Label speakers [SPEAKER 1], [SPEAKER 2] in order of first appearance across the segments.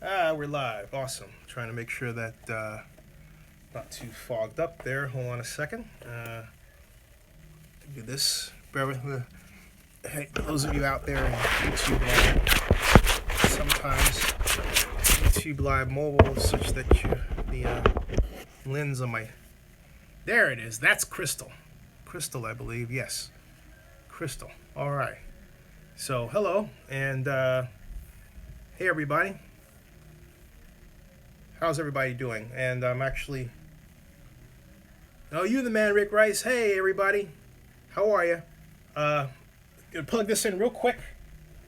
[SPEAKER 1] We're live. Awesome. Trying to make sure that not too fogged up there. Hold on a second. Do this. Bear with me. Hey, those of you out there in YouTube land, sometimes YouTube Live Mobile is such that the lens on my... There it is. That's Crystal. Crystal, I believe. Yes. Crystal. All right. So, hello. And, hey, everybody. How's everybody doing? And I'm actually... Oh, you the man, Rick Rice. Hey, everybody. How are you? Gonna plug this in real quick.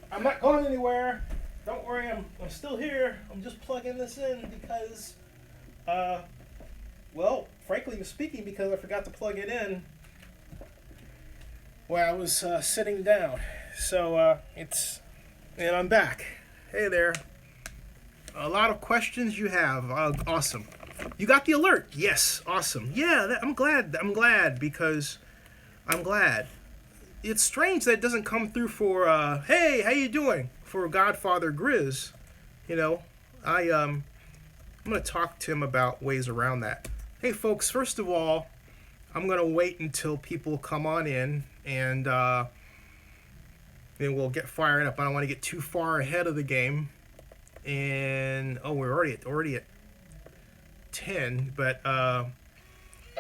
[SPEAKER 1] I'm not going anywhere. Don't worry, I'm still here. I'm just plugging this in because, well, frankly speaking, because I forgot to plug it in while I was sitting down. So, and I'm back. Hey there. A lot of questions you have. Awesome. You got the alert. Yes. Awesome. Yeah, I'm glad because I'm glad. It's strange that it doesn't come through for, hey, how you doing? For Godfather Grizz. You know, I'm going to talk to him about ways around that. Hey, folks, first of all, I'm going to wait until people come on in and then we'll get fired up. I don't want to get too far ahead of the game. And, oh, we're already at 10, but,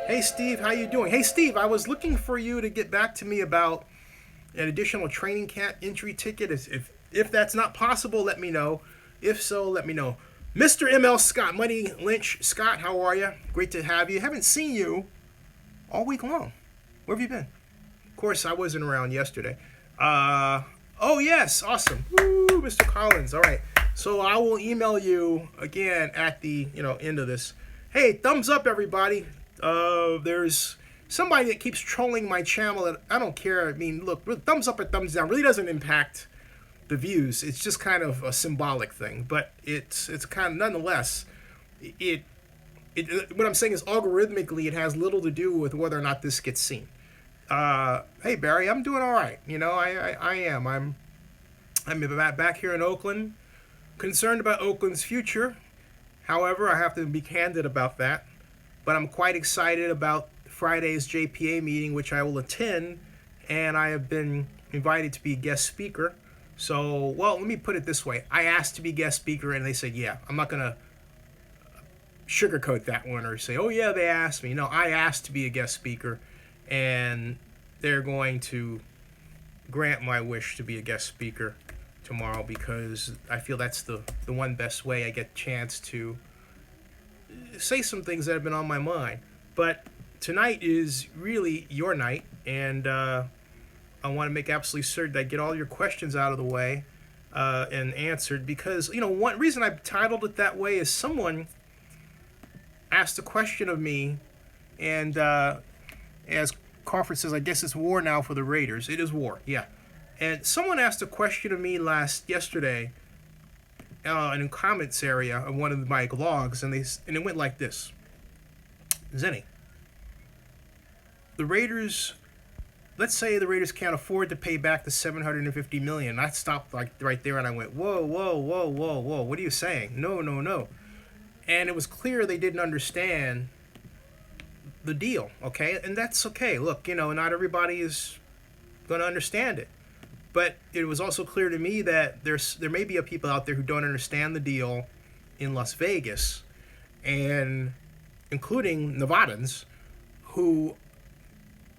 [SPEAKER 1] hey, Steve, how you doing? Hey, Steve, I was looking for you to get back to me about an additional training camp entry ticket. If that's not possible, let me know. If so, let me know. Mr. ML Scott, Money Lynch Scott, how are you? Great to have you. Haven't seen you all week long. Where have you been? Of course, I wasn't around yesterday. Oh, yes, awesome. Woo, Mr. Collins, all right. So I will email you again at the end of this. Hey, thumbs up, everybody. There's somebody that keeps trolling my channel, and I don't care. I mean, look, thumbs up or thumbs down really doesn't impact the views. It's just kind of a symbolic thing, but it's kind of nonetheless. What I'm saying is algorithmically, it has little to do with whether or not this gets seen. Hey Barry, I'm doing all right. I am. I'm back here in Oakland. Concerned about Oakland's future. However, I have to be candid about that. But I'm quite excited about Friday's JPA meeting, which I will attend, and I have been invited to be a guest speaker. So, well, let me put it this way. I asked to be guest speaker, and they said, yeah. I'm not going to sugarcoat that one or say, oh, yeah, they asked me. No, I asked to be a guest speaker, and they're going to grant my wish to be a guest speaker tomorrow because I feel that's the one best way I get a chance to say some things that have been on my mind. But tonight is really your night, and I want to make absolutely certain that I get all your questions out of the way and answered because, one reason I titled it that way is someone asked a question of me, and as Crawford says, I guess it's war now for the Raiders. It is war, yeah. And someone asked a question of me yesterday in the comments area of one of my blogs, and it went like this. Zenny, the Raiders, let's say the Raiders can't afford to pay back the $750 million. I stopped right there and I went, whoa, what are you saying? No. And it was clear they didn't understand the deal, okay? And that's okay. Look, not everybody is going to understand it. But it was also clear to me that there may be people out there who don't understand the deal in Las Vegas, and including Nevadans, who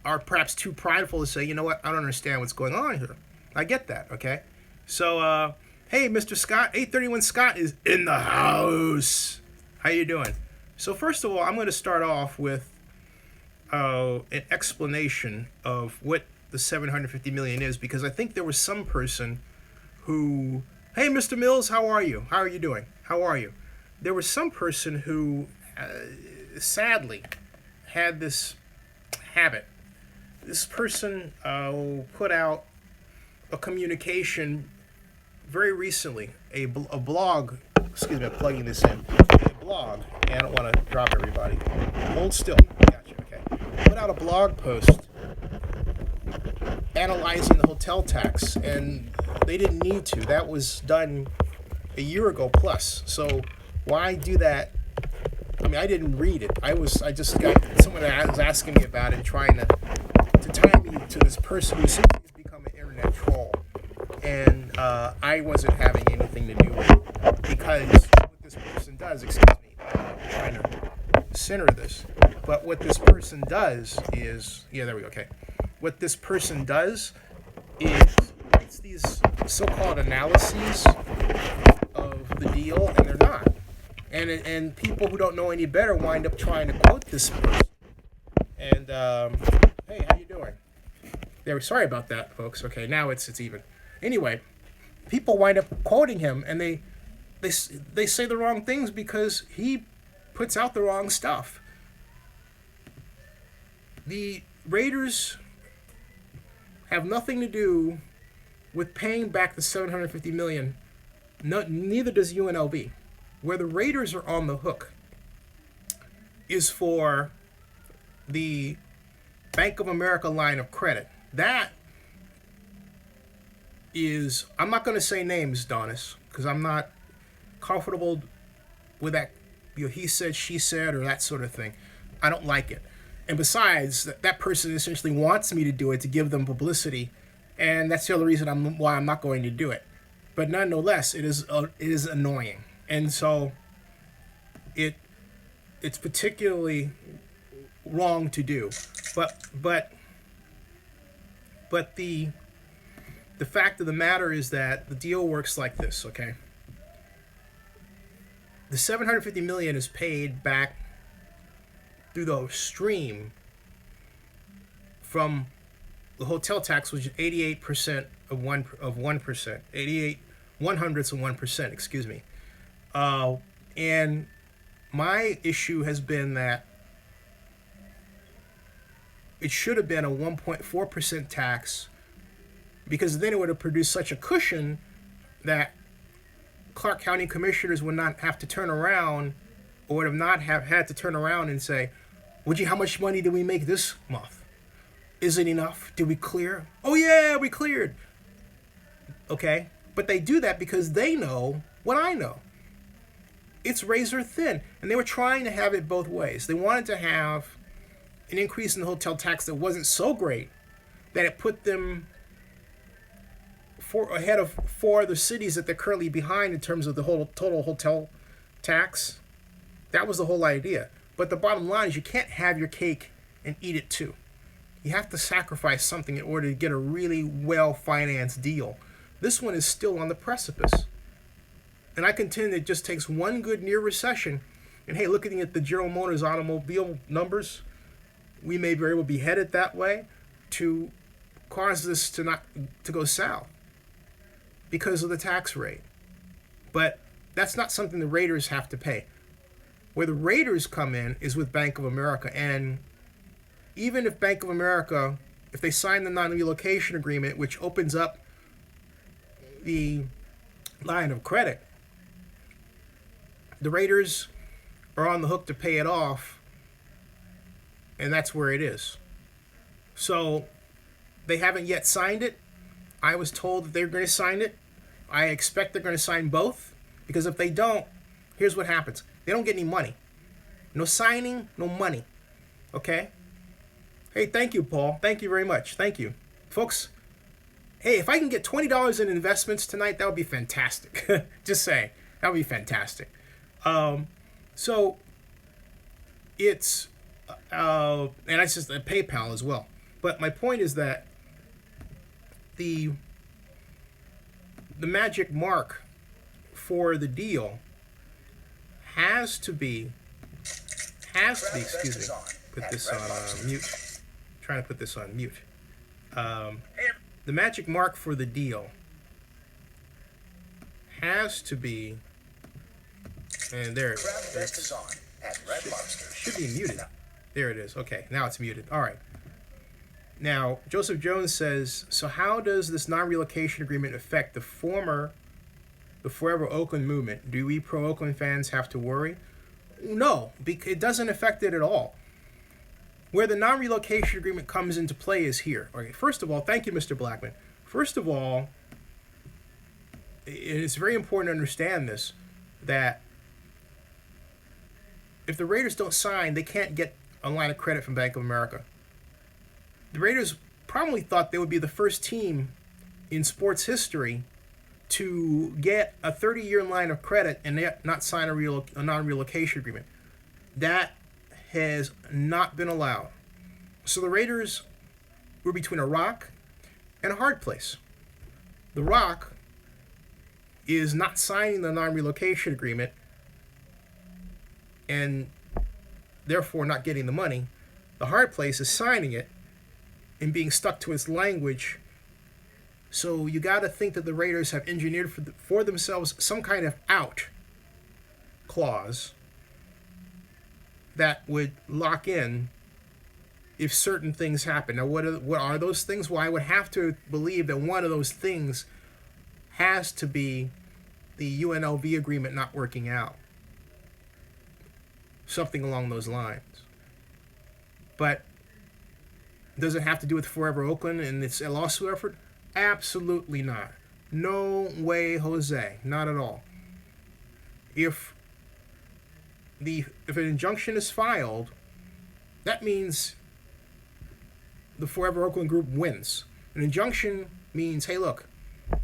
[SPEAKER 1] are perhaps too prideful to say, you know what, I don't understand what's going on here. I get that, okay? So, hey, Mr. Scott, 831 Scott is in the house. How you doing? So first of all, I'm going to start off with an explanation of what the $750 million is, because I think there was some person who, hey, Mr. Mills, how are you? How are you doing? How are you? There was some person who, sadly, had this habit. This person put out a communication very recently, a blog, excuse me, I'm plugging this in, a blog, and I don't want to drop everybody. Hold still. Gotcha, okay. Put out a blog post analyzing the hotel tax, and they didn't need to. That was done a year ago plus. So why do that? I mean, I didn't read it. I just got someone that was asking me about it, and trying to tie me to this person who seems to become an internet troll, and I wasn't having anything to do with it, because what this person does, excuse me, I'm trying to center this, but what this person does is, yeah, there we go, okay. What this person does is writes these so-called analyses of the deal, and they're not. And people who don't know any better wind up trying to quote this person. And hey, how you doing? There. Sorry about that, folks. Okay, now it's even. Anyway, people wind up quoting him, and they say the wrong things because he puts out the wrong stuff. The Raiders have nothing to do with paying back the $750 million. No, neither does UNLV. Where the Raiders are on the hook is for the Bank of America line of credit. That is, I'm not going to say names, Donis, because I'm not comfortable with that, he said, she said, or that sort of thing. I don't like it. And besides, that person essentially wants me to do it to give them publicity, and that's the other reason why I'm not going to do it. But nonetheless, it is annoying. And so it's particularly wrong to do. But the fact of the matter is that the deal works like this, okay? The $750 million is paid back through the stream from the hotel tax, which is 88% of 1%, 88 100ths of 1%, excuse me. And my issue has been that it should have been a 1.4% tax, because then it would have produced such a cushion that Clark County commissioners would not have to turn around, or would have not have had to turn around and say, how much money did we make this month? Is it enough? Did we clear? Oh yeah, we cleared. Okay, but they do that because they know what I know. It's razor thin, and they were trying to have it both ways. They wanted to have an increase in the hotel tax that wasn't so great that it put them ahead of 4 other cities that they're currently behind in terms of the whole total hotel tax. That was the whole idea. But the bottom line is, you can't have your cake and eat it too. You have to sacrifice something in order to get a really well-financed deal. This one is still on the precipice. And I contend it just takes one good near recession. And hey, looking at the General Motors automobile numbers, we may very well be headed that way, to cause this to go south because of the tax rate. But that's not something the Raiders have to pay. Where the Raiders come in is with Bank of America. And even if Bank of America, if they sign the non-relocation agreement, which opens up the line of credit, the Raiders are on the hook to pay it off, and that's where it is. So they haven't yet signed it. I was told that they're going to sign it. I expect they're going to sign both, because if they don't, here's what happens. They don't get any money. No signing, no money. Okay? Hey, thank you, Paul. Thank you very much. Thank you. Folks, hey, if I can get $20 in investments tonight, that would be fantastic. Just saying. That would be fantastic. So it's, and that's just PayPal as well. But my point is that the magic mark for the deal has to be, excuse me, put this on mute. I'm trying to put this on mute. The magic mark for the deal has to be, and there it is. Should be muted. There it is. Okay, now it's muted. All right. Now, Joseph Jones says, so how does this non-relocation agreement affect the Forever Oakland movement? Do we pro-Oakland fans have to worry? No, it doesn't affect it at all. Where the non-relocation agreement comes into play is here. Okay, first of all, thank you, Mr. Blackman. First of all, it's very important to understand this, that if the Raiders don't sign, they can't get a line of credit from Bank of America. The Raiders probably thought they would be the first team in sports history to get a 30-year line of credit and yet not sign a non-relocation agreement. That has not been allowed. So the Raiders were between a rock and a hard place. The rock is not signing the non-relocation agreement and therefore not getting the money. The hard place is signing it and being stuck to its language. So you got to think that the Raiders have engineered for themselves some kind of out clause that would lock in if certain things happen. Now, what are those things? Well, I would have to believe that one of those things has to be the UNLV agreement not working out. Something along those lines. But does it have to do with Forever Oakland and its lawsuit effort? Absolutely not. No way, Jose. Not at all. If an injunction is filed, that means the Forever Oakland group wins. An injunction means, hey, look,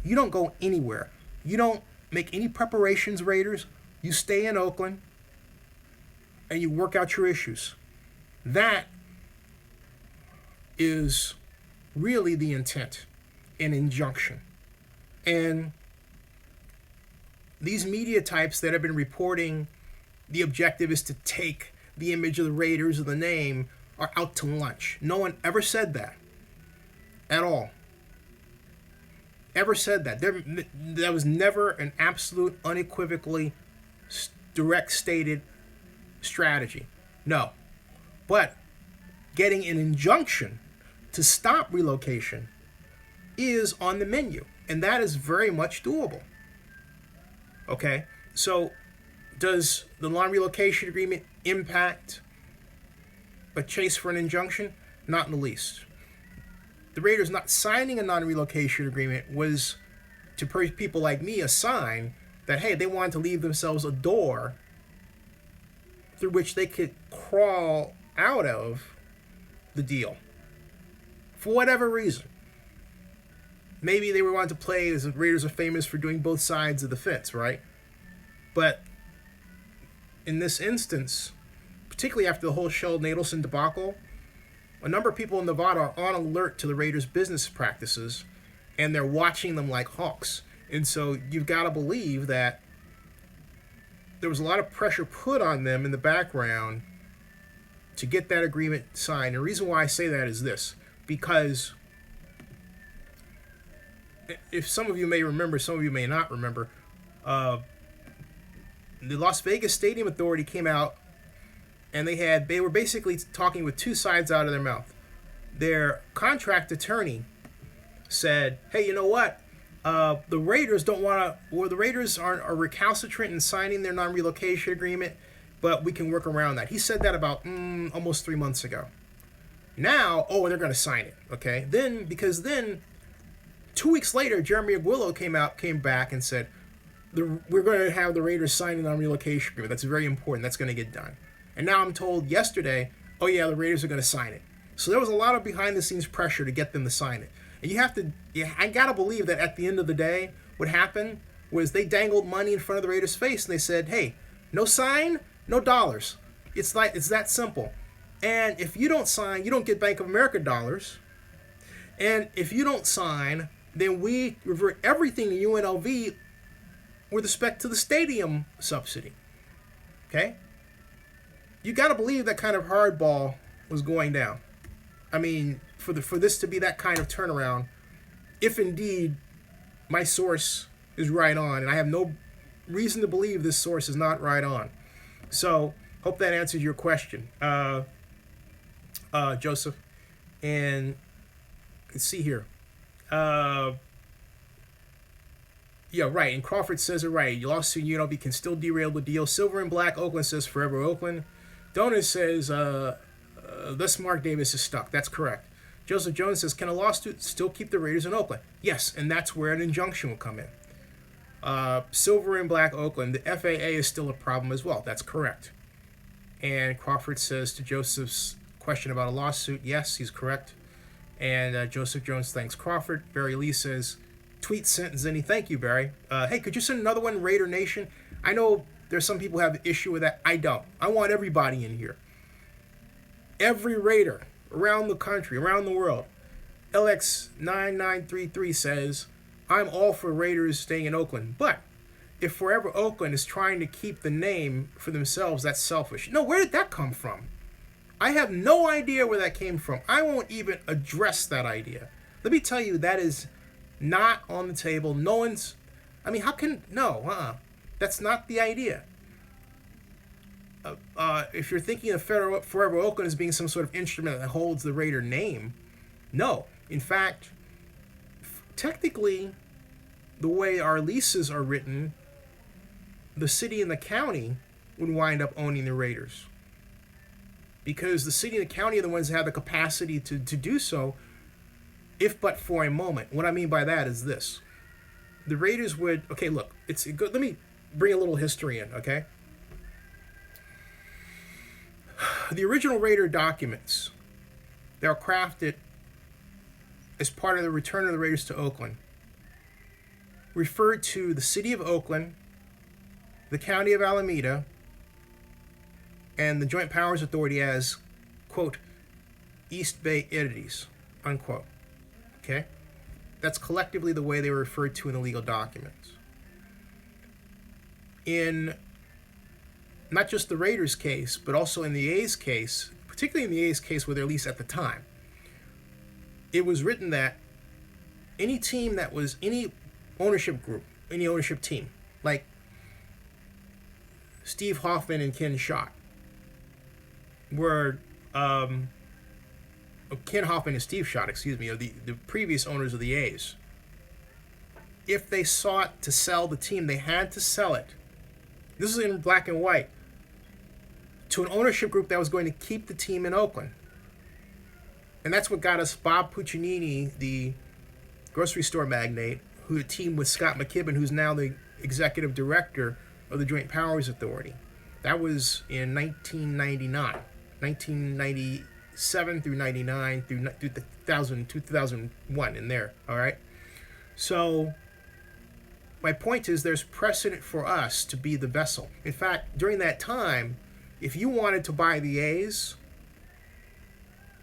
[SPEAKER 1] you don't go anywhere. You don't make any preparations, Raiders. You stay in Oakland and you work out your issues. That is really the intent, an injunction. And these media types that have been reporting the objective is to take the image of the Raiders or the name are out to lunch. No one ever said that at all. Ever said that. That was never an absolute, unequivocally direct stated strategy. No. But getting an injunction to stop relocation is on the menu, and that is very much doable. Okay? So does the non-relocation agreement impact a chase for an injunction? Not in the least. The Raiders not signing a non-relocation agreement was, to people like me, a sign that, hey, they wanted to leave themselves a door through which they could crawl out of the deal. For whatever reason. Maybe they were wanting to play, as the Raiders are famous for doing both sides of the fence, right? But in this instance, particularly after the whole Sheldon Adelson debacle, a number of people in Nevada are on alert to the Raiders' business practices, and they're watching them like hawks. And so you've got to believe that there was a lot of pressure put on them in the background to get that agreement signed. The reason why I say that is this, because if some of you may remember, some of you may not remember, the Las Vegas Stadium Authority came out and they were basically talking with two sides out of their mouth. Their contract attorney said, hey, you know what? The Raiders are recalcitrant in signing their non-relocation agreement, but we can work around that. He said that about almost 3 months ago. Now, they're going to sign it, okay? Because 2 weeks later, Jeremy Aguillo came back and said, we're going to have the Raiders sign a non-relocation agreement. That's very important. That's going to get done. And now I'm told yesterday, the Raiders are going to sign it. So there was a lot of behind-the-scenes pressure to get them to sign it. And I got to believe that at the end of the day, what happened was they dangled money in front of the Raiders' face and they said, hey, no sign, no dollars. It's that simple. And if you don't sign, you don't get Bank of America dollars. And if you don't sign, then we revert everything to UNLV with respect to the stadium subsidy. Okay? You got to believe that kind of hardball was going down. I mean, for this to be that kind of turnaround, if indeed my source is right on, and I have no reason to believe this source is not right on. So, hope that answers your question, Joseph. And let's see here. Yeah, right. And Crawford says it right. Lawsuit UNLV can still derail the deal. Silver and Black Oakland says Forever Oakland. Donut says this Mark Davis is stuck. That's correct. Joseph Jones says, can a lawsuit still keep the Raiders in Oakland? Yes, and that's where an injunction will come in. Silver and black Oakland, the FAA is still a problem as well. That's correct. And Crawford says to Joseph's question about a lawsuit, yes, he's correct. And Joseph Jones thanks Crawford. Barry Lee says, tweet sent Zinni, thank you, Barry. Hey, could you send another one, Raider Nation? I know there's some people who have an issue with that. I don't. I want everybody in here. Every Raider around the country, around the world. LX9933 says, I'm all for Raiders staying in Oakland, but if Forever Oakland is trying to keep the name for themselves, that's selfish. No, where did that come from? I have no idea where that came from. I won't even address that idea. Let me tell you, that is not on the table. No one's, I mean, how can, no, that's not the idea. If you're thinking of Forever Oakland as being some sort of instrument that holds the Raider name, no. In fact, technically, the way our leases are written, the city and the county would wind up owning the Raiders. Because the city and the county are the ones that have the capacity to do so, if but for a moment. What I mean by that is this. The Raiders would, okay, look, it's good. Let me bring a little history in, okay? The original Raider documents that were crafted as part of the return of the Raiders to Oakland referred to the city of Oakland, the county of Alameda, and the Joint Powers Authority as, quote, East Bay entities, unquote. Okay? That's collectively the way they were referred to in the legal documents. In not just the Raiders case, but also in the A's case, particularly in the A's case with their lease at the time, it was written that any team that was, any ownership group, any ownership team, like Steve Hoffman and Ken Schott, were Ken Hoffman and Steve Schott, are the previous owners of the A's. If they sought to sell the team, they had to sell it. This is in black and white. To an ownership group that was going to keep the team in Oakland. And that's what got us Bob Puccinini, the grocery store magnate, who teamed with Scott McKibben, who's now the executive director of the Joint Powers Authority. That was in 1997 through 99 through 2001 in there, all right? So my point is there's precedent for us to be the vessel. In fact, during that time, if you wanted to buy the A's,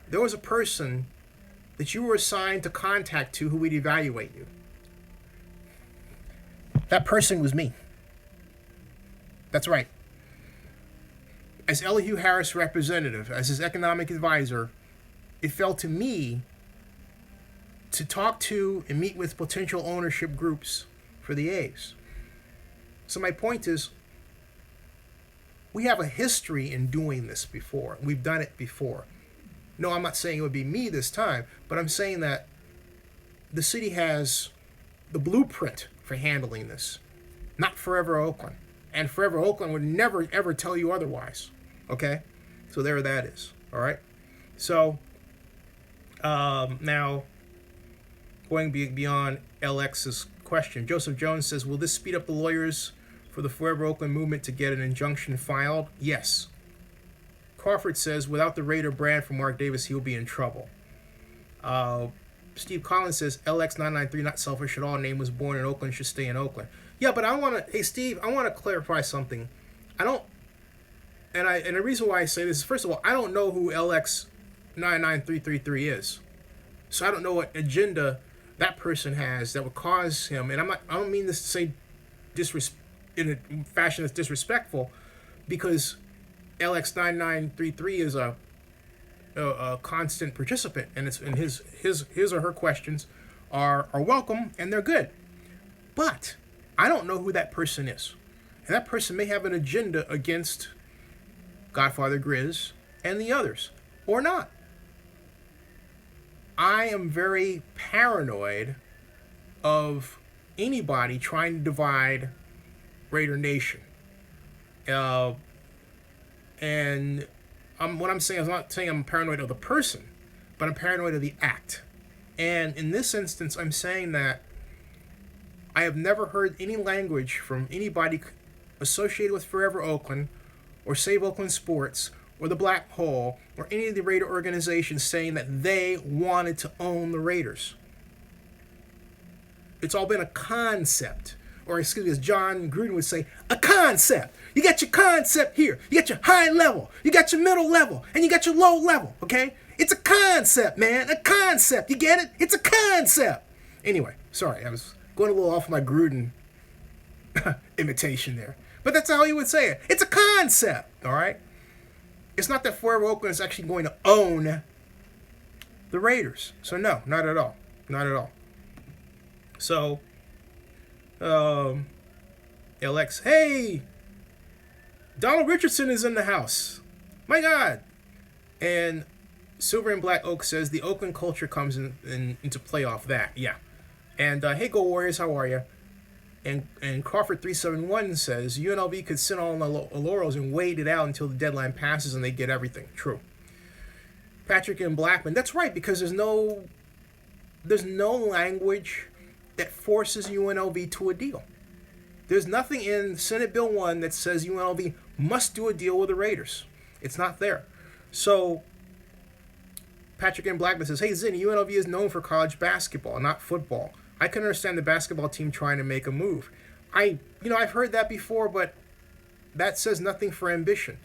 [SPEAKER 1] there was a person that you were assigned to contact to who would evaluate you. That person was me. That's right. As Elihu Harris' representative, as his economic advisor, it fell to me to talk to and meet with potential ownership groups for the A's. So my point is, we have a history in doing this before. We've done it before. No, I'm not saying it would be me this time, but I'm saying that the city has the blueprint for handling this. Not Forever Oakland. And Forever Oakland would never, ever tell you otherwise. Okay? So there that is. All right? So, now, going beyond LX's question, Joseph Jones says, will this speed up the lawyers for the Forever Oakland movement to get an injunction filed? Yes. Crawford says, without the Raider brand from Mark Davis, he'll be in trouble. Steve Collins says, LX993, not selfish at all. Name was born in Oakland, should stay in Oakland. Yeah, but I want to, hey, Steve, I want to clarify something. I don't, and the reason why I say this is, first of all, I don't know who LX99333 is. So I don't know what agenda that person has that would cause him, and I don't mean this to say in a fashion that's disrespectful, because LX9933 is a constant participant, and his or her questions are welcome and they're good. But I don't know who that person is, and that person may have an agenda against Godfather Grizz and the others, or not. I am very paranoid of anybody trying to divide Raider Nation. And what I'm saying is, I'm not saying I'm paranoid of the person, but I'm paranoid of the act. And in this instance, I'm saying that I have never heard any language from anybody associated with Forever Oakland or Save Oakland Sports or the Black Hole or any of the Raider organizations saying that they wanted to own the Raiders. It's all been a concept. Or excuse me, as John Gruden would say, a concept. You got your concept here. You got your high level. You got your middle level. And you got your low level, okay? It's a concept, man. A concept. You get it? It's a concept. Anyway, sorry. I was going a little off my Gruden imitation there. But that's how he would say it. It's a concept, all right? It's not that Forever Oakland is actually going to own the Raiders. So no, not at all. Not at all. So, LX, hey, Donald Richardson is in the house. My God. And Silver and Black Oak says the Oakland culture comes into play off that. Yeah. And hey, Go Warriors, how are you? And Crawford 371 says UNLV could sit on the laurels and wait it out until the deadline passes and they get everything. True. Patrick and Blackman, that's right, because there's no language that forces UNLV to a deal. There's nothing in Senate Bill 1 that says UNLV must do a deal with the Raiders. It's not there. So Patrick M. Blackman says, hey, Zinni, UNLV is known for college basketball, not football. I can understand the basketball team trying to make a move. I've heard that before, but that says nothing for ambition.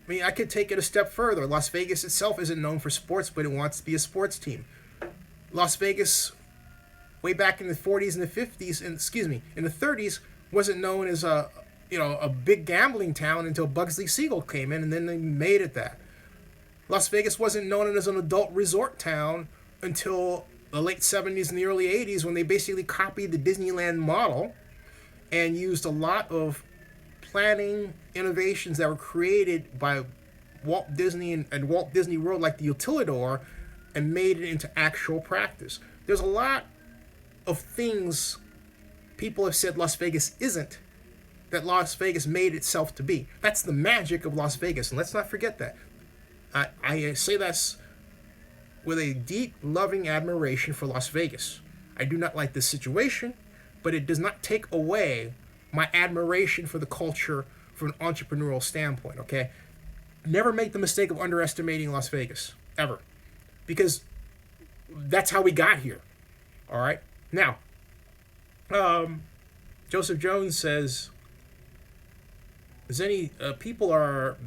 [SPEAKER 1] I mean, I could take it a step further. Las Vegas itself isn't known for sports, but it wants to be a sports team. Las Vegas, way back in the 40s and the 50s, in the 30s, wasn't known as a big gambling town until Bugsy Siegel came in, and then they made it that. Las Vegas wasn't known as an adult resort town until the late 70s and the early 80s, when they basically copied the Disneyland model and used a lot of planning innovations that were created by Walt Disney and Walt Disney World, like the Utilidor, and made it into actual practice. There's a lot of things people have said Las Vegas isn't, that Las Vegas made itself to be. That's the magic of Las Vegas, and let's not forget that. I say that's with a deep, loving admiration for Las Vegas. I do not like this situation, but it does not take away my admiration for the culture from an entrepreneurial standpoint, okay? Never make the mistake of underestimating Las Vegas, ever. Because that's how we got here, all right? Now, Joseph Jones says, Zenny, people are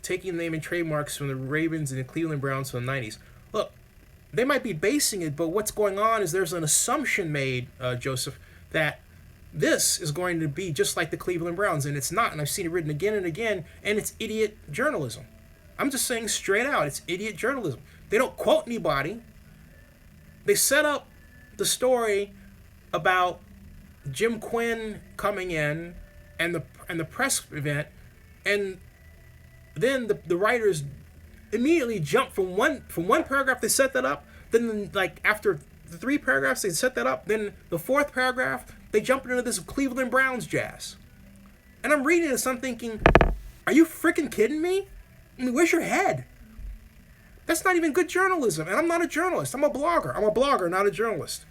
[SPEAKER 1] taking name and trademarks from the Ravens and the Cleveland Browns from the 90s. Look, they might be basing it, but what's going on is there's an assumption made, Joseph, that this is going to be just like the Cleveland Browns, and it's not, and I've seen it written again and again, and it's idiot journalism. I'm just saying straight out, it's idiot journalism. They don't quote anybody. They set up the story about Jim Quinn coming in and the press event, and then the writers immediately jump from one paragraph. They set that up. Then, like, after the 3 paragraphs, they set that up. Then the 4th paragraph, they jump into this Cleveland Browns jazz. And I'm reading this, I'm thinking, are you freaking kidding me? I mean, where's your head? That's not even good journalism. And I'm not a journalist. I'm a blogger. I'm a blogger, not a journalist.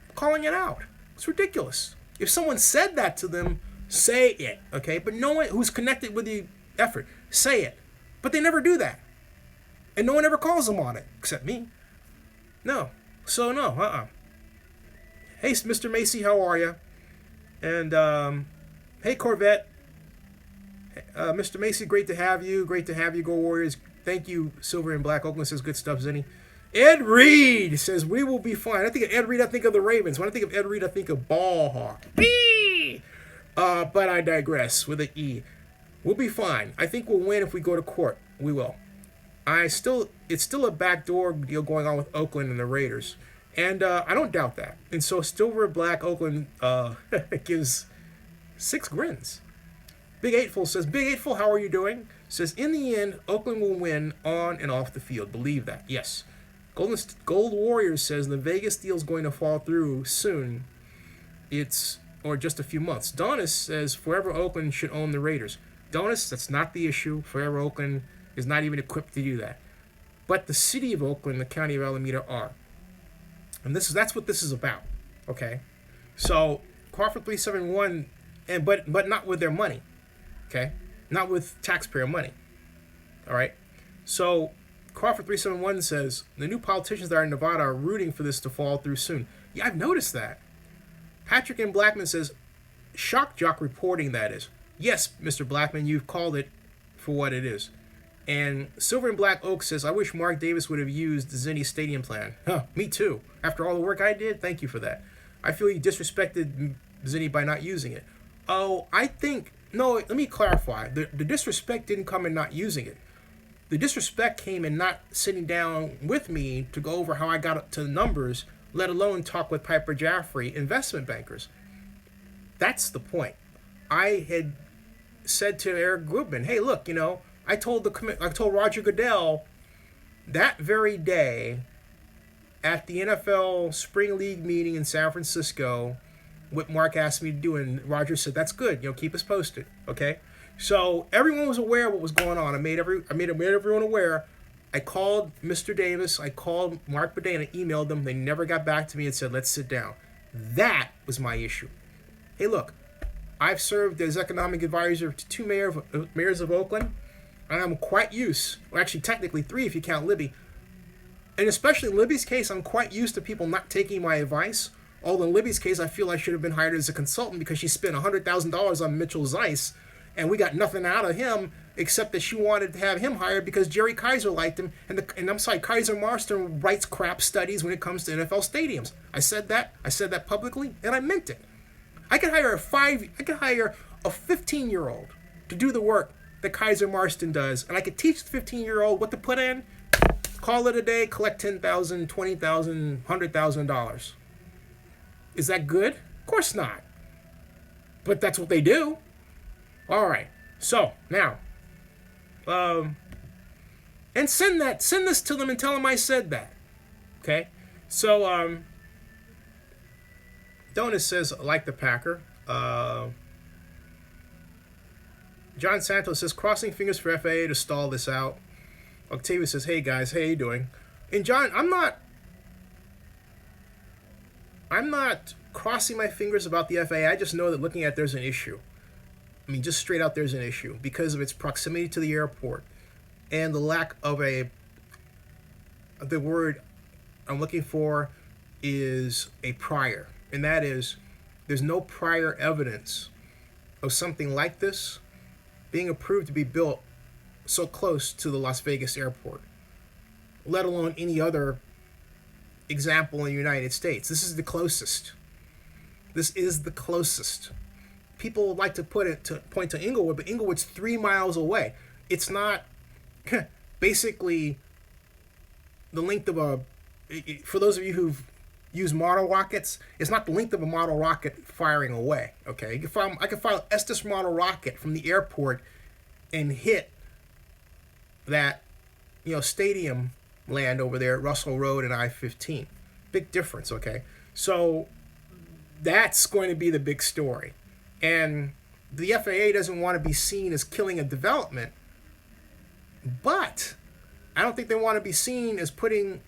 [SPEAKER 1] I'm calling it out. It's ridiculous. If someone said that to them, say it, okay? But no one who's connected with the effort, say it. But they never do that. And no one ever calls them on it, except me. No. So no, Hey, Mr. Macy, how are you? And, hey, Corvette. Mr. Macy, great to have you. Great to have you, Go Warriors. Thank you, Silver and Black. Oakland says good stuff, Zenny. Ed Reed says, we will be fine. I think of Ed Reed, I think of the Ravens. When I think of Ed Reed, I think of Ball Hawk. But I digress with an E. We'll be fine. I think we'll win if we go to court. We will. It's still a backdoor deal going on with Oakland and the Raiders. And I don't doubt that. And so Silver Black Oakland gives 6 grins. Big Eightful says, Big Eightful, how are you doing? Says, in the end, Oakland will win on and off the field. Believe that. Yes. Gold Warriors says the Vegas deal is going to fall through soon. Or just a few months. Donis says Forever Oakland should own the Raiders. Donis, that's not the issue. Forever Oakland is not even equipped to do that. But the city of Oakland, the county of Alameda are. And that's what this is about. Okay? So Crawford 371, but not with their money. Okay? Not with taxpayer money. All right? So Crawford 371 says the new politicians that are in Nevada are rooting for this to fall through soon. Yeah, I've noticed that. Patrick M. Blackman says, shock jock reporting, that is. Yes, Mr. Blackman, you've called it for what it is. And Silver and Black Oak says, I wish Mark Davis would have used the Zinni Stadium plan. Huh, me too. After all the work I did, thank you for that. I feel you disrespected Zinni by not using it. Oh, I think, no, let me clarify. The disrespect didn't come in not using it. The disrespect came in not sitting down with me to go over how I got to the numbers, let alone talk with Piper Jaffray, investment bankers. That's the point. I had said to Eric Goodman, hey, look, I told Roger Goodell that very day at the NFL Spring League meeting in San Francisco what Mark asked me to do, and Roger said, that's good, keep us posted, okay? So everyone was aware of what was going on. I made everyone aware. I called Mr. Davis, I called Mark Bidet, and I emailed them. They never got back to me and said, let's sit down. That was my issue. Hey, look, I've served as economic advisor to two mayors of Oakland, and I'm quite used, well, actually technically three if you count Libby. And especially in Libby's case, I'm quite used to people not taking my advice. Although in Libby's case, I feel I should have been hired as a consultant because she spent $100,000 on Mitchell Zeiss, and we got nothing out of him except that she wanted to have him hired because Jerry Kaiser liked him. And I'm sorry, Kaiser Marston writes crap studies when it comes to NFL stadiums. I said that publicly, and I meant it. I could hire a 15-year-old to do the work that Kaiser Marston does, and I could teach the 15-year-old what to put in, call it a day, collect $10,000, $20,000, $100,000. Is that good? Of course not. But that's what they do. All right. So now, and send this to them and tell them I said that. Okay. So Donut says, like the Packer. John Santos says, crossing fingers for FAA to stall this out. Octavia says, hey guys, how you doing? And John, I'm not crossing my fingers about the FAA. I just know that looking at there's an issue. I mean, just straight out there's an issue because of its proximity to the airport and the lack of the word I'm looking for is a prior. And that is, there's no prior evidence of something like this being approved to be built so close to the Las Vegas airport, let alone any other example in the United States. This is the closest. People would like to point to Inglewood, but Inglewood's 3 miles away. It's not basically the length of for those of you who've used model rockets, it's not the length of a model rocket firing away. Okay, I can fire an Estes model rocket from the airport and hit that stadium land over there at Russell Road and I-15. Big difference. Okay, so that's going to be the big story. And the FAA doesn't want to be seen as killing a development, but I don't think they want to be seen as putting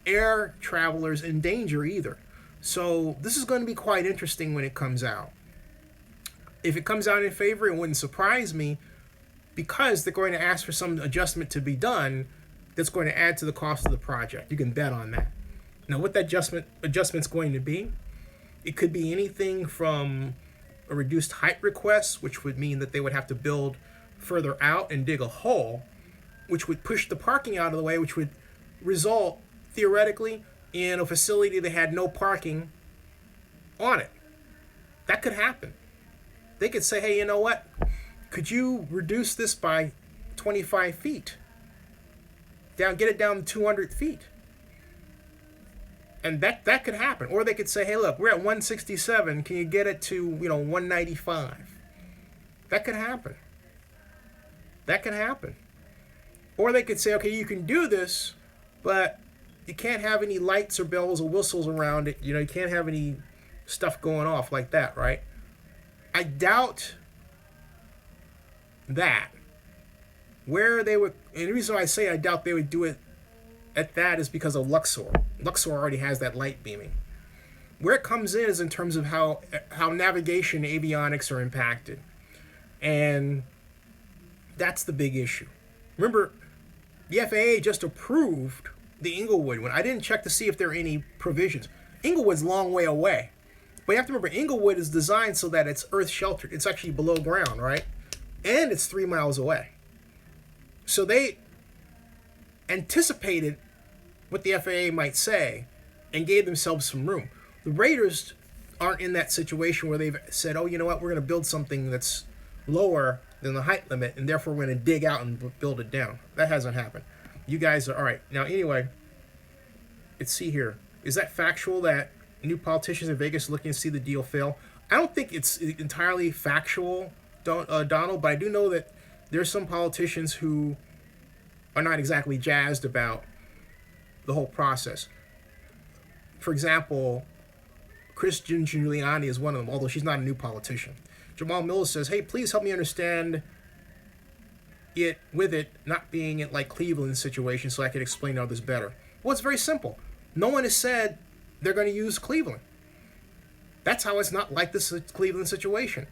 [SPEAKER 1] air travelers in danger either. So this is going to be quite interesting when it comes out. If it comes out in favor, it wouldn't surprise me because they're going to ask for some adjustment to be done that's going to add to the cost of the project. You can bet on that. Now, what that adjustment's going to be, it could be anything from a reduced height request, which would mean that they would have to build further out and dig a hole, which would push the parking out of the way, which would result, theoretically, in a facility that had no parking on it. That could happen. They could say, hey, you know what? Could you reduce this by 25 feet? Get it down to 200 feet. And that could happen. Or they could say, hey, look, we're at 167. Can you get it to, 195? That could happen. Or they could say, okay, you can do this, but you can't have any lights or bells or whistles around it. You can't have any stuff going off like that, right? I doubt that. Where they would, and the reason why I say I doubt they would do it at that is because of Luxor. Luxor already has that light beaming. Where it comes in is in terms of how navigation and avionics are impacted. And that's the big issue. Remember, the FAA just approved the Inglewood one. I didn't check to see if there are any provisions. Inglewood's a long way away. But you have to remember, Inglewood is designed so that it's earth sheltered. It's actually below ground, right? And it's 3 miles away. So they anticipated what the FAA might say and gave themselves some room. The Raiders aren't in that situation where they've said, oh, you know what, we're going to build something that's lower than the height limit, and therefore we're going to dig out and build it down. That hasn't happened. You guys are, all right. Now, anyway, let's see here. Is that factual that new politicians in Vegas are looking to see the deal fail? I don't think it's entirely factual, Donald, but I do know that there's some politicians who are not exactly jazzed about the whole process. For example, Kristen Giuliani is one of them, although she's not a new politician. Jamal Miller says, hey, please help me understand it with it not being like Cleveland's situation so I can explain to others better. Well, it's very simple. No one has said they're going to use Cleveland. That's how it's not like this Cleveland situation.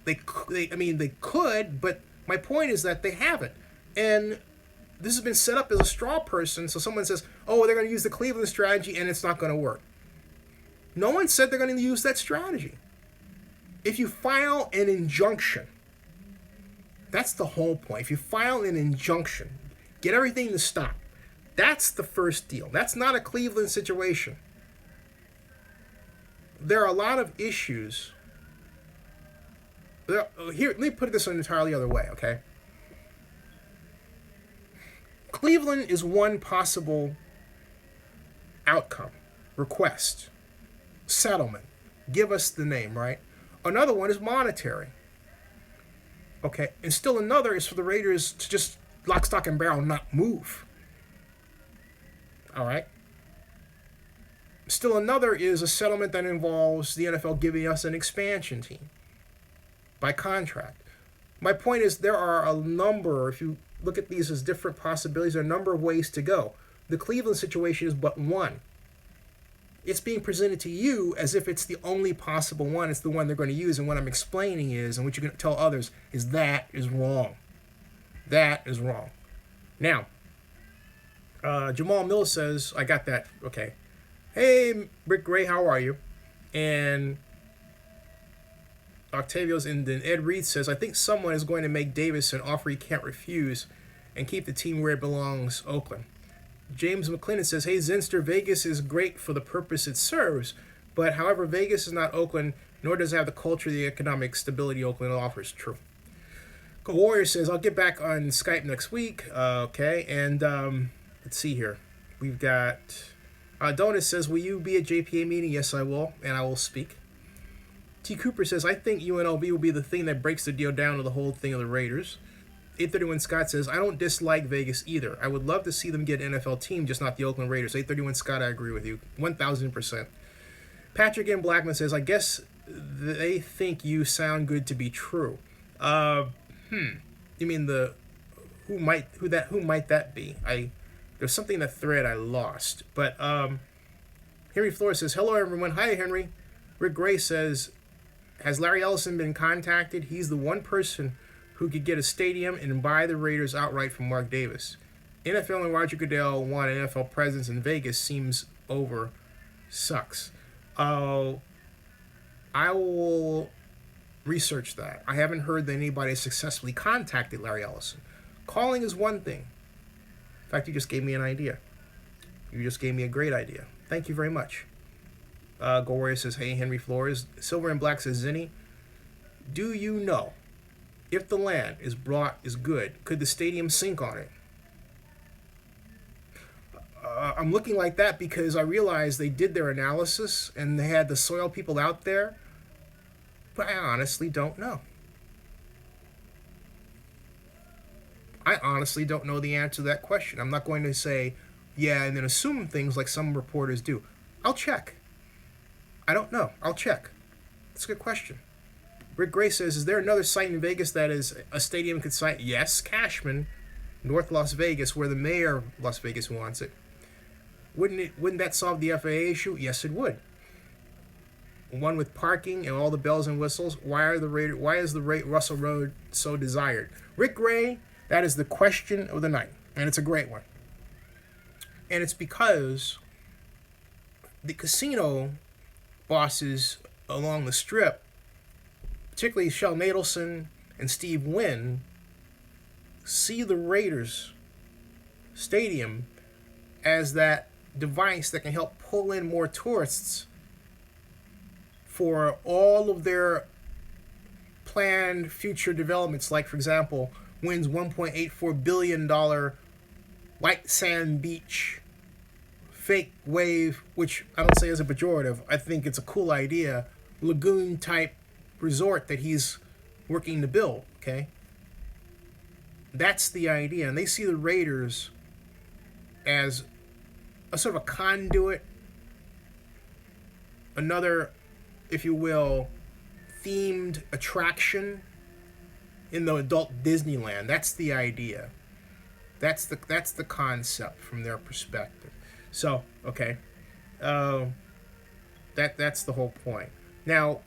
[SPEAKER 1] They could, but my point is that they haven't. And this has been set up as a straw person, so someone says, oh, they're going to use the Cleveland strategy and it's not going to work. No one said they're going to use that strategy. If you file an injunction, that's the whole point. If you file an injunction, get everything to stop. That's the first deal. That's not a Cleveland situation. There are a lot of issues. Here, let me put this an entirely other way, okay? Cleveland is one possible outcome, request, settlement. Give us the name, right? Another one is monetary. Okay, and still another is for the Raiders to just lock, stock, and barrel not move. All right? Still another is a settlement that involves the NFL giving us an expansion team by contract. My point is there are a number, if you look at these as different possibilities, there are a number of ways to go. The Cleveland situation is but one. It's being presented to you as if it's the only possible one. It's the one they're going to use. And what I'm explaining is, and what you're going to tell others, is that is wrong. That is wrong. Now, Jamal Miller says, I got that. Okay. Hey, Rick Gray, how are you? And Octavio's, and then Ed Reed says, I think someone is going to make Davis an offer he can't refuse and keep the team where it belongs, Oakland. James McClendon says, hey, Zinster, Vegas is great for the purpose it serves, but however, Vegas is not Oakland, nor does it have the culture, the economic stability Oakland offers. True. Warrior says, I'll get back on Skype next week. Okay, and let's see here. We've got Donut says, will you be at JPA meeting? Yes, I will, and I will speak. T. Cooper says, I think UNLV will be the thing that breaks the deal down to the whole thing of the Raiders. 831 Scott says, I don't dislike Vegas either. I would love to see them get an NFL team, just not the Oakland Raiders. 831 Scott, I agree with you. 1,000%. Patrick M. Blackman says, I guess they think you sound good to be true. You mean who might that be? There's something in the thread I lost. But Henry Flores says, hello everyone. Hi Henry. Rick Gray says, has Larry Ellison been contacted? He's the one person who could get a stadium and buy the Raiders outright from Mark Davis. NFL and Roger Goodell want an NFL presence in Vegas seems over. Sucks. I will research that. I haven't heard that anybody has successfully contacted Larry Ellison. Calling is one thing. In fact, you just gave me an idea. You just gave me a great idea. Thank you very much. Goria says, hey, Henry Flores. Silver and Black says, Zinni, do you know if the land is good, could the stadium sink on it? I'm looking like that because I realized they did their analysis and they had the soil people out there, but I honestly don't know. I honestly don't know the answer to that question. I'm not going to say, yeah, and then assume things like some reporters do. I'll check. I don't know. I'll check. That's a good question. Rick Gray says, is there another site in Vegas that is a stadium could site? Yes, Cashman. North Las Vegas, where the mayor of Las Vegas wants it. Wouldn't that solve the FAA issue? Yes, it would. One with parking and all the bells and whistles. Why is the Russell Road so desired? Rick Gray, that is the question of the night, and it's a great one. And it's because the casino bosses along the Strip, particularly Shel Nadelson and Steve Wynn, see the Raiders Stadium as that device that can help pull in more tourists for all of their planned future developments, like, for example, Wynn's $1.84 billion white sand beach fake wave, which I don't say as a pejorative. I think it's a cool idea, lagoon type resort that he's working to build, okay? That's the idea. And they see the Raiders as a sort of a conduit, another, if you will, themed attraction in the adult Disneyland. That's the idea. That's the concept from their perspective. So, okay. That's the whole point. Now,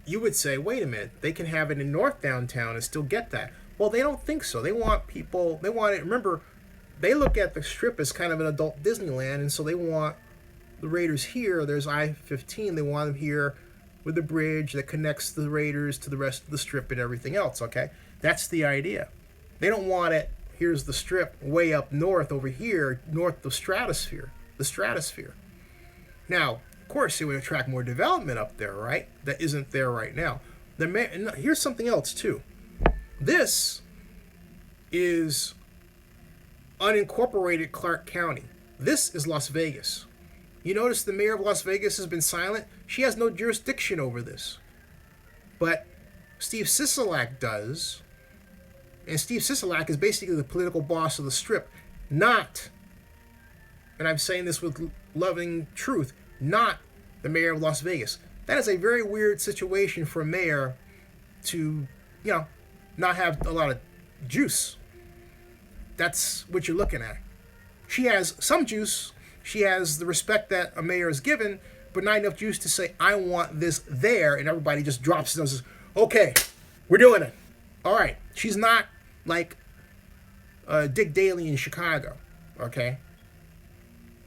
[SPEAKER 1] you would say, wait a minute, they can have it in North Downtown and still get that. Well, they don't think so. They want it, remember, they look at the Strip as kind of an adult Disneyland, and so they want the Raiders here. There's I-15. They want them here with the bridge that connects the Raiders to the rest of the Strip and everything else, okay? That's the idea. They don't want it, here's the Strip, way up north over here, north of the stratosphere. Now, of course, it would attract more development up there, right? That isn't there right now. Here's something else, too. This is unincorporated Clark County. This is Las Vegas. You notice the mayor of Las Vegas has been silent? She has no jurisdiction over this. But Steve Sisolak does. And Steve Sisolak is basically the political boss of the Strip. Not, and I'm saying this with loving truth, not the mayor of Las Vegas. That is a very weird situation for a mayor to, not have a lot of juice. That's what you're looking at. She has some juice. She has the respect that a mayor is given, but not enough juice to say, I want this there, and everybody just drops it and says, okay, we're doing it. All right. She's not like Dick Daley in Chicago, okay?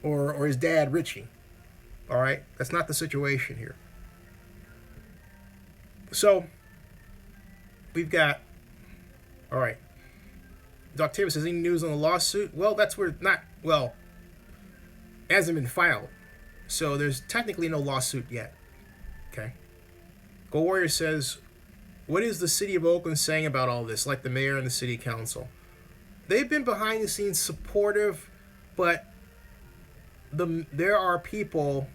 [SPEAKER 1] Or his dad, Richie. All right? That's not the situation here. So, we've got, all right. Doc Taylor says, any news on the lawsuit? Well, hasn't been filed. So there's technically no lawsuit yet. Okay. Go Warrior says, what is the city of Oakland saying about all this, like the mayor and the city council? They've been behind the scenes supportive, but there are people,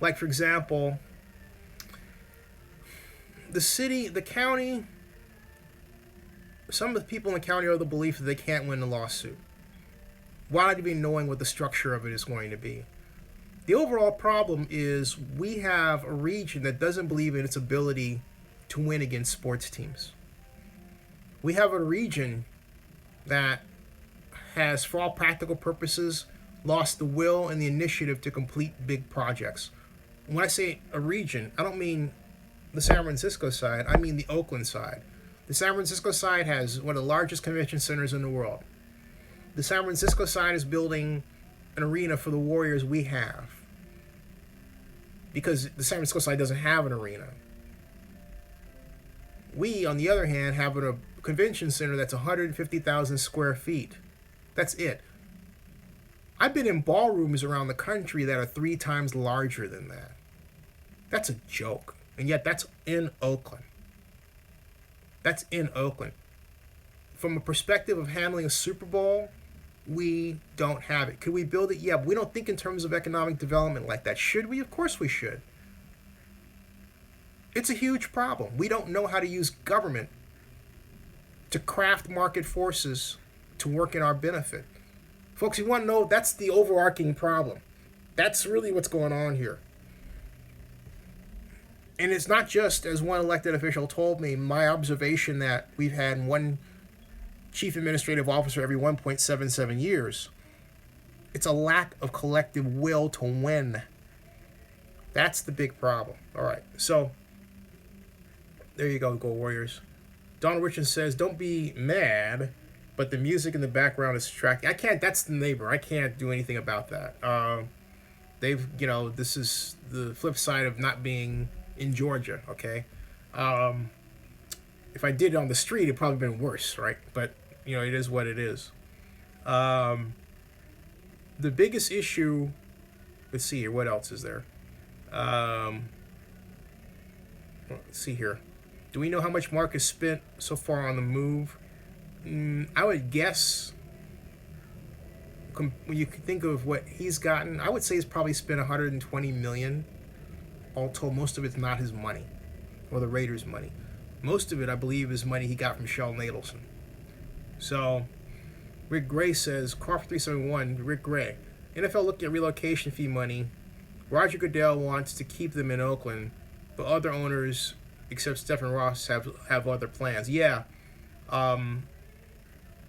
[SPEAKER 1] like, for example, the county, some of the people in the county are of the belief that they can't win the lawsuit, while not even knowing what the structure of it is going to be. The overall problem is we have a region that doesn't believe in its ability to win against sports teams. We have a region that has, for all practical purposes, lost the will and the initiative to complete big projects. When I say a region, I don't mean the San Francisco side, I mean the Oakland side. The San Francisco side has one of the largest convention centers in the world. The San Francisco side is building an arena for the Warriors we have, because the San Francisco side doesn't have an arena. We, on the other hand, have a convention center that's 150,000 square feet. That's it. I've been in ballrooms around the country that are 3 times larger than that. That's a joke. And yet that's in Oakland. That's in Oakland. From a perspective of handling a Super Bowl, we don't have it. Could we build it? Yeah, but we don't think in terms of economic development like that. Should we? Of course we should. It's a huge problem. We don't know how to use government to craft market forces to work in our benefit. Folks, you want to know, that's the overarching problem. That's really what's going on here. And it's not just, as one elected official told me, my observation that we've had one chief administrative officer every 1.77 years. It's a lack of collective will to win. That's the big problem. All right, so there you go, Warriors. Donald Richardson says, don't be mad, but the music in the background is distracting. I can't, that's the neighbor. I can't do anything about that. This is the flip side of not being in Georgia, okay? If I did it on the street, it'd probably been worse, right? But, it is what it is. The biggest issue, let's see here, what else is there? Let's see here. Do we know how much Mark has spent so far on the move? I would guess, when you think of what he's gotten, I would say he's probably spent $120 million. All told, most of it's not his money, or the Raiders' money. Most of it, I believe, is money he got from Sheldon Adelson. So, Rick Gray says, Crawford 371, Rick Gray, NFL looking at relocation fee money. Roger Goodell wants to keep them in Oakland, but other owners, except Stephen Ross, have other plans. Yeah, and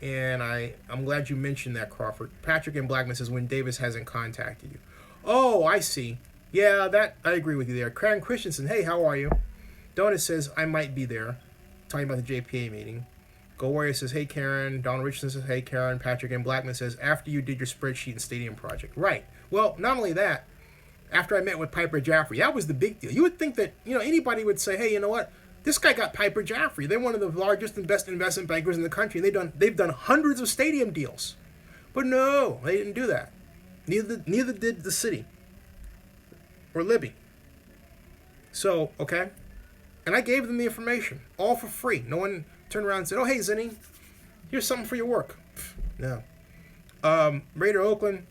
[SPEAKER 1] I'm glad you mentioned that, Crawford. Patrick and Blackman says, when Davis hasn't contacted you. Oh, I see. Yeah, that I agree with you there. Karen Christensen, hey, how are you? Donut says, I might be there. Talking about the JPA meeting. Go Warrior says, hey, Karen. Donald Richardson says, hey, Karen. Patrick and Blackman says, after you did your spreadsheet and stadium project. Right. Well, not only that, after I met with Piper Jaffray, that was the big deal. You would think that, anybody would say, hey, you know what? This guy got Piper Jaffray. They're one of the largest and best investment bankers in the country. And they've done hundreds of stadium deals. But no, they didn't do that. Neither did the city. Or Libby. So, okay. And I gave them the information, all for free. No one turned around and said, oh, hey, Zinni, here's something for your work. No. Raider Oakland,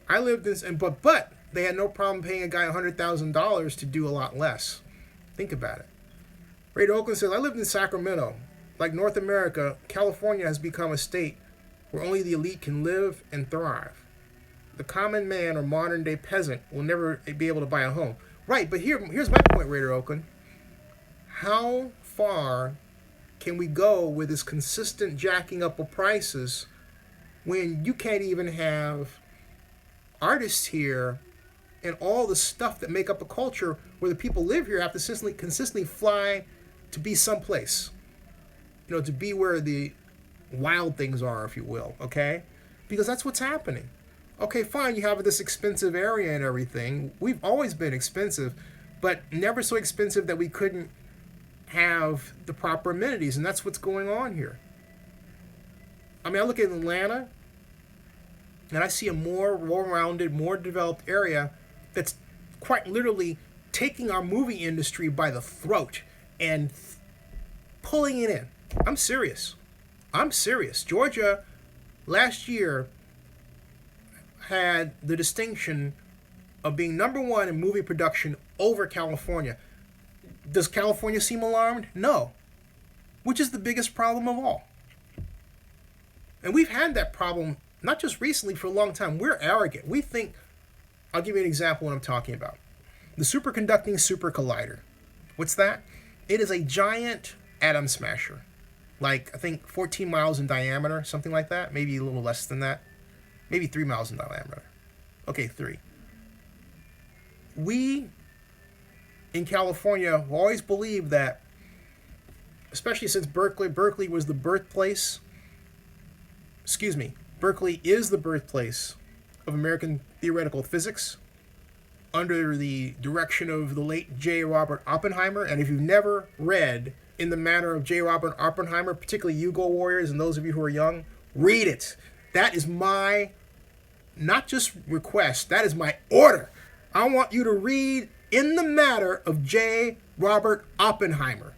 [SPEAKER 1] I lived in, but they had no problem paying a guy $100,000 to do a lot less. Think about it. Raider Oakland says, I lived in Sacramento. Like North America, California has become a state where only the elite can live and thrive. The common man or modern-day peasant will never be able to buy a home. Right, but here's my point, Raider Oakland. How far can we go with this consistent jacking up of prices when you can't even have artists here and all the stuff that make up a culture where the people live here have to consistently fly to be someplace, to be where the wild things are, if you will, okay? Because that's what's happening. Okay, fine, you have this expensive area and everything. We've always been expensive, but never so expensive that we couldn't have the proper amenities, and that's what's going on here. I mean, I look at Atlanta, and I see a more well-rounded, more developed area that's quite literally taking our movie industry by the throat and pulling it in. I'm serious. Georgia, last year, had the distinction of being number one in movie production over California. Does California seem alarmed? No. Which is the biggest problem of all. And we've had that problem not just recently, for a long time. We're arrogant. We think, I'll give you an example of what I'm talking about. The superconducting super collider. What's that? It is a giant atom smasher. Like, I think 14 miles in diameter, something like that. Maybe a little less than that. Maybe 3 miles in diameter. Okay, 3. We, in California, have always believed that, especially since Berkeley was the birthplace, Berkeley is the birthplace of American theoretical physics under the direction of the late J. Robert Oppenheimer. And if you've never read In the Manner of J. Robert Oppenheimer, particularly you Go Warriors and those of you who are young, read it. That is my, not just request, that is my order. I want you to read In the Matter of J. Robert Oppenheimer.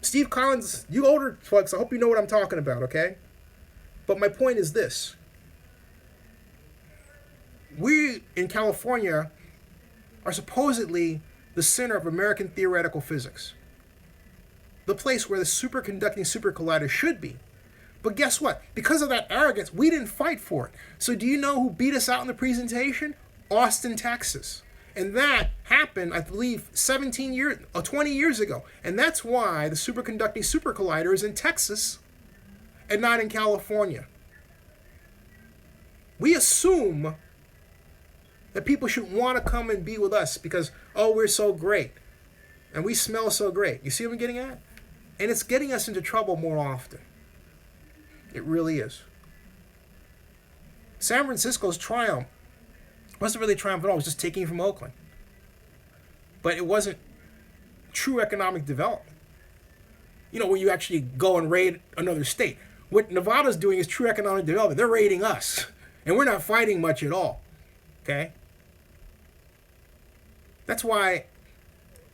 [SPEAKER 1] Steve Collins, you older folks, I hope you know what I'm talking about, okay? But my point is this. We, in California, are supposedly the center of American theoretical physics. The place where the superconducting super collider should be. But guess what? Because of that arrogance, we didn't fight for it. So do you know who beat us out in the presentation? Austin, Texas. And that happened, I believe, 20 years ago. And that's why the superconducting super collider is in Texas and not in California. We assume that people should want to come and be with us because, oh, we're so great. And we smell so great. You see what I'm getting at? And it's getting us into trouble more often. It really is. San Francisco's triumph wasn't really a triumph at all. It was just taking from Oakland. But it wasn't true economic development. Where you actually go and raid another state. What Nevada's doing is true economic development. They're raiding us. And we're not fighting much at all. Okay? That's why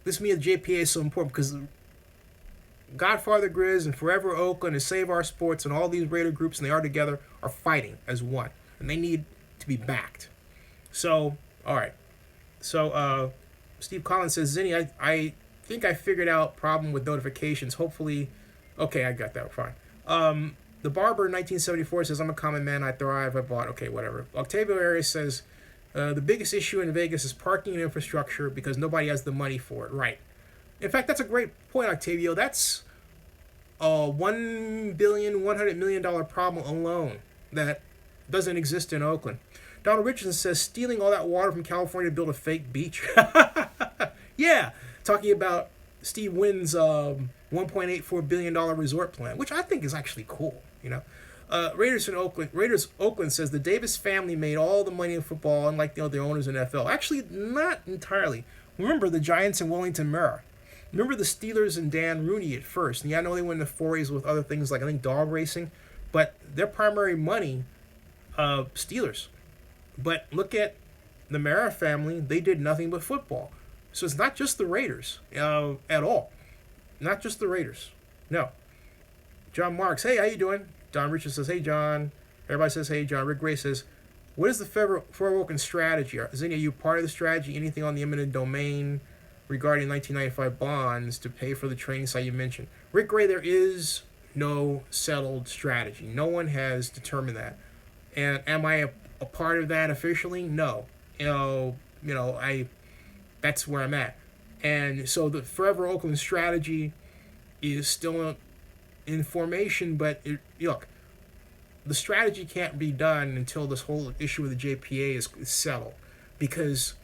[SPEAKER 1] this meeting of the JPA is so important, because Godfather Grizz and Forever Oakland and Save Our Sports and all these raider groups, and they are together, are fighting as one. And they need to be backed. So, all right. So, Steve Collins says, Zinni, I think I figured out problem with notifications. Hopefully, okay, I got that. Fine. The Barber 1974 says, I'm a common man. I thrive. I bought. Okay, whatever. Octavio Arias says, the biggest issue in Vegas is parking and infrastructure because nobody has the money for it. Right. In fact, that's a great point, Octavio. That's a $1.1 billion problem alone that doesn't exist in Oakland. Donald Richardson says, stealing all that water from California to build a fake beach. Yeah, talking about Steve Wynn's $1.84 billion resort plan, which I think is actually cool. Raiders Oakland says the Davis family made all the money in football, unlike the other owners in NFL. Actually, not entirely. Remember the Giants and Wellington Mara. Remember the Steelers and Dan Rooney at first. And yeah, I know they went into forays with other things like, I think, dog racing. But their primary money, Steelers. But look at the Mara family. They did nothing but football. So it's not just the Raiders at all. Not just the Raiders. No. John Marks, hey, how you doing? Don Richards says, hey, John. Everybody says, hey, John. Rick Gray says, what is the Forever Oakland strategy? Zinni, are you part of the strategy? Anything on the eminent domain regarding 1995 bonds to pay for the training site you mentioned? Rick Gray, there is no settled strategy. No one has determined that. And am I a part of that officially? No. That's where I'm at. And so the Forever Oakland strategy is still in formation, but look, the strategy can't be done until this whole issue with the JPA is settled, because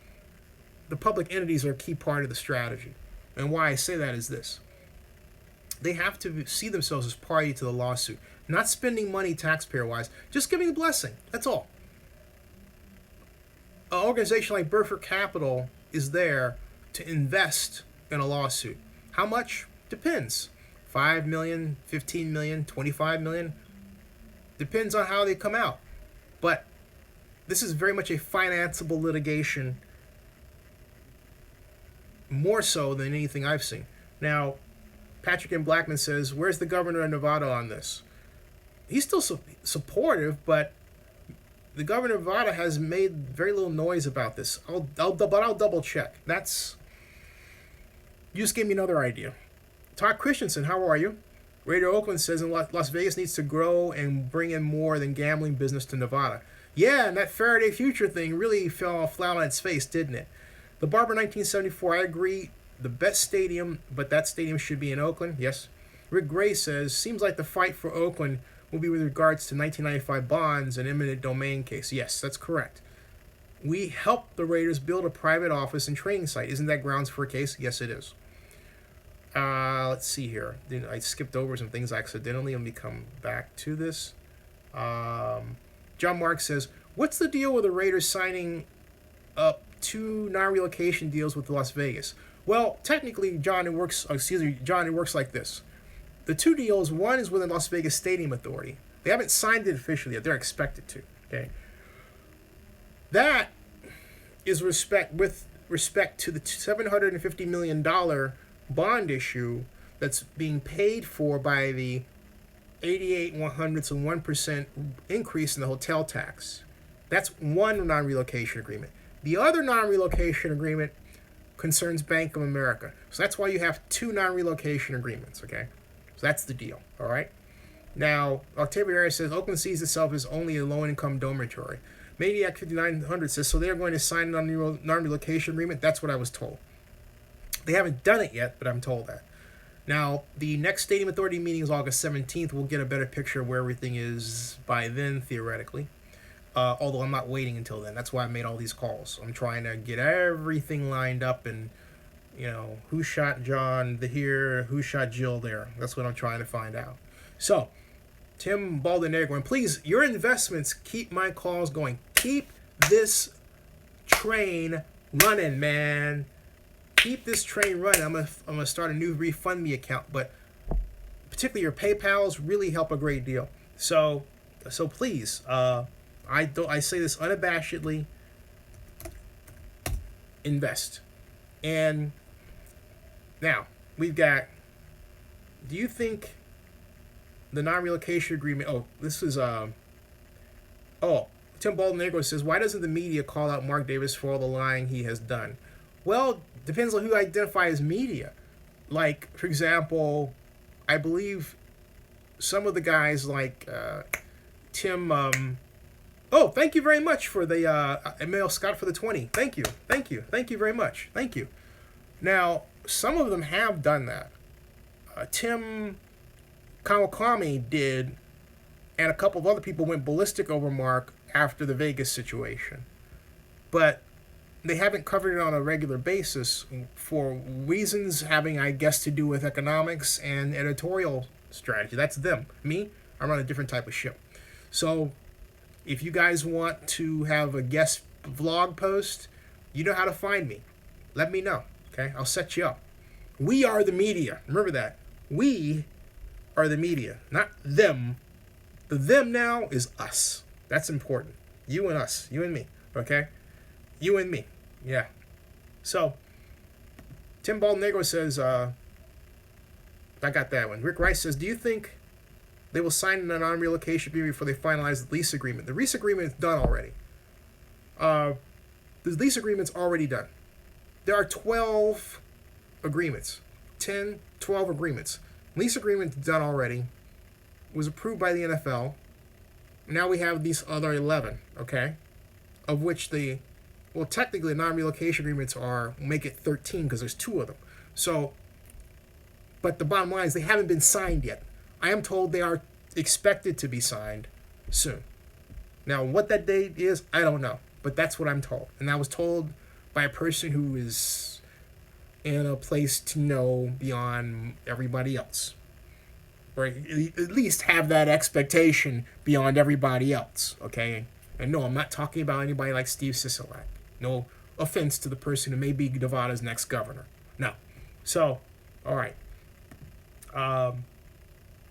[SPEAKER 1] the public entities are a key part of the strategy. And why I say that is this. They have to see themselves as party to the lawsuit, not spending money taxpayer-wise, just giving a blessing. That's all. An organization like Burford Capital is there to invest in a lawsuit. How much? Depends. 5 million, 15 million, 25 million. Depends on how they come out. But this is very much a financeable litigation, more so than anything I've seen. Now, Patrick M. Blackman says, where's the governor of Nevada on this? He's still supportive, but the governor of Nevada has made very little noise about this. I'll double check. You just gave me another idea. Todd Christensen, how are you? Raider Oakland says Las Vegas needs to grow and bring in more than gambling business to Nevada. Yeah, and that Faraday Future thing really fell flat on its face, didn't it? The Barber 1974, I agree, the best stadium, but that stadium should be in Oakland, yes. Rick Gray says, seems like the fight for Oakland will be with regards to 1995 bonds and eminent domain case. Yes, that's correct. We helped the Raiders build a private office and training site. Isn't that grounds for a case? Yes, it is. Let's see here. I skipped over some things accidentally. Let me come back to this. John Mark says, what's the deal with the Raiders signing up 2 non-relocation deals with Las Vegas? Well, technically, John, it works like this. The 2 deals, one is with the Las Vegas Stadium Authority. They haven't signed it officially yet. They're expected to. Okay. That is with respect to the $750 million bond issue that's being paid for by the 1% increase in the hotel tax. That's one non-relocation agreement. The other non-relocation agreement concerns Bank of America. So that's why you have 2 non-relocation agreements, okay? So that's the deal, all right? Now, Octavio Arias says, Oakland sees itself as only a low-income dormitory. Maniac 5900 says, so they're going to sign a non-relocation agreement? That's what I was told. They haven't done it yet, but I'm told that. Now, the next Stadium Authority meeting is August 17th. We'll get a better picture of where everything is by then, theoretically. Although I'm not waiting until then. That's why I made all these calls. I'm trying to get everything lined up and, who shot John here, who shot Jill there. That's what I'm trying to find out. So, Tim Baldenegro, and please, your investments keep my calls going. Keep this train running, man. Keep this train running. I'm gonna start a new refund me account, but particularly your PayPal's really help a great deal. So please, I say this unabashedly, invest. And now we've got. Do you think the non-relocation agreement? Oh, this is Tim Baldenegro says, why doesn't the media call out Mark Davis for all the lying he has done? Well, depends on who identify as media. Like, for example, I believe some of the guys like Tim. Thank you very much for the Emil Scott for the 20. Thank you very much. Thank you. Now, some of them have done that. Tim Kawakami did, and a couple of other people went ballistic over Mark after the Vegas situation. But they haven't covered it on a regular basis for reasons having, I guess, to do with economics and editorial strategy. That's them. Me, I run a different type of ship. So if you guys want to have a guest vlog post, you know how to find me. Let me know, okay? I'll set you up. We are the media. Remember that. We are the media, not them. The them now is us. That's important. You and us. You and me, okay? You and me. Yeah. So, Tim Baldenegro says, I got that one. Rick Rice says, do you think they will sign a non-relocation agreement before they finalize the lease agreement? The lease agreement is done already. The lease agreement's already done. There are 12 agreements. 12 agreements. Lease agreement done already. Was approved by the NFL. Now we have these other 11, okay? Of which technically non-relocation agreements make it 13 because there's 2 of them. So, but the bottom line is they haven't been signed yet. I am told they are expected to be signed soon. Now, what that date is, I don't know. But that's what I'm told. And I was told by a person who is in a place to know beyond everybody else. Or at least have that expectation beyond everybody else, okay? And no, I'm not talking about anybody like Steve Sisolak. No offense to the person who may be Nevada's next governor. No. So, all right.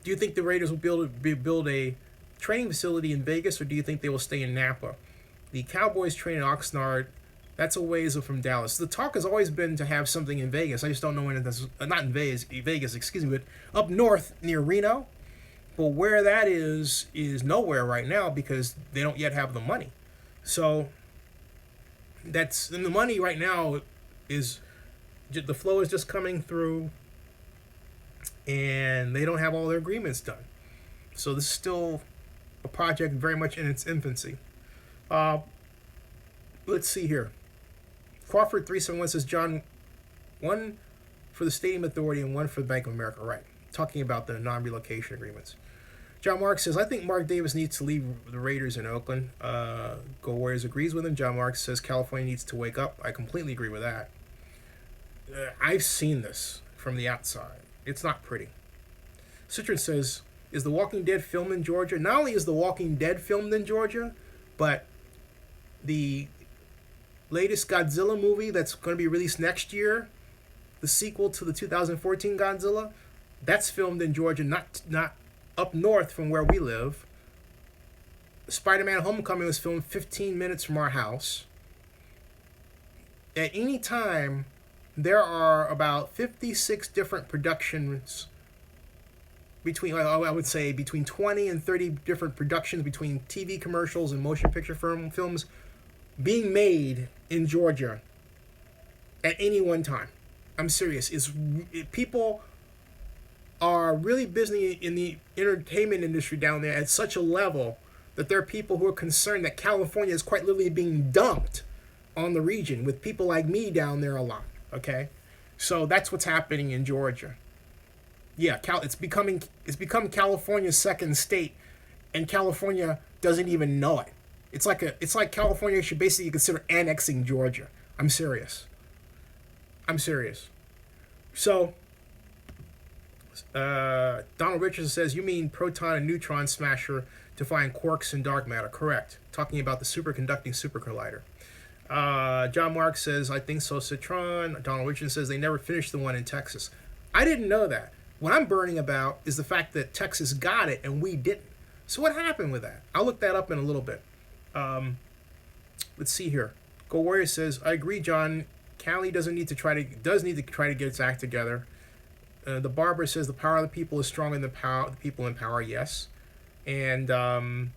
[SPEAKER 1] Do you think the Raiders will build a training facility in Vegas, or do you think they will stay in Napa? The Cowboys train in Oxnard. That's a ways from Dallas. The talk has always been to have something in Vegas. I just don't know when it is. Not in Vegas, excuse me, but up north near Reno. But where that is nowhere right now because they don't yet have the money. So and the money right now is the flow is just coming through, and they don't have all their agreements done. So this is still a project very much in its infancy. Let's see here. Crawford 371 says, John, 1 for the Stadium Authority and 1 for the Bank of America. Right. Talking about the non-relocation agreements. John Mark says, I think Mark Davis needs to leave the Raiders in Oakland. Go Warriors agrees with him. John Mark says California needs to wake up. I completely agree with that. I've seen this from the outside. It's not pretty. Citron says, is The Walking Dead filmed in Georgia? Not only is The Walking Dead filmed in Georgia, but the latest Godzilla movie that's going to be released next year, the sequel to the 2014 Godzilla, that's filmed in Georgia, not up north from where we live. Spider-Man Homecoming was filmed 15 minutes from our house. At any time, there are about 56 different productions I would say between 20 and 30 different productions between TV commercials and motion picture films being made in Georgia at any one time. I'm serious. People are really busy in the entertainment industry down there at such a level that there are people who are concerned that California is quite literally being dumped on the region with people like me down there a lot, okay? So that's what's happening in Georgia. Yeah, it's become California's second state, and California doesn't even know it. It's like California should basically consider annexing Georgia. I'm serious. I'm serious. So, Donald Richardson says, you mean proton and neutron smasher to find quarks and dark matter? Correct. Talking about the superconducting supercollider. John Mark says, I think so, Citron. Donald Richardson says they never finished the one in Texas. I didn't know that. What I'm burning about is the fact that Texas got it and we didn't. So what happened with that? I'll look that up in a little bit. Let's see here. Go Warrior says, I agree, John. Cali does need to try to get its act together. The Barber says the power of the people is stronger than the people in power. Yes. And Go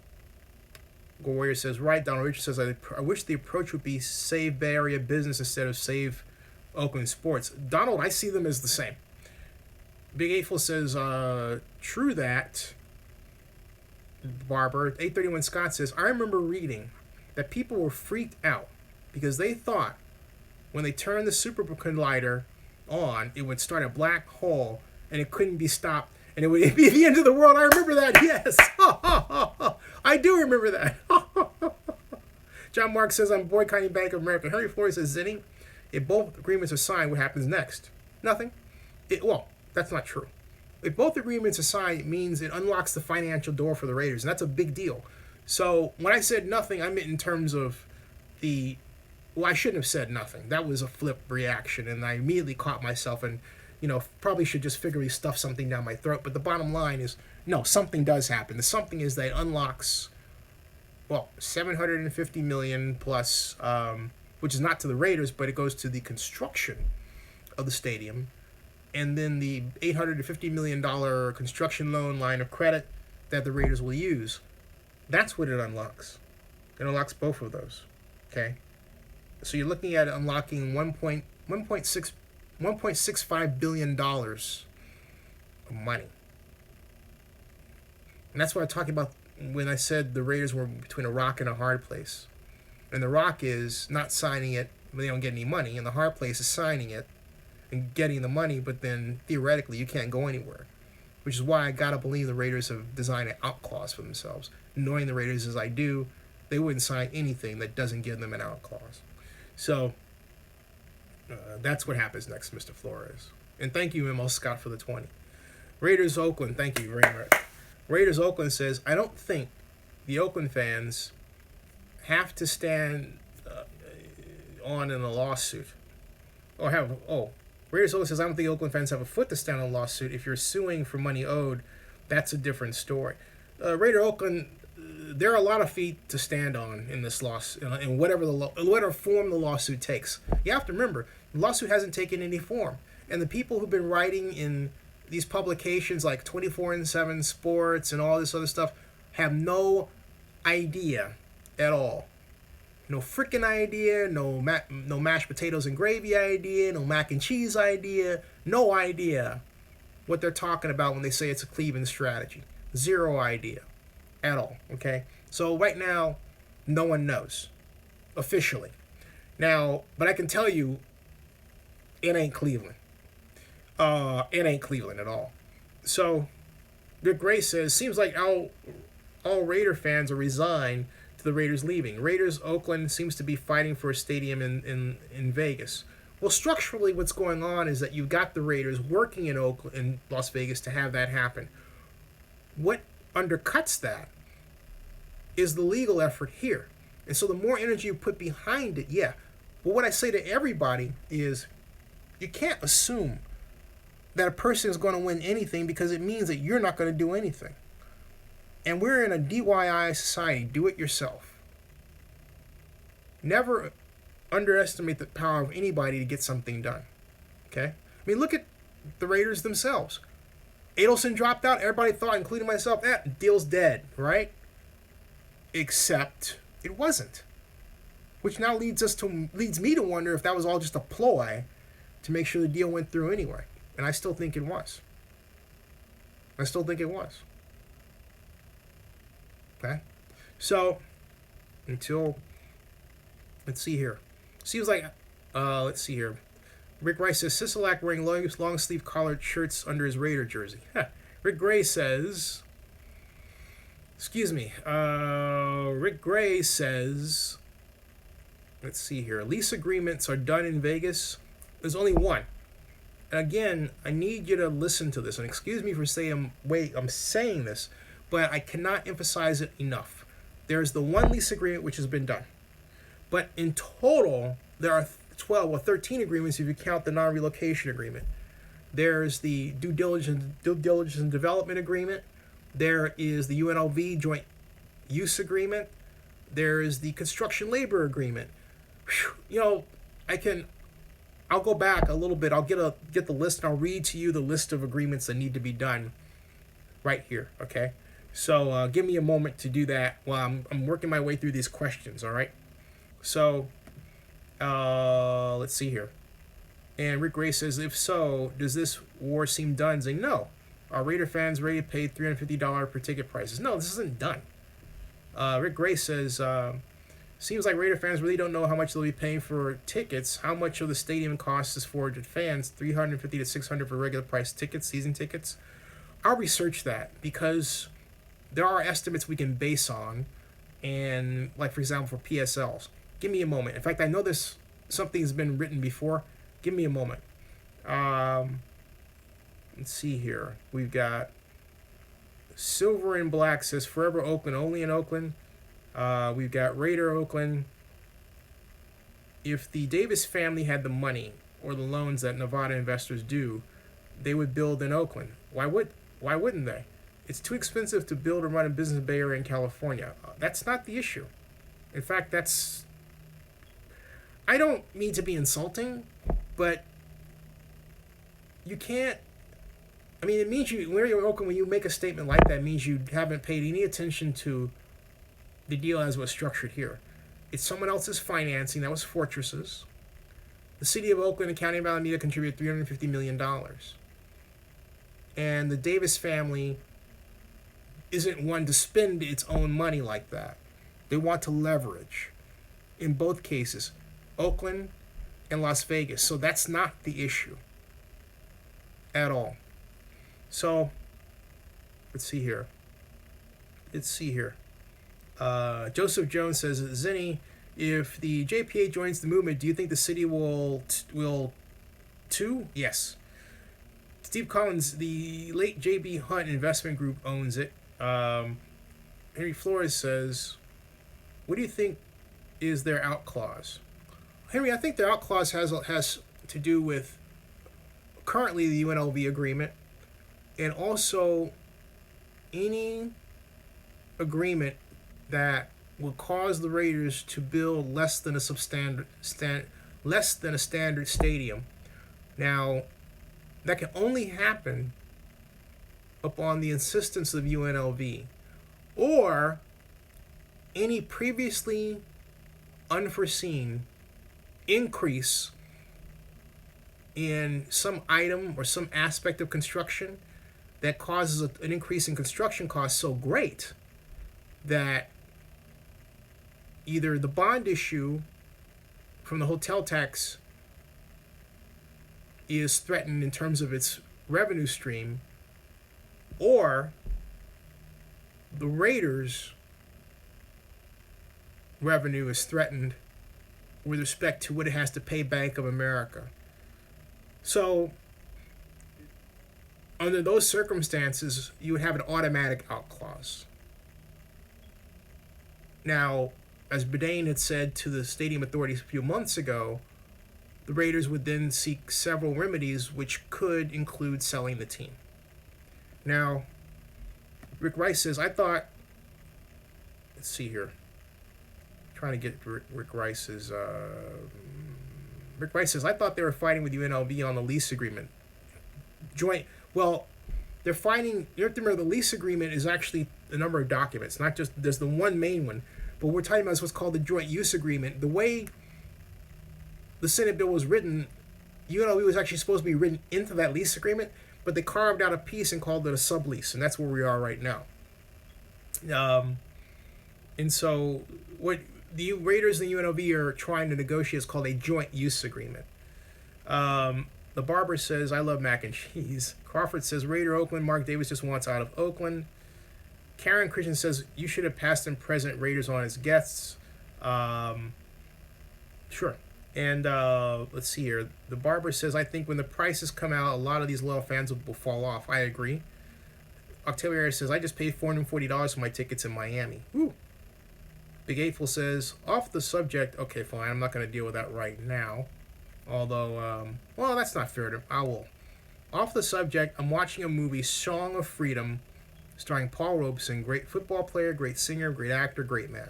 [SPEAKER 1] Warrior says, right. Donald Richard says, I wish the approach would be save Bay Area business instead of save Oakland sports. Donald, I see them as the same. Big Eightful says, true that. Barber. 831 Scott says, I remember reading that people were freaked out because they thought when they turned the super collider on, it would start a black hole and it couldn't be stopped and it would be the end of the world. I remember that. Yes. I do remember that. John Mark says, I'm boycotting Bank of America. Henry Flores says, Zinni, if both agreements are signed, what happens next? Nothing. Well, that's not true. If both agreements are signed, it means it unlocks the financial door for the Raiders, and that's a big deal. So when I said nothing, I meant in terms of I shouldn't have said nothing. That was a flip reaction, and I immediately caught myself and, probably should just figuratively stuff something down my throat. But the bottom line is, no, something does happen. The something is that it unlocks, $750 million plus, which is not to the Raiders, but it goes to the construction of the stadium. And then the $850 million construction loan line of credit that the Raiders will use. That's what it unlocks. It unlocks both of those. Okay? So you're looking at unlocking $1.65 billion of money. And that's what I'm talking about when I said the Raiders were between a rock and a hard place. And the rock is not signing it, but they don't get any money. And the hard place is signing it and getting the money, but then theoretically you can't go anywhere. Which is why I gotta believe the Raiders have designed an out clause for themselves. Knowing the Raiders as I do, they wouldn't sign anything that doesn't give them an out clause. So that's what happens next, Mr. Flores. And thank you, M.L. Scott, for the 20. Raiders Oakland, thank you very much. Raiders Oakland says, I don't think the Oakland fans have to stand on in a lawsuit. Raiders Oakland says, I don't think Oakland fans have a foot to stand on a lawsuit. If you're suing for money owed, that's a different story. Raider Oakland, there are a lot of feet to stand on in this lawsuit, in whatever form the lawsuit takes. You have to remember, the lawsuit hasn't taken any form. And the people who've been writing in these publications like 24/7 Sports and all this other stuff have no idea at all. No freaking idea, no mashed potatoes and gravy idea, no mac and cheese idea, no idea what they're talking about when they say it's a Cleveland strategy. Zero idea at all, okay? So right now, no one knows, officially. Now, but I can tell you, it ain't Cleveland. It ain't Cleveland at all. So, Rick Gray says, seems like all Raider fans are resigned to the Raiders leaving. Raiders Oakland seems to be fighting for a stadium in Vegas. Well, structurally, what's going on is that you've got the Raiders working in Las Vegas to have that happen. What undercuts that is the legal effort here. And so the more energy you put behind it, yeah. But what I say to everybody is you can't assume that a person is going to win anything because it means that you're not going to do anything. And we're in a DIY society, do it yourself. Never underestimate the power of anybody to get something done. Okay? I mean, look at the Raiders themselves. Adelson dropped out. Everybody thought, including myself, deal's dead, right? Except it wasn't. Which now leads me to wonder if that was all just a ploy to make sure the deal went through anyway. And I still think it was. Okay? So, let's see here. Seems like, let's see here. Rick Rice says Sisolak wearing long sleeve collared shirts under his Raider jersey. Rick Gray says, excuse me, Rick Gray says, let's see here, lease agreements are done in Vegas. There's only one. And again, I need you to listen to this. And excuse me for saying, I'm saying this, but I cannot emphasize it enough. There's the one lease agreement which has been done. But in total, there are 12 or 13 agreements if you count the non-relocation agreement. There's the due diligence and development agreement. There is the UNLV joint use agreement. There is the construction labor agreement. Whew, I'll go back a little bit. I'll get the list and I'll read to you the list of agreements that need to be done right here. Okay, so give me a moment to do that while I'm working my way through these questions. All right. So let's see here. And Rick Gray says, if so, does this war seem done? Say no. Are Raider fans ready to pay $350 per ticket prices? No, this isn't done. Rick Gray says, seems like Raider fans really don't know how much they'll be paying for tickets. How much of the stadium costs is for fans? $350 to $600 for regular price tickets, season tickets. I'll research that because there are estimates we can base on, and like for example for PSLs. Give me a moment. In fact, I know something's been written before. Give me a moment. Let's see here. We've got Silver and Black says Forever Oakland, only in Oakland. We've got Raider Oakland. If the Davis family had the money or the loans that Nevada investors do, they would build in Oakland. Why wouldn't they? It's too expensive to build and run a business in the Bay Area in California. That's not the issue. In fact, I don't mean to be insulting, but you can't. I mean, it means when you're in Oakland, when you make a statement like that, it means you haven't paid any attention to the deal as it was structured here. It's someone else's financing. That was Fortress's. The city of Oakland and County of Alameda contributed $350 million. And the Davis family isn't one to spend its own money like that. They want to leverage. In both cases, Oakland and Las Vegas. So that's not the issue at all. So, let's see here. Joseph Jones says, Zinni, if the JPA joins the movement, do you think the city will too? Yes. Steve Collins, the late J.B. Hunt Investment Group owns it. Henry Flores says, what do you think is their out clause? Henry, I think their out clause has to do with currently the UNLV agreement and also any agreement that will cause the Raiders to build less than a standard stadium. Now, that can only happen upon the insistence of UNLV or any previously unforeseen increase in some item or some aspect of construction that causes an increase in construction costs so great that either the bond issue from the hotel tax is threatened in terms of its revenue stream, or the Raiders' revenue is threatened with respect to what it has to pay Bank of America. So, under those circumstances, you would have an automatic out clause. Now, as Bourdain had said to the stadium authorities a few months ago, the Raiders would then seek several remedies, which could include selling the team. Now, Rick Rice says, I thought, let's see here, I'm trying to get Rick Rice's, Rick Rice says, I thought they were fighting with UNLV on the lease agreement. Well, they're fighting, you have to remember the lease agreement is actually a number of documents, not just, there's the one main one, but we're talking about what's called the joint use agreement. The way the Senate bill was written, UNLV was actually supposed to be written into that lease agreement, but they carved out a piece and called it a sublease, and that's where we are right now. And so what the Raiders and the UNLV are trying to negotiate is called a joint use agreement. The barber says, I love mac and cheese. Crawford says, Raider Oakland. Mark Davis just wants out of Oakland. Karen Christian says, you should have past and present Raiders on as guests. Sure. And let's see here. The barber says, I think when the prices come out, a lot of these loyal fans will fall off. I agree. Octavia says, I just paid $440 for my tickets in Miami. Woo. Big Eightful says, off the subject. Okay, fine. I'm not going to deal with that right now. Although, well, that's not fair to I will. Off the subject, I'm watching a movie, Song of Freedom, starring Paul Robeson. Great football player, great singer, great actor, great man.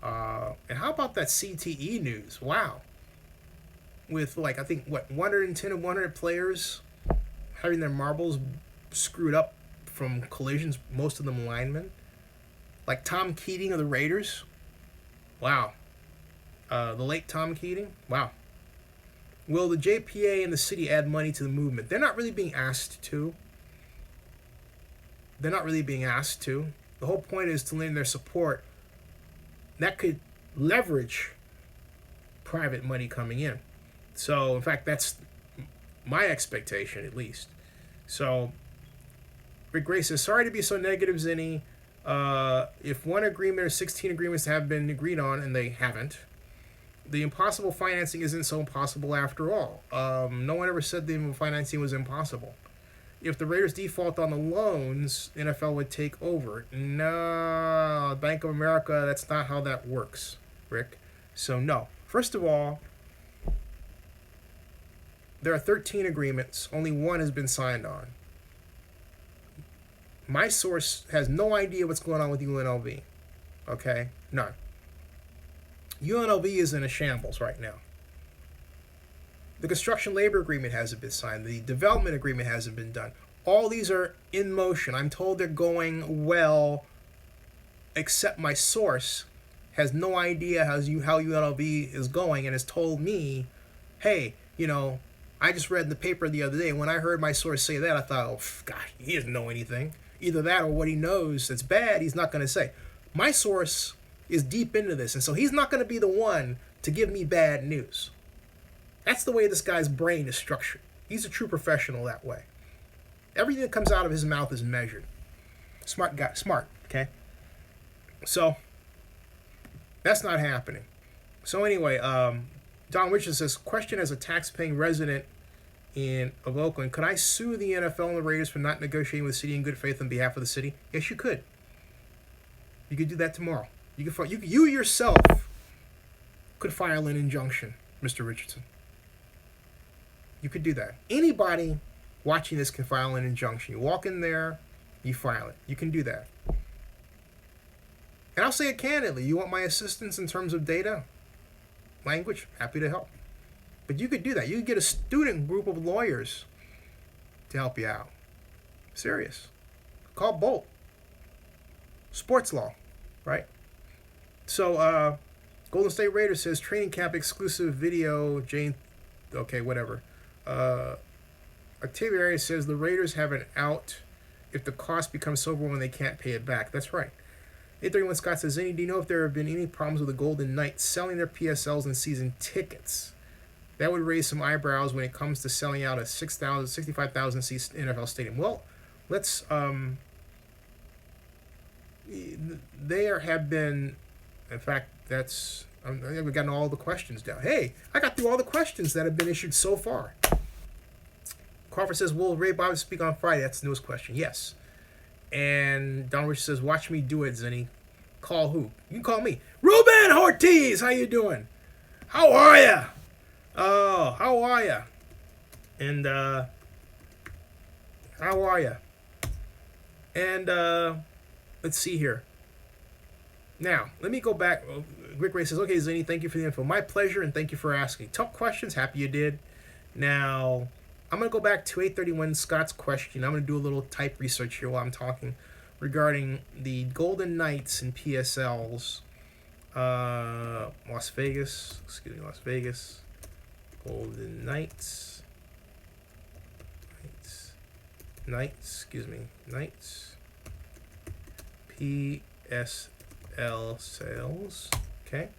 [SPEAKER 1] And how about that CTE news? Wow. With, like, I think, 110 of 100 players having their marbles screwed up from collisions, most of them linemen. Like Tom Keating of the Raiders. Wow. The late Tom Keating. Wow. Will the JPA and the city add money to the movement? They're not really being asked to. They're not really being asked to. The whole point is to lend their support. That could leverage private money coming in. So, in fact, that's my expectation, at least. So, Rick Gray says, sorry to be so negative, Zinni. If one agreement or 16 agreements have been agreed on, and they haven't, the impossible financing isn't so impossible after all. No one ever said the financing was impossible. If the Raiders default on the loans, the NFL would take over. No, Bank of America, that's not how that works, Rick. So, no. First of all, there are 13 agreements. Only one has been signed on. My source has no idea what's going on with UNLV. Okay? None. UNLV is in a shambles right now. The construction labor agreement hasn't been signed. The development agreement hasn't been done. All these are in motion. I'm told they're going well, except my source has no idea how UNLV is going and has told me, hey, I just read in the paper the other day. When I heard my source say that, I thought, oh, gosh, he doesn't know anything. Either that or what he knows that's bad, he's not going to say. My source is deep into this, and so he's not going to be the one to give me bad news. That's the way this guy's brain is structured. He's a true professional that way. Everything that comes out of his mouth is measured. Smart guy, smart, okay? So, that's not happening. So anyway, Don Richards says, question as a tax-paying resident of Oakland, could I sue the NFL and the Raiders for not negotiating with the city in good faith on behalf of the city? Yes, you could. You could do that tomorrow. You yourself could file an injunction, Mr. Richardson. You could do that. Anybody watching this can file an injunction. You walk in there, you file it. You can do that. And I'll say it candidly. You want my assistance in terms of data, language? Happy to help. But you could do that. You could get a student group of lawyers to help you out. Serious. Call Bolt. Sports law, right? So, Golden State Raiders says training camp exclusive video. Jane, okay, whatever. Octavia Arias says the Raiders have an out if the cost becomes so overwhelming they can't pay it back. That's right. 831 Scott says, Zinni, do you know if there have been any problems with the Golden Knights selling their PSLs and season tickets? That would raise some eyebrows when it comes to selling out a 65,000 seat NFL stadium. Well, let's there have been, in fact, we've gotten all the questions down. Hey, I got through all the questions that have been issued so far. Crawford says, will Ray Bobbitt speak on Friday? That's the newest question. Yes. And Don Rich says, watch me do it, Zinni. Call who? You can call me. Ruben Ortiz, how you doing? How are ya? Oh, how are ya? And, how are ya? And, let's see here. Now, let me go back. Rick Ray says, okay, Zinni, thank you for the info. My pleasure, and thank you for asking. Tough questions. Happy you did. Now, I'm going to go back to 831 Scott's question. I'm going to do a little type research here while I'm talking regarding the Golden Knights and PSLs. Las Vegas. Golden Knights. Knights. PSL sales. Okay.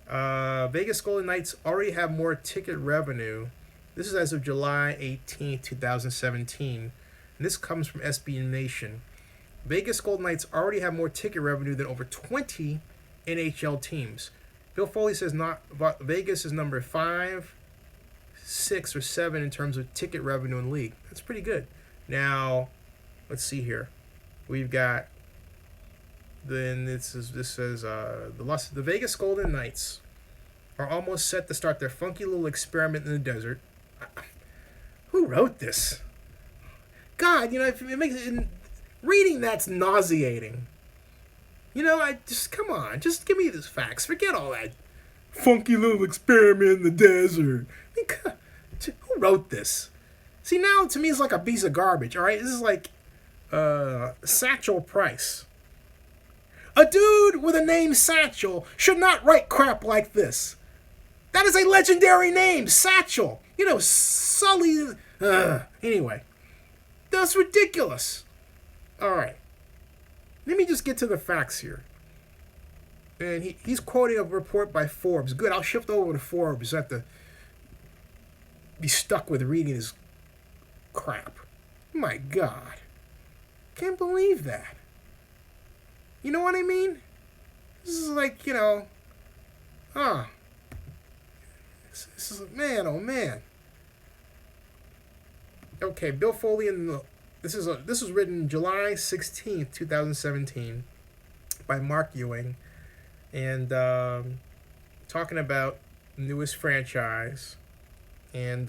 [SPEAKER 1] Vegas Golden Knights already have more ticket revenue. This is as of July 18th, 2017. And this comes from SB Nation. Vegas Golden Knights already have more ticket revenue than over 20 NHL teams. Bill Foley says not Vegas is number 5, 6, or 7 in terms of ticket revenue in the league. That's pretty good. Now, let's see here. We've got the Vegas Golden Knights are almost set to start their funky little experiment in the desert. Who wrote this? God, it makes it, reading that's nauseating. I just come on, just give me these facts. Forget all that funky little experiment in the desert. Who wrote this? See, now to me it's like a piece of garbage. All right, this is like Satchel Price. A dude with a name Satchel should not write crap like this. That is a legendary name, Satchel. Sully. Anyway, that's ridiculous. All right. Let me just get to the facts here. And he's quoting a report by Forbes. Good, I'll shift over to Forbes. I have to be stuck with reading this crap. My God. Can't believe that. You know what I mean? This is like, This is, man, oh man. Okay, Bill Foley this was written July 16th, 2017 by Mark Ewing, and talking about the newest franchise, and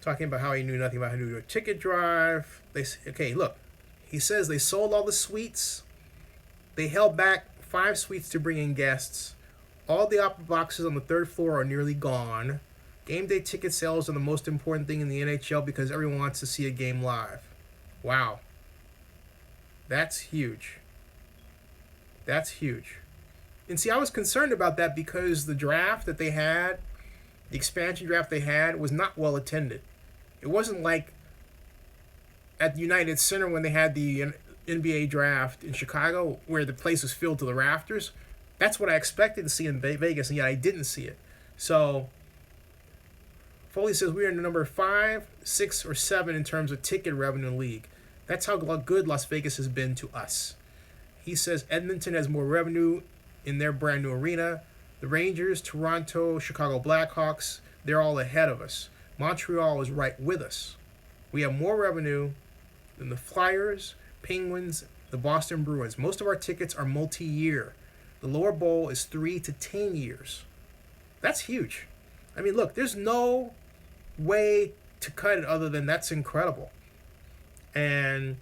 [SPEAKER 1] talking about how he knew nothing about how to do a ticket drive. Look, he says they sold all the suites. They held back 5 suites to bring in guests. All the opera boxes on the 3rd floor are nearly gone. Game day ticket sales are the most important thing in the NHL because everyone wants to see a game live. Wow. That's huge. That's huge. And see, I was concerned about that because the draft that they had, the expansion draft they had, was not well attended. It wasn't like at the United Center when they had the NBA draft in Chicago where the place was filled to the rafters. That's what I expected to see in Vegas, and yet I didn't see it. So Foley says we are number 5, 6, or 7 in terms of ticket revenue in the league. That's how good Las Vegas has been to us. He says Edmonton has more revenue in their brand new arena. The Rangers, Toronto, Chicago Blackhawks, they're all ahead of us. Montreal is right with us. We have more revenue than the Flyers, Penguins, the Boston Bruins. Most of our tickets are multi-year. The lower bowl is 3 to 10 years. That's huge. I mean, look, there's no way to cut it other than that's incredible. And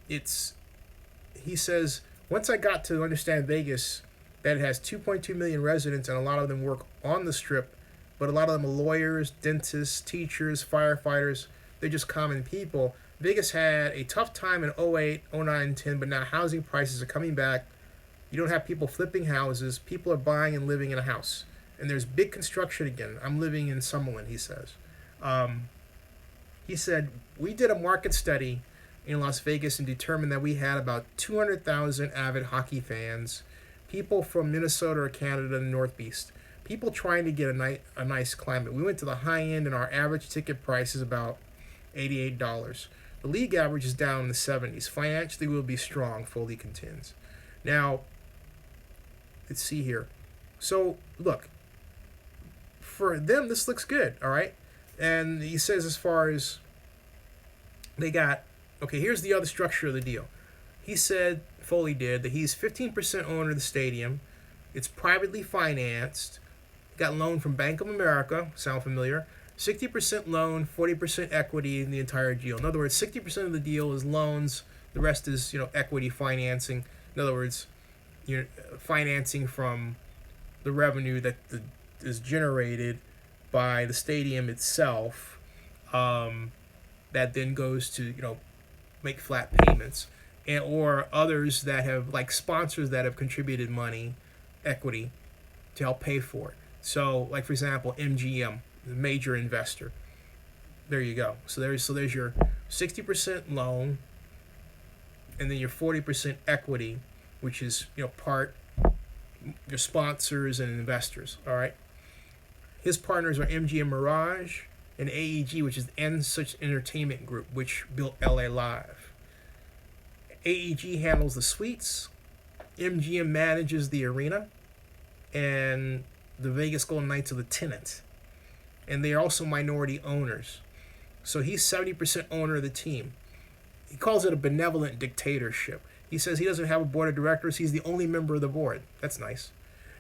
[SPEAKER 1] he says, once I got to understand Vegas, that it has 2.2 million residents and a lot of them work on the Strip, but a lot of them are lawyers, dentists, teachers, firefighters. They're just common people. Vegas had a tough time in 08, 09, 10, but now housing prices are coming back. You don't have people flipping houses. People are buying and living in a house. And there's big construction again. I'm living in Summerlin, he says. He said, we did a market study in Las Vegas and determined that we had about 200,000 avid hockey fans, people from Minnesota or Canada and the Northeast, people trying to get a nice climate. We went to the high end and our average ticket price is about $88. The league average is down in the 70s. Financially, we'll be strong, Foley contends. Now, let's see here. So, look, for them, this looks good, all right? And he says as far as they got, okay, here's the other structure of the deal. He said, Foley did, that he's 15% owner of the stadium. It's privately financed. Got loan from Bank of America, sound familiar? 60% loan, 40% equity in the entire deal. In other words, 60% of the deal is loans. The rest is, equity financing. In other words, financing from the revenue that is generated by the stadium itself, that then goes to make flat payments, and or others that have, like sponsors that have contributed money, equity, to help pay for it. So, like for example, MGM, the major investor. There you go. So there's your 60% loan, and then your 40% equity, which is part your sponsors and investors. All right. His partners are MGM Mirage and AEG, which is N Such Entertainment Group, which built LA Live. AEG handles the suites. MGM manages the arena, and the Vegas Golden Knights are the tenant. And they are also minority owners. So he's 70% owner of the team. He calls it a benevolent dictatorship. He says he doesn't have a board of directors. He's the only member of the board. That's nice.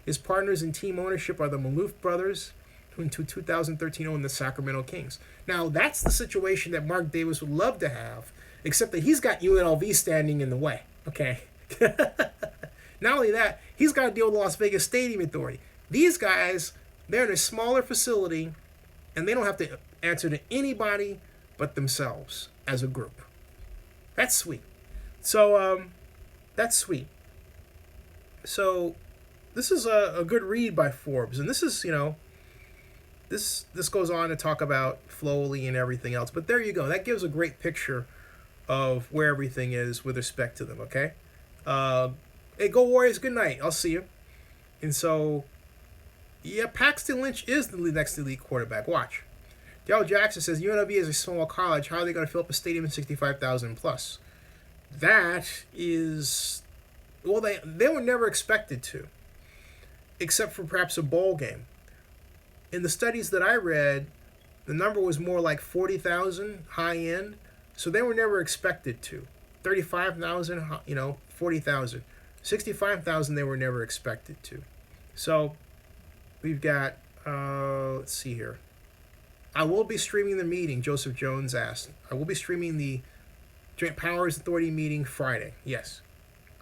[SPEAKER 1] His partners in team ownership are the Maloof brothers, who in 2013 owned the Sacramento Kings. Now, that's the situation that Mark Davis would love to have, except that he's got UNLV standing in the way. Okay? Not only that, he's got to deal with the Las Vegas Stadium Authority. These guys, they're in a smaller facility, and they don't have to answer to anybody but themselves as a group. That's sweet. So, that's sweet. So, this is a good read by Forbes. And this is, this goes on to talk about Flowley and everything else. But there you go. That gives a great picture of where everything is with respect to them, okay? Hey, go Warriors, good night. I'll see you. And so, yeah, Paxton Lynch is the next elite quarterback. Watch. Darrell Jackson says, UNLV is a small college. How are they going to fill up a stadium in 65,000 plus? That is, well, they were never expected to, except for perhaps a bowl game. In the studies that I read, the number was more like 40,000 high end, so they were never expected to. 35,000, 40,000. 65,000 they were never expected to. So we've got, let's see here. I will be streaming the meeting, Joseph Jones asked. I will be streaming the Joint Powers Authority meeting Friday. Yes.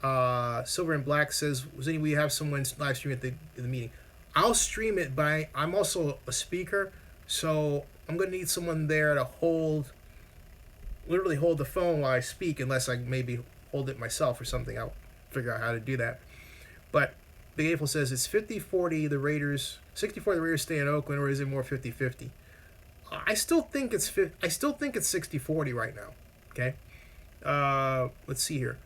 [SPEAKER 1] Silver and Black says, we have someone live streaming at the meeting. I'll stream it I'm also a speaker, so I'm going to need someone there to literally hold the phone while I speak, unless I maybe hold it myself or something. I'll figure out how to do that. But Big April says it's 50-40 the Raiders, 60-40 the Raiders stay in Oakland, or is it more 50-50? I still think it's 60-40 right now. Okay? Let's see here.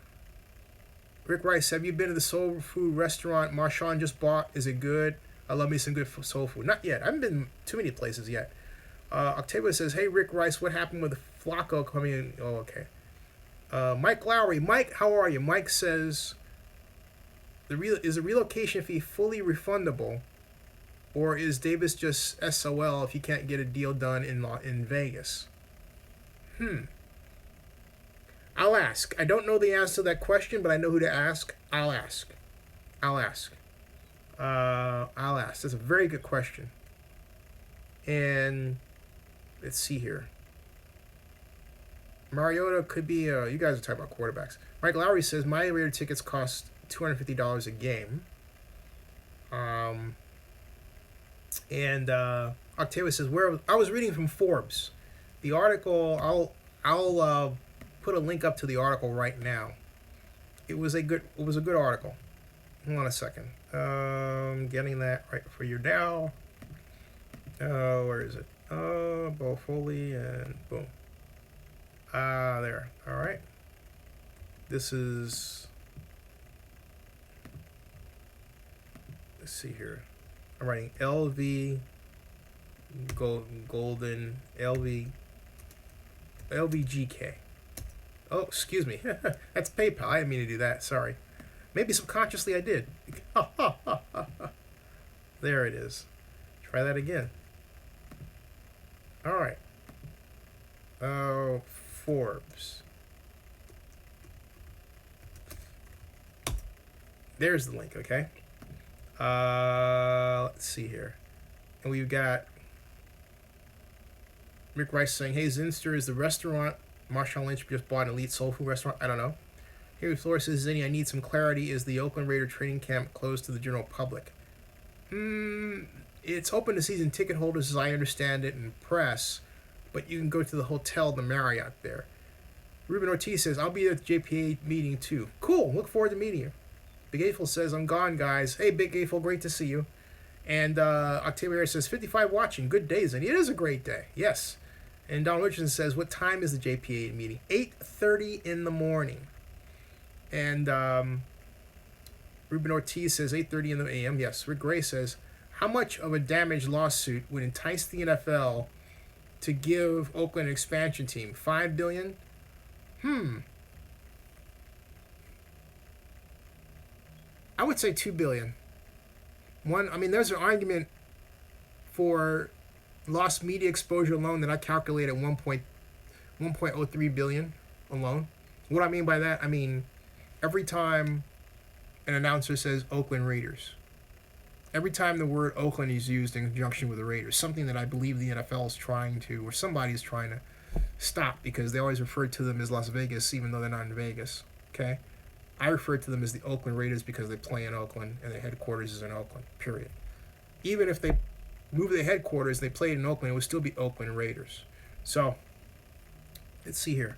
[SPEAKER 1] Rick Rice, have you been to the soul food restaurant Marshawn just bought? Is it good? I love me some good soul food. Not yet. I haven't been too many places yet. Octavia says, hey, Rick Rice, what happened with Flacco coming in? Oh, okay. Mike Lowry. Mike, how are you? Mike says, is the relocation fee fully refundable, or is Davis just SOL if you can't get a deal done in Vegas? I'll ask. I don't know the answer to that question, but I know who to ask. I'll ask. That's a very good question. And let's see here. Mariota could be, you guys are talking about quarterbacks. Mike Lowry says, my Raider tickets cost $250 a game. And Octavia says, I was reading from Forbes. The article, I'll put a link up to the article right now. It was a good article. Hold on a second. Getting that right for you now. Where is it? Bo Foley and boom. There. All right. This is. Let's see here. I'm writing LV Golden LVGK. Oh, excuse me. That's PayPal. I didn't mean to do that. Sorry. Maybe subconsciously I did. There it is. Try that again. All right. Forbes. There's the link, okay? Let's see here. And we've got Rick Rice saying, hey, Zinster is the restaurant Marshawn Lynch just bought an elite soul food restaurant. I don't know. Harry Flores says, Zinni, I need some clarity. Is the Oakland Raider training camp closed to the general public? It's open to season ticket holders, as I understand it, and press, but you can go to the hotel, the Marriott there. Ruben Ortiz says, I'll be there at the JPA meeting too. Cool. Look forward to meeting you. Big Eiffel says, I'm gone, guys. Hey, Big Eiffel, great to see you. And Octavia says, 55 watching. Good day, Zinni. It is a great day. Yes. And Don Richardson says, what time is the JPA meeting? 8:30 in the morning. And Ruben Ortiz says 8:30 in the a.m. Yes. Rick Gray says, how much of a damage lawsuit would entice the NFL to give Oakland an expansion team? $5 billion? I would say $2 billion. One, I mean, there's an argument for lost media exposure alone that I calculate at 1.03 billion alone. What I mean by that, I mean every time an announcer says Oakland Raiders, every time the word Oakland is used in conjunction with the Raiders, something that I believe the NFL is trying to, or somebody is trying to stop, because they always refer to them as Las Vegas even though they're not in Vegas. Okay, I refer to them as the Oakland Raiders because they play in Oakland and their headquarters is in Oakland, period. Even if they move their headquarters and they played in Oakland, it would still be Oakland Raiders. So, let's see here.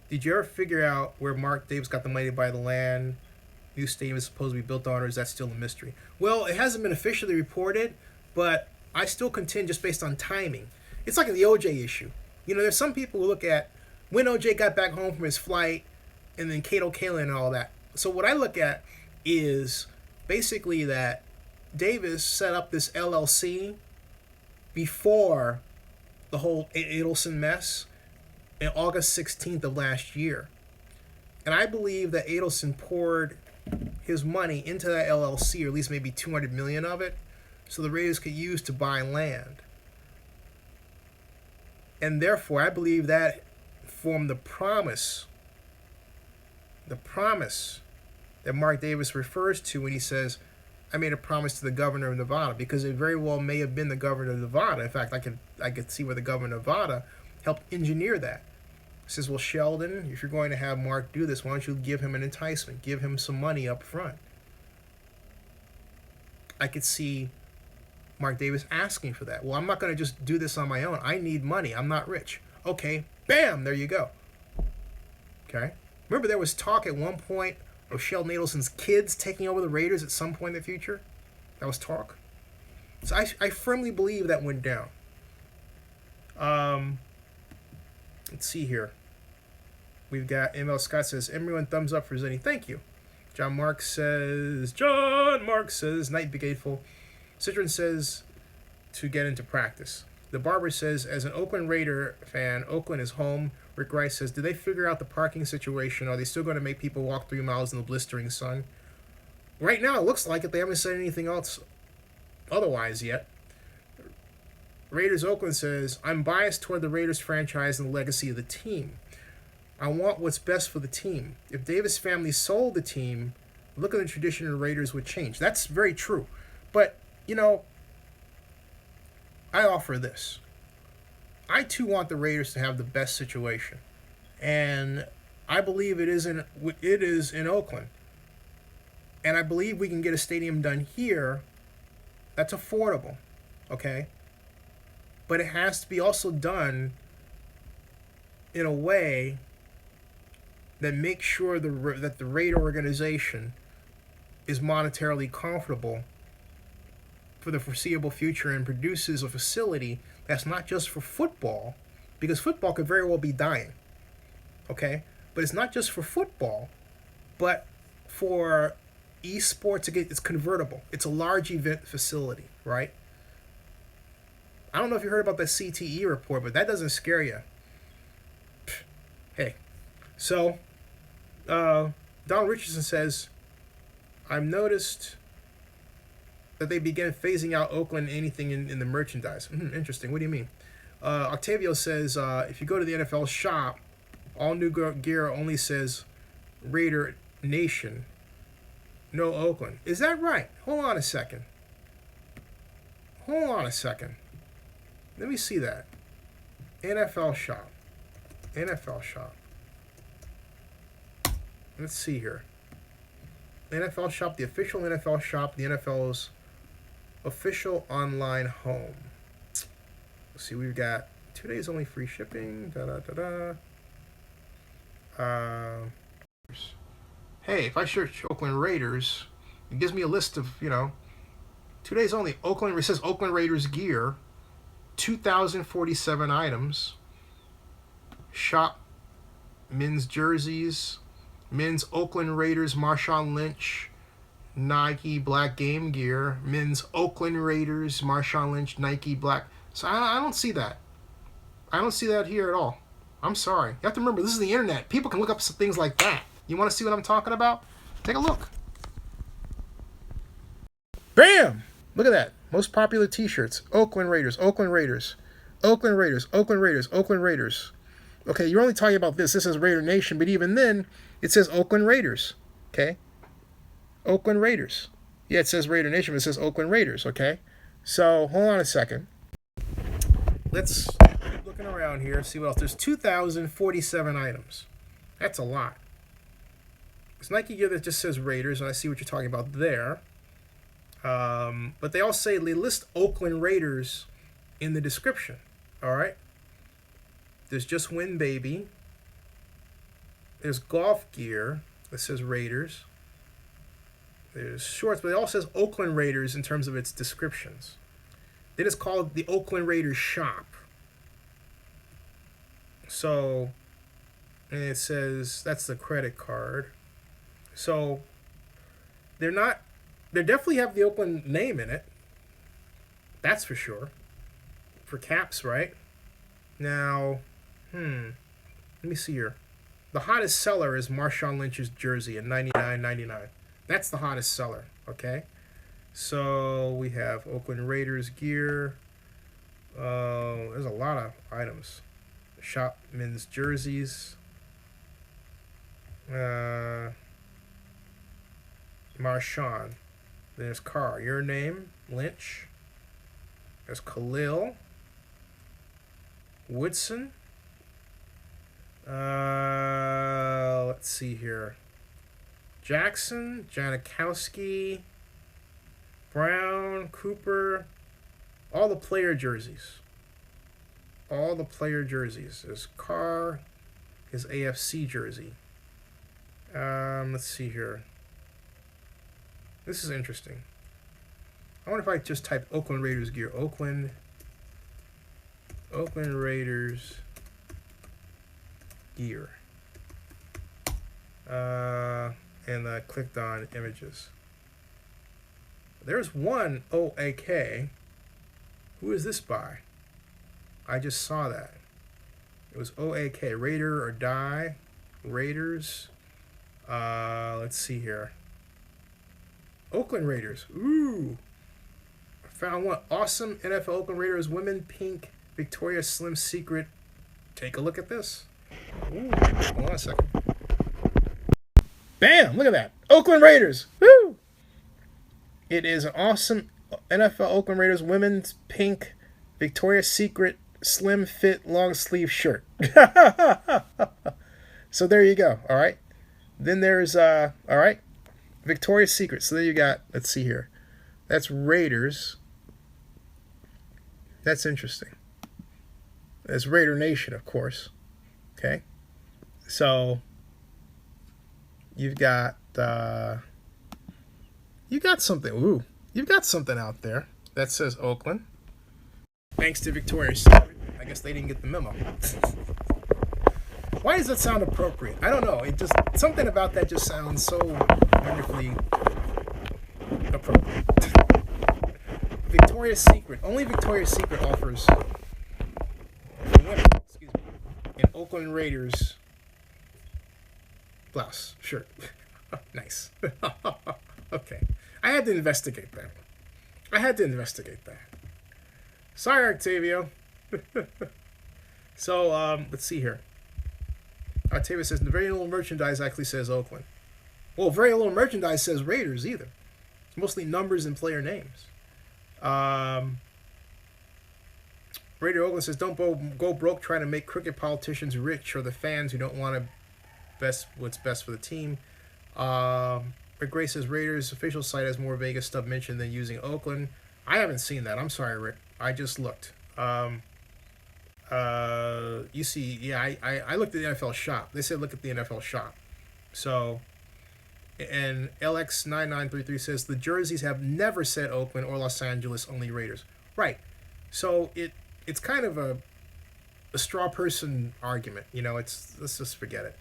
[SPEAKER 1] Did you ever figure out where Mark Davis got the money to buy the land? New stadium is supposed to be built on, or is that still a mystery? Well, it hasn't been officially reported, but I still contend just based on timing. It's like the OJ issue. You know, there's some people who look at when OJ got back home from his flight and then Kato Kaelin and all that. So what I look at is basically that Davis set up this LLC before the whole Adelson mess in August 16th of last year. And I believe that Adelson poured his money into that LLC, or at least maybe $200 million of it, so the Raiders could use to buy land. And therefore, I believe that formed the promise that Mark Davis refers to when he says, I made a promise to the governor of Nevada, because it very well may have been the governor of Nevada. In fact, I could see where the governor of Nevada helped engineer that. He says, well, Sheldon, if you're going to have Mark do this, why don't you give him an enticement? Give him some money up front. I could see Mark Davis asking for that. Well, I'm not going to just do this on my own. I need money. I'm not rich. Okay, bam, there you go. Okay? Remember, there was talk at one point of Sheldon Adelson's kids taking over the Raiders at some point in the future? That was talk. So I firmly believe that went down. Let's see here. We've got ML Scott says, everyone thumbs up for Zenny. Thank you. John Mark says, Night Be Gateful. Citron says, to get into practice. The Barber says, as an Oakland Raider fan, Oakland is home. Rick Rice says, did they figure out the parking situation? Are they still going to make people walk 3 miles in the blistering sun? Right now, it looks like it. They haven't said anything else otherwise yet. Raiders Oakland says, I'm biased toward the Raiders franchise and the legacy of the team. I want what's best for the team. If Davis family sold the team, look at the tradition of the Raiders would change. That's very true. But, you know, I offer this. I, too, want the Raiders to have the best situation. And I believe it is in Oakland. And I believe we can get a stadium done here that's affordable. Okay? But it has to be also done in a way that makes sure that the Raider organization is monetarily comfortable for the foreseeable future and produces a facility that's not just for football, because football could very well be dying, okay? But it's not just for football, but for esports. It's convertible. It's a large event facility, right? I don't know if you heard about the CTE report, but that doesn't scare you. Hey, so Don Richardson says, I've noticed that they began phasing out Oakland anything in the merchandise. Interesting. What do you mean? Octavio says, if you go to the NFL shop, all new gear only says Raider Nation, no Oakland. Is that right? Hold on a second. Let me see that. NFL shop. Let's see here. NFL shop, the official NFL shop, the NFL's official online home. Let's see, we've got 2 days only free shipping. Hey, if I search Oakland Raiders, it gives me a list of, 2 days only. It says Oakland Raiders gear, 2,047 items. Shop men's jerseys, men's Oakland Raiders, Marshawn Lynch, Nike black game gear, men's Oakland Raiders, Marshawn Lynch, Nike black. So I don't see that. I don't see that here at all. I'm sorry. You have to remember, this is the internet. People can look up things like that. You want to see what I'm talking about? Take a look. Bam! Look at that. Most popular t-shirts. Oakland Raiders, Oakland Raiders, Oakland Raiders, Oakland Raiders, Oakland Raiders. Okay, you're only talking about this. This is Raider Nation, but even then, it says Oakland Raiders. Okay? Oakland Raiders. Yeah, it says Raider Nation, but it says Oakland Raiders, okay? So, hold on a second. Let's keep looking around here, see what else. There's 2,047 items. That's a lot. It's Nike gear that just says Raiders, and I see what you're talking about there. But they all say, they list Oakland Raiders in the description, all right? There's Just Win Baby. There's golf gear that says Raiders. There's shorts, but it all says Oakland Raiders in terms of its descriptions. Then it's called the Oakland Raiders Shop. So, and it says, that's the credit card. So, they definitely have the Oakland name in it. That's for sure. For caps, right? Now, let me see here. The hottest seller is Marshawn Lynch's jersey at $99.99. That's the hottest seller, okay? So we have Oakland Raiders gear. There's a lot of items. Shop men's jerseys. Marshawn. There's Carr. Your name, Lynch. There's Khalil. Woodson. Let's see here. Jackson, Janikowski, Brown, Cooper, all the player jerseys. All the player jerseys. There's Carr, his AFC jersey. Let's see here. This is interesting. I wonder if I just type Oakland Raiders gear. Oakland Raiders gear. And I clicked on images. There's one OAK. Who is this by? I just saw that. It was OAK, Raider or Die, Raiders. Let's see here. Oakland Raiders. Ooh. I found one. Awesome NFL Oakland Raiders women pink Victoria's Slim Secret. Take a look at this. Ooh. Hold on a second. Bam! Look at that. Oakland Raiders. Woo! It is an awesome NFL Oakland Raiders women's pink Victoria's Secret slim fit long sleeve shirt. So there you go. All right. Then there's all right, Victoria's Secret. So there you got. Let's see here. That's Raiders. That's interesting. That's Raider Nation, of course. Okay. So you've got something. Ooh, you've got something out there that says Oakland. Thanks to Victoria's Secret. I guess they didn't get the memo. Why does that sound appropriate? I don't know. It just, something about that just sounds so wonderfully appropriate. Victoria's Secret. Only Victoria's Secret offers women, an Oakland Raiders blouse shirt. Nice. Okay. I had to investigate that. Sorry, Octavio. So, let's see here. Octavio says, the very little merchandise actually says Oakland. Well, very little merchandise says Raiders either. It's mostly numbers and player names. Raider Oakland says, don't go broke trying to make crooked politicians rich or the fans who don't want what's best for the team. Rick Gray says, Raiders official site has more Vegas stuff mentioned than using Oakland. I haven't seen that. I'm sorry, Rick. I just looked. You see, yeah, I looked at the NFL shop. They said look at the NFL shop. So, and LX9933 says the jerseys have never said Oakland or Los Angeles, only Raiders. Right. So it's kind of a straw person argument. You know, let's just forget it.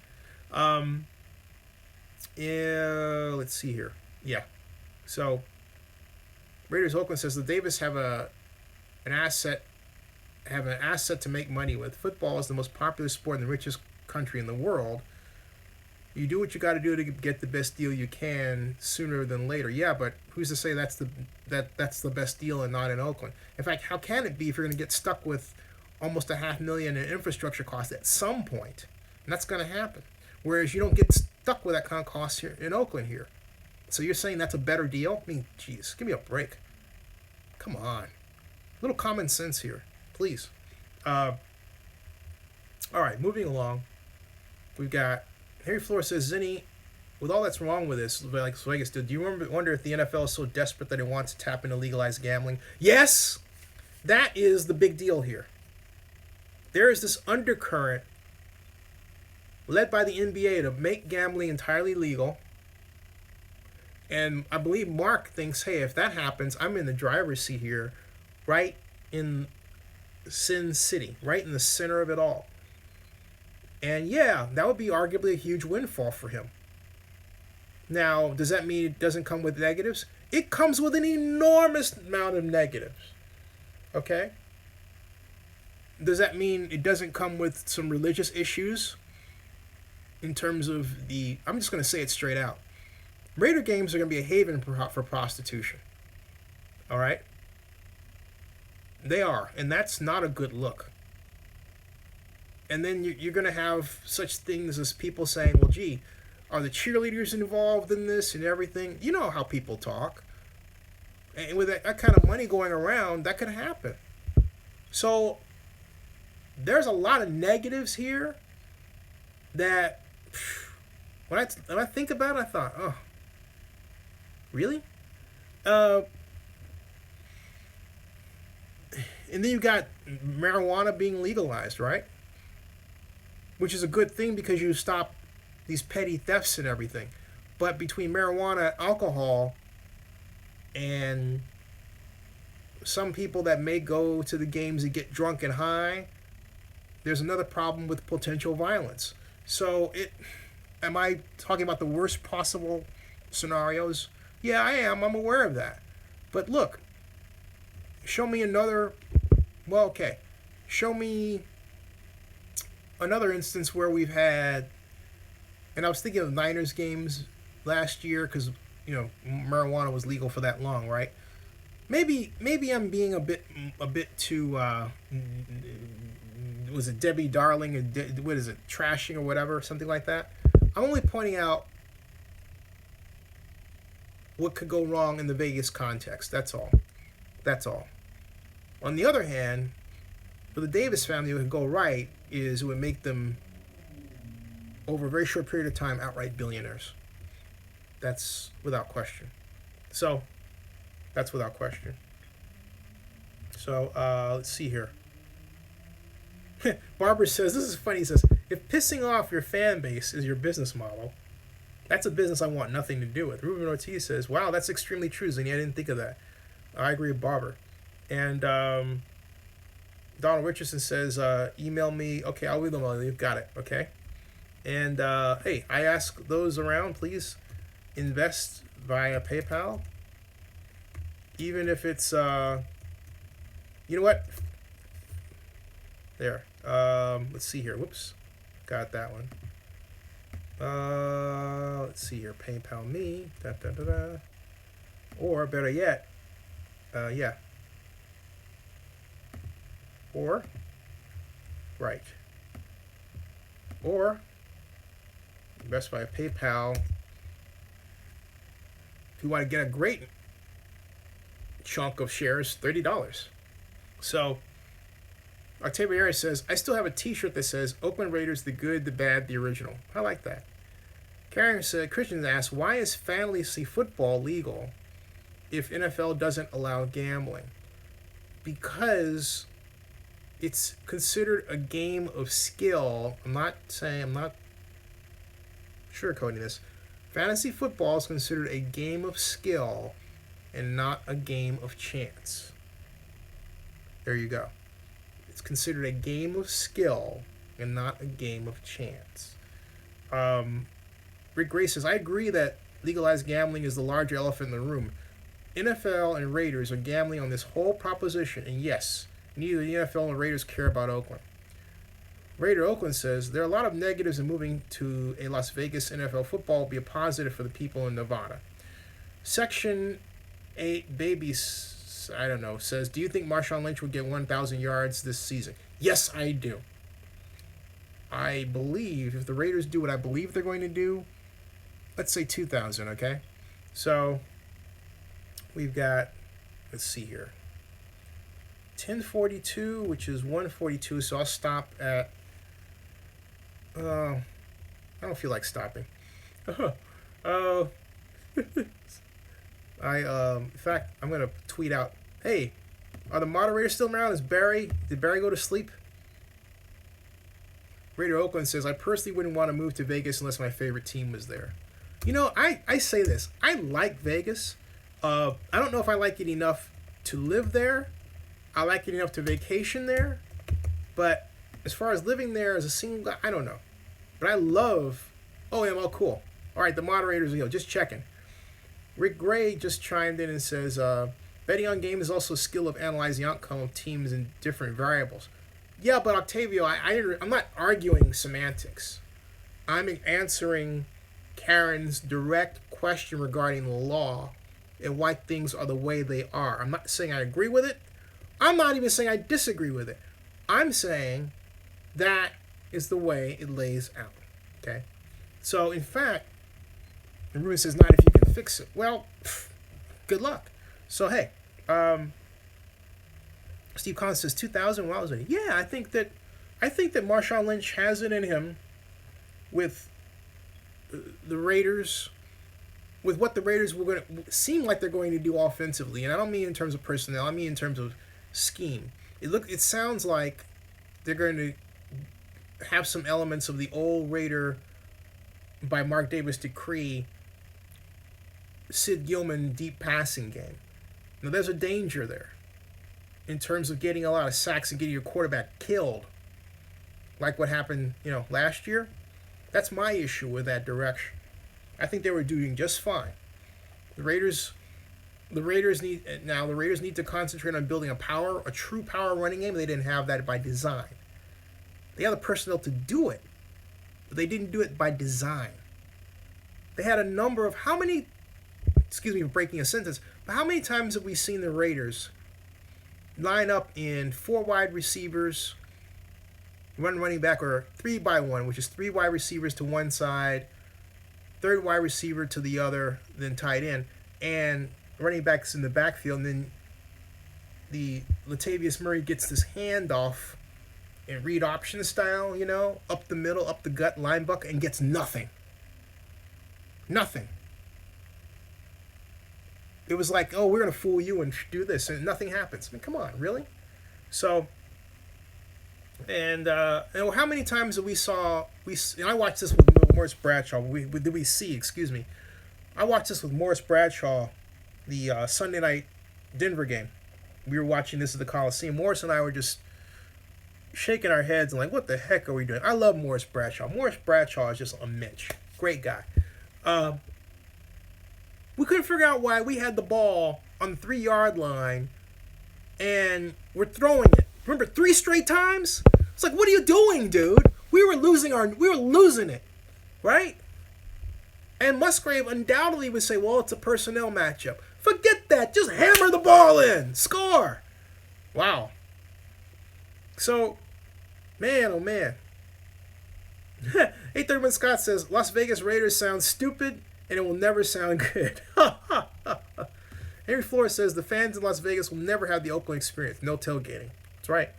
[SPEAKER 1] Yeah, let's see here. Yeah. So Raiders Oakland says the Davis an asset an asset to make money with. Football is the most popular sport in the richest country in the world. You do what you got to do to get the best deal you can sooner than later. Yeah, but who's to say that's the best deal and not in Oakland? In fact, how can it be if you're going to get stuck with almost $500,000 in infrastructure costs at some point? And that's going to happen. Whereas you don't get stuck with that kind of cost here in Oakland here. So you're saying that's a better deal? I mean, geez, give me a break. Come on. A little common sense here, please. All right, moving along. We've got Harry Flores says, Zinni, with all that's wrong with this, like Vegas did, do you wonder if the NFL is so desperate that it wants to tap into legalized gambling? Yes! That is the big deal here. There is this undercurrent led by the NBA to make gambling entirely legal. And I believe Mark thinks, hey, if that happens, I'm in the driver's seat here, right in Sin City, right in the center of it all. And yeah, that would be arguably a huge windfall for him. Now, does that mean it doesn't come with negatives? It comes with an enormous amount of negatives. Okay? Does that mean it doesn't come with some religious issues? In terms of I'm just going to say it straight out. Raider games are going to be a haven for prostitution. All right? They are. And that's not a good look. And then you're going to have such things as people saying, well, gee, are the cheerleaders involved in this and everything? You know how people talk. And with that kind of money going around, that could happen. So there's a lot of negatives here that when I think about it, I thought, oh, really? And then you got marijuana being legalized, right? Which is a good thing because you stop these petty thefts and everything. But between marijuana, alcohol, and some people that may go to the games and get drunk and high, there's another problem with potential violence. So am I talking about the worst possible scenarios? Yeah, I am. I'm aware of that. But look, show me another, show me another instance where we've had, and I was thinking of Niners games last year because, marijuana was legal for that long, right? Maybe I'm being a bit too, was it Debbie Darling or what is it, trashing or whatever, something like that? I'm only pointing out what could go wrong in the Vegas context. That's all. On the other hand, for the Davis family, what could go right is it would make them, over a very short period of time, outright billionaires. That's without question. So, that's without question. So, let's see here. Barbara says, this is funny, he says, if pissing off your fan base is your business model, that's a business I want nothing to do with. Ruben Ortiz says, wow, that's extremely true, Zinni. I didn't think of that. I agree with Barbara. And Donald Richardson says, email me. Okay, I'll email you. Got it. Okay. And hey, I ask those around, please invest via PayPal. Even if it's, you know what? There. Let's see here. Whoops. Got that one. Let's see here. PayPal me. Or better yet, yeah. Or, right. Or, invest via PayPal. If you want to get a great chunk of shares, $30. So, Octavio Arias says, I still have a t-shirt that says, Oakland Raiders, the good, the bad, the original. I like that. Karen said, Christian asks, why is fantasy football legal if NFL doesn't allow gambling? Because it's considered a game of skill. I'm not sugarcoating this. Fantasy football is considered a game of skill and not a game of chance. There you go. It's considered a game of skill and not a game of chance. Rick Gray says, I agree that legalized gambling is the larger elephant in the room. NFL and Raiders are gambling on this whole proposition, and yes, neither the NFL nor Raiders care about Oakland. Raider Oakland says there are a lot of negatives in moving to a Las Vegas NFL football will be a positive for the people in Nevada. Section 8 Babies, I don't know, says, do you think Marshawn Lynch will get 1,000 yards this season? Yes, I do. I believe if the Raiders do what I believe they're going to do, let's say 2,000, okay? So we've got, let's see here, 1042, which is 142, so I'll stop at, I don't feel like stopping. In fact, I'm going to tweet out, hey, are the moderators still around? Did Barry go to sleep? Raider Oakland says, I personally wouldn't want to move to Vegas unless my favorite team was there. You know, I say this. I like Vegas. I don't know if I like it enough to live there. I like it enough to vacation there. But as far as living there as a single guy, I don't know. But I love... Oh, yeah, well, cool. All right, the moderators, just checking. Rick Gray just chimed in and says, betting on games is also a skill of analyzing the outcome of teams and different variables. Yeah, but Octavio, I'm not arguing semantics. I'm answering Karen's direct question regarding the law and why things are the way they are. I'm not saying I agree with it. I'm not even saying I disagree with it. I'm saying that is the way it lays out. Okay? So, in fact, and Ruben says, not if you can fix it. Well, good luck. So, hey, Steve Collins says 2,000. Wow, yeah, I think that Marshawn Lynch has it in him with the Raiders, with what the Raiders were going to seem like they're going to do offensively, and I don't mean in terms of personnel. I mean in terms of scheme. It sounds like they're going to have some elements of the old Raider by Mark Davis decree, Sid Gilman deep passing game. Now there's a danger there in terms of getting a lot of sacks and getting your quarterback killed, like what happened, last year. That's my issue with that direction. I think they were doing just fine. The Raiders need to concentrate on building a true power running game. They didn't have that by design. They have the personnel to do it, but they didn't do it by design. They had a number of excuse me for breaking a sentence, but how many times have we seen the Raiders line up in 4 wide receivers, one running back, or 3-by-1, which is 3 wide receivers to one side, 3rd wide receiver to the other, then tight end, and running backs in the backfield, and then the Latavius Murray gets this handoff in read option style, up the middle, up the gut, linebacker, and gets nothing. Nothing. It was like, oh, we're going to fool you and do this, and nothing happens. I mean, come on, really? So, and how many times have and I watched this with Morris Bradshaw. I watched this with Morris Bradshaw, the Sunday night Denver game. We were watching this at the Coliseum. Morris and I were just shaking our heads and like, what the heck are we doing? I love Morris Bradshaw. Morris Bradshaw is just a Mitch. Great guy. We couldn't figure out why we had the ball on the 3-yard line and we're throwing it. Remember, 3 straight times? It's like, what are you doing, dude? We were losing it, right? And Musgrave undoubtedly would say, well, it's a personnel matchup. Forget that. Just hammer the ball in. Score. Wow. So, man, oh man. 831 Scott says, Las Vegas Raiders sound stupid and it will never sound good. Henry Flores says, the fans in Las Vegas will never have the Oakland experience. No tailgating. That's right.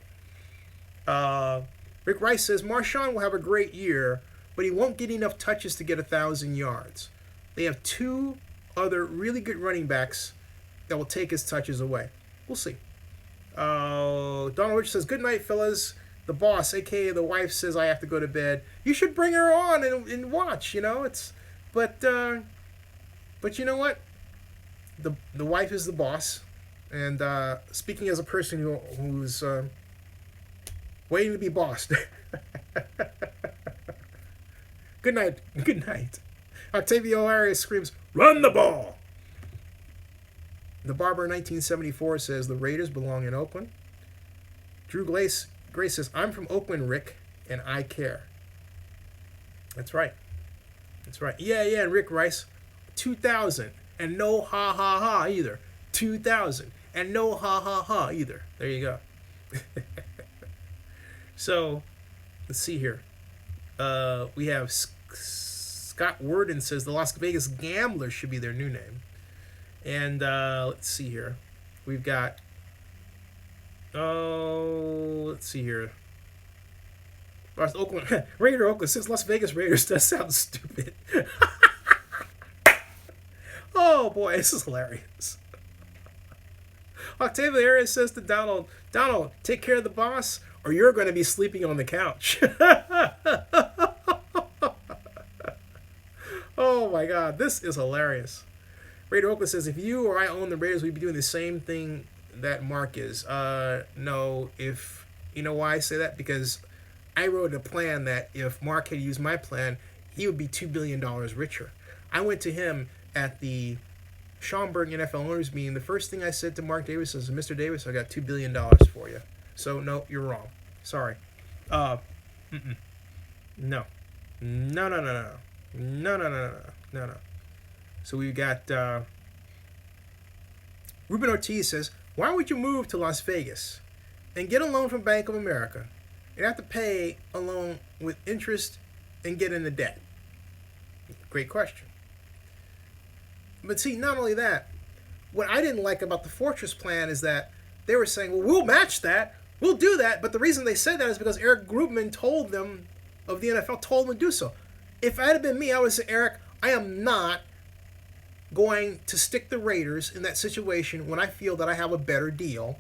[SPEAKER 1] Rick Rice says, Marshawn will have a great year, but he won't get enough touches to get 1,000 yards. They have 2 other really good running backs that will take his touches away. We'll see. Donald Rich says, good night, fellas. The boss, a.k.a. the wife, says I have to go to bed. You should bring her on and watch, But you know what? The wife is the boss. And speaking as a person who's waiting to be bossed. Good night. Octavio Arias screams, Run the ball. The Barber 1974 says the Raiders belong in Oakland. Drew Grace says, I'm from Oakland, Rick, and I care. That's right. That's right. Yeah, and Rick Rice, 2000, and no ha ha ha either. 2000, and no ha ha ha either. There you go. So, let's see here. We have Scott Worden says the Las Vegas Gamblers should be their new name. And let's see here. We've got, let's see here. Oakland, Oakland says Las Vegas Raiders. That sounds stupid. Oh boy, this is hilarious. Octavia Arias says to Donald, take care of the boss or you're going to be sleeping on the couch. Oh my God, this is hilarious. Raider Oakland says, if you or I own the Raiders, we'd be doing the same thing that Mark is. No, if you know why I say that? Because I wrote a plan that if Mark had used my plan, he would be $2 billion richer. I went to him at the Schaumburg NFL owners meeting. The first thing I said to Mark Davis was, Mr. Davis, I got $2 billion for you. So, no, you're wrong. Sorry. No. No. So we've got Ruben Ortiz says, why would you move to Las Vegas and get a loan from Bank of America and have to pay a loan with interest and get into debt? Great question. But see, not only that, what I didn't like about the Fortress plan is that they were saying, well, we'll match that, we'll do that, but the reason they said that is because Eric Grubman told them, of the NFL, told them to do so. If it had been me, I would say, Eric, I am not going to stick the Raiders in that situation when I feel that I have a better deal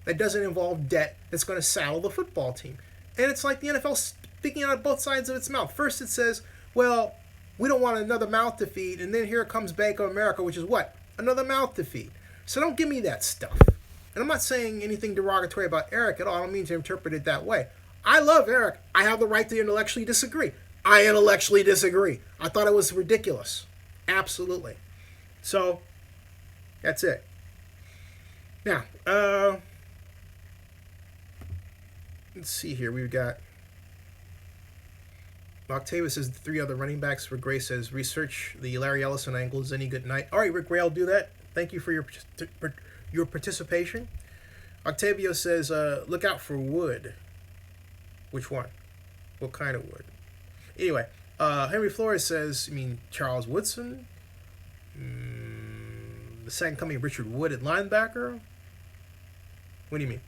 [SPEAKER 1] that doesn't involve debt that's going to saddle the football team. And it's like the NFL speaking out of both sides of its mouth. First it says, well, we don't want another mouth to feed, and then here comes Bank of America, which is what? Another mouth to feed. So don't give me that stuff. And I'm not saying anything derogatory about Eric at all. I don't mean to interpret it that way. I love Eric. I have the right to intellectually disagree. I intellectually disagree. I thought it was ridiculous. Absolutely. So, that's it. Now, let's see here. We've got Octavia says the three other running backs for Gray says research the Larry Ellison angle. Is any good night? All right, Rick Ray, I'll do that. Thank you for your participation. Octavio says look out for wood. Which one? What kind of wood? Anyway, Henry Flores says, you mean Charles Woodson? The second coming of Richard Wood at linebacker? What do you mean?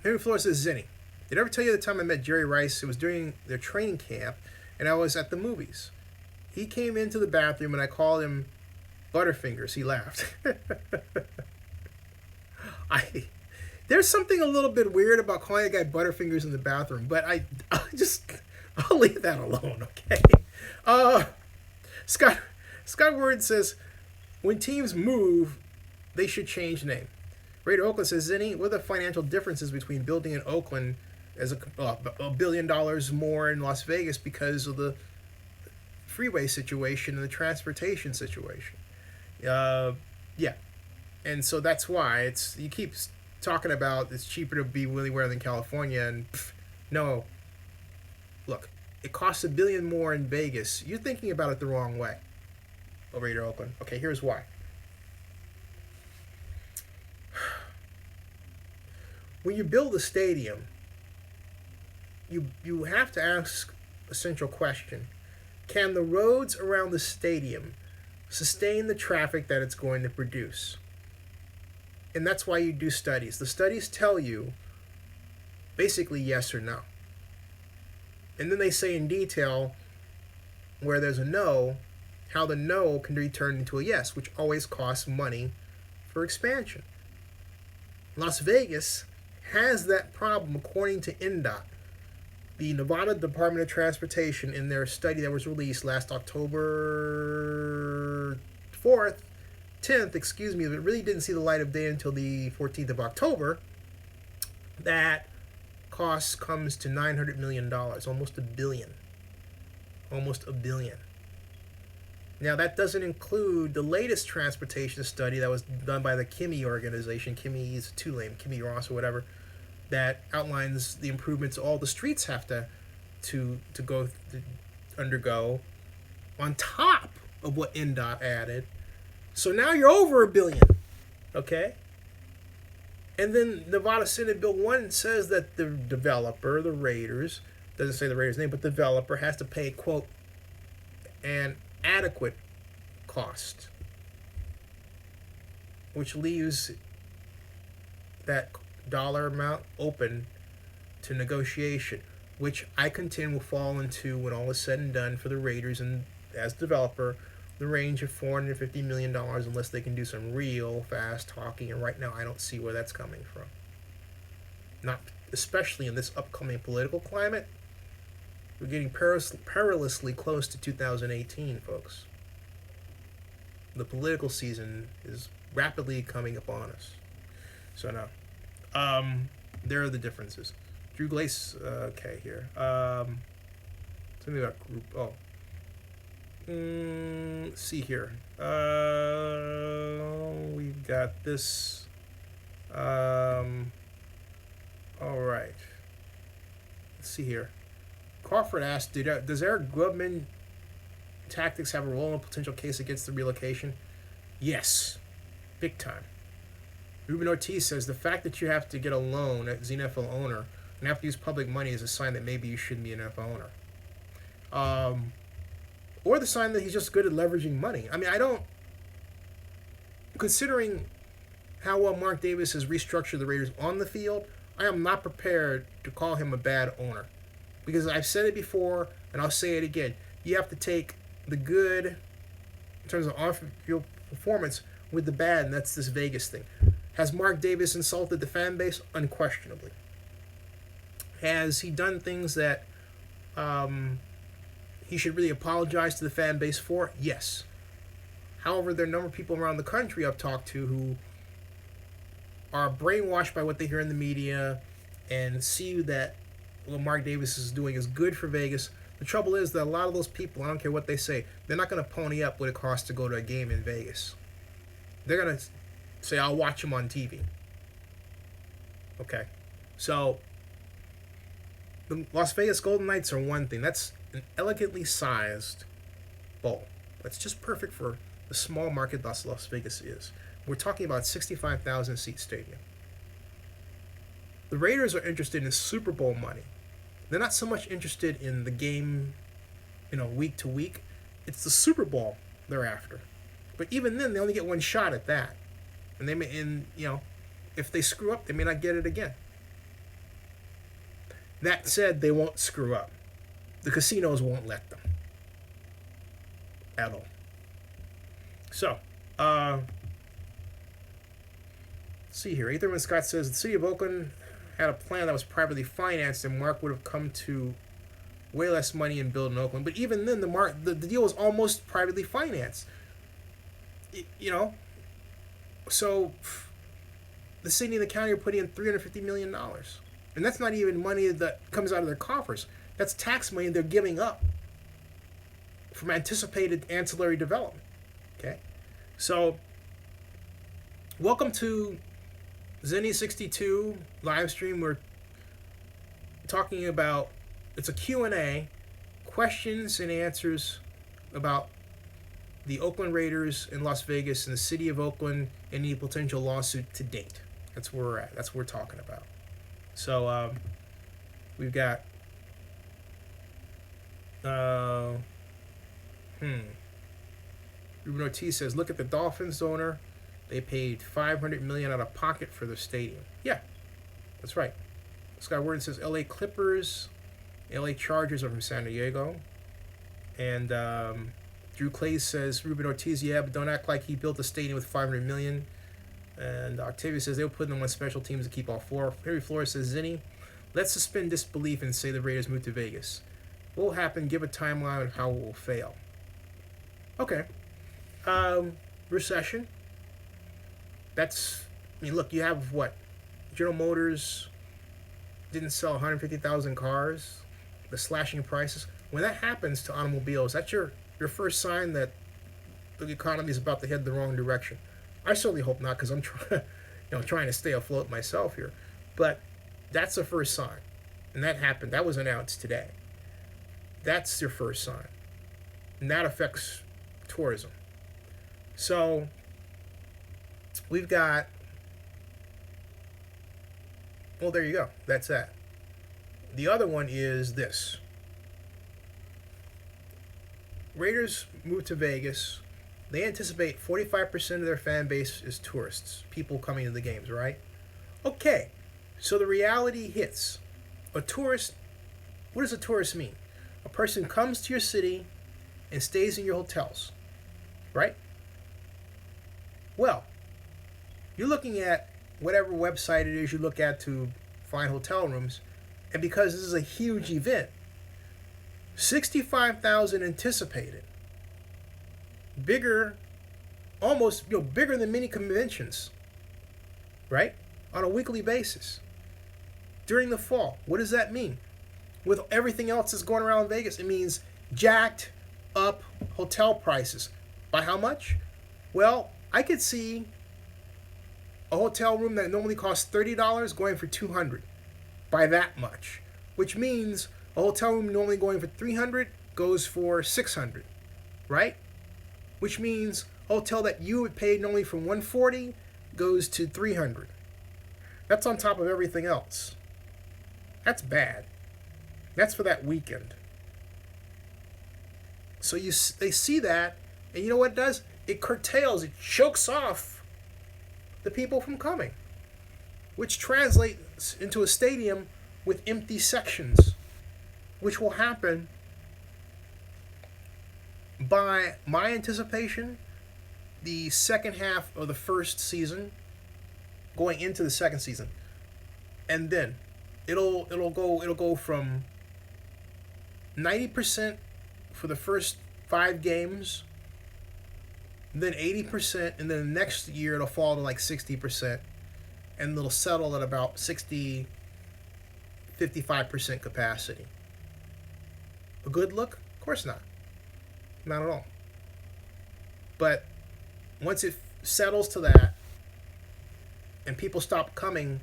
[SPEAKER 1] Henry Flores says, Zinni, did I ever tell you the time I met Jerry Rice? It was during their training camp, and I was at the movies. He came into the bathroom, and I called him Butterfingers. He laughed. There's something a little bit weird about calling a guy Butterfingers in the bathroom, but I'll leave that alone, okay? Scott Word says, when teams move, they should change name. Raider Oakland says, Zinni, what are the financial differences between building in Oakland as $1 billion more in Las Vegas because of the freeway situation and the transportation situation? Yeah. And so that's why you keep talking about it's cheaper to be anywhere than California, and no. Look, it costs $1 billion more in Vegas. You're thinking about it the wrong way. Raider Oakland. Okay, here's why. When you build a stadium, you have to ask a central question. Can the roads around the stadium sustain the traffic that it's going to produce? And that's why you do studies. The studies tell you basically yes or no. And then they say in detail where there's a no, how the no can be turned into a yes, which always costs money for expansion. Las Vegas has that problem according to NDOT. The Nevada Department of Transportation, in their study that was released last October 10th, but it really didn't see the light of day until the 14th of October, that cost comes to $900 million, almost $1 billion. Almost $1 billion. Now, that doesn't include the latest transportation study that was done by the Kimmy organization. Kimmy is too lame, Kimmy Ross or whatever, that outlines the improvements all the streets have to undergo on top of what NDOT added. So now you're over $1 billion, okay? And then Nevada Senate Bill 1 says that the developer, the Raiders, doesn't say the Raiders' name, but the developer has to pay, quote, an adequate cost, which leaves that dollar amount open to negotiation, which I contend will fall into, when all is said and done for the Raiders and as developer, the range of $450 million, unless they can do some real fast talking. And right now, I don't see where that's coming from. Not especially in this upcoming political climate. We're getting perilously close to 2018, folks. The political season is rapidly coming upon us. So now, there are the differences. Drew Glace, okay, here. Something about group. Oh. Let's see here. We've got this. All right. Let's see here. Crawford asked, does Eric Grubman tactics have a role in a potential case against the relocation? Yes. Big time. Ruben Ortiz says, the fact that you have to get a loan as an NFL owner and have to use public money is a sign that maybe you shouldn't be an NFL owner. Or the sign that he's just good at leveraging money. I mean, considering how well Mark Davis has restructured the Raiders on the field, I am not prepared to call him a bad owner. Because I've said it before, and I'll say it again. You have to take the good, in terms of on-field performance, with the bad, and that's this Vegas thing. Has Mark Davis insulted the fan base? Unquestionably. Has he done things that he should really apologize to the fan base for? Yes. However, there are a number of people around the country I've talked to who are brainwashed by what they hear in the media and see that what Mark Davis is doing is good for Vegas. The trouble is that a lot of those people, I don't care what they say, they're not going to pony up what it costs to go to a game in Vegas. They're going to say, I'll watch him on TV. Okay. So, the Las Vegas Golden Knights are one thing. That's an elegantly sized bowl. That's just perfect for the small market that Las Vegas is. We're talking about 65,000 seat stadium. The Raiders are interested in Super Bowl money. They're not so much interested in the game, week to week. It's the Super Bowl they're after. But even then, they only get one shot at that. And if they screw up, they may not get it again. That said, they won't screw up. The casinos won't let them. At all. So, let's see here. Etherman Scott says the city of Oakland had a plan that was privately financed, and Mark would have come to way less money in building Oakland. But even then, the deal was almost privately financed. So the city and the county are putting in $350 million. And that's not even money that comes out of their coffers. That's tax money they're giving up from anticipated ancillary development. Okay? So, welcome to Zenny62 live stream. We're talking about, it's a Q&A, questions and answers about the Oakland Raiders in Las Vegas and the city of Oakland, any potential lawsuit to date. That's where we're at. That's what we're talking about. So, we've got Ruben Ortiz says, look at the Dolphins owner. They paid $500 million out of pocket for the stadium. Yeah, that's right. Scott Worden says LA Clippers, LA Chargers are from San Diego. And Drew Clay says Ruben Ortiz, yeah, but don't act like he built a stadium with $500 million. And Octavia says they'll put them on special teams to keep all four. Harry Flores says, Zinni, let's suspend disbelief and say the Raiders move to Vegas. What will happen? Give a timeline on how it will fail. Okay. Recession. Look, you have what? General Motors didn't sell 150,000 cars. The slashing prices. When that happens to automobiles, that's your first sign that the economy is about to head the wrong direction. I certainly hope not, because I'm trying to stay afloat myself here. But that's the first sign, and that happened. That was announced today. That's your first sign, and that affects tourism. So we've got. Well, there you go. That's that. The other one is this. Raiders moved to Vegas. They anticipate 45% of their fan base is tourists, people coming to the games, right? Okay, so the reality hits. A tourist, what does a tourist mean? A person comes to your city and stays in your hotels, right? Well, you're looking at whatever website it is you look at to find hotel rooms, and because this is a huge event, 65,000 anticipated. Bigger, almost bigger than many conventions, right? On a weekly basis. During the fall, what does that mean? With everything else that's going around Vegas, it means jacked up hotel prices. By how much? Well, I could see a hotel room that normally costs $30 going for $200 by that much, which means a hotel room normally going for $300 goes for $600, right? Which means a hotel that you would pay normally for $140 goes to $300. That's on top of everything else. That's bad. That's for that weekend. So they see that, and you know what it does? It curtails, it chokes off the people from coming, which translates into a stadium with empty sections, which will happen by my anticipation the second half of the first season, going into the second season, and then it'll go from 90% for the first 5 games, then 80%, and then the next year it'll fall to like 60%, and it'll settle at about 55% capacity. A good look? Of course not. Not at all. But once it settles to that and people stop coming,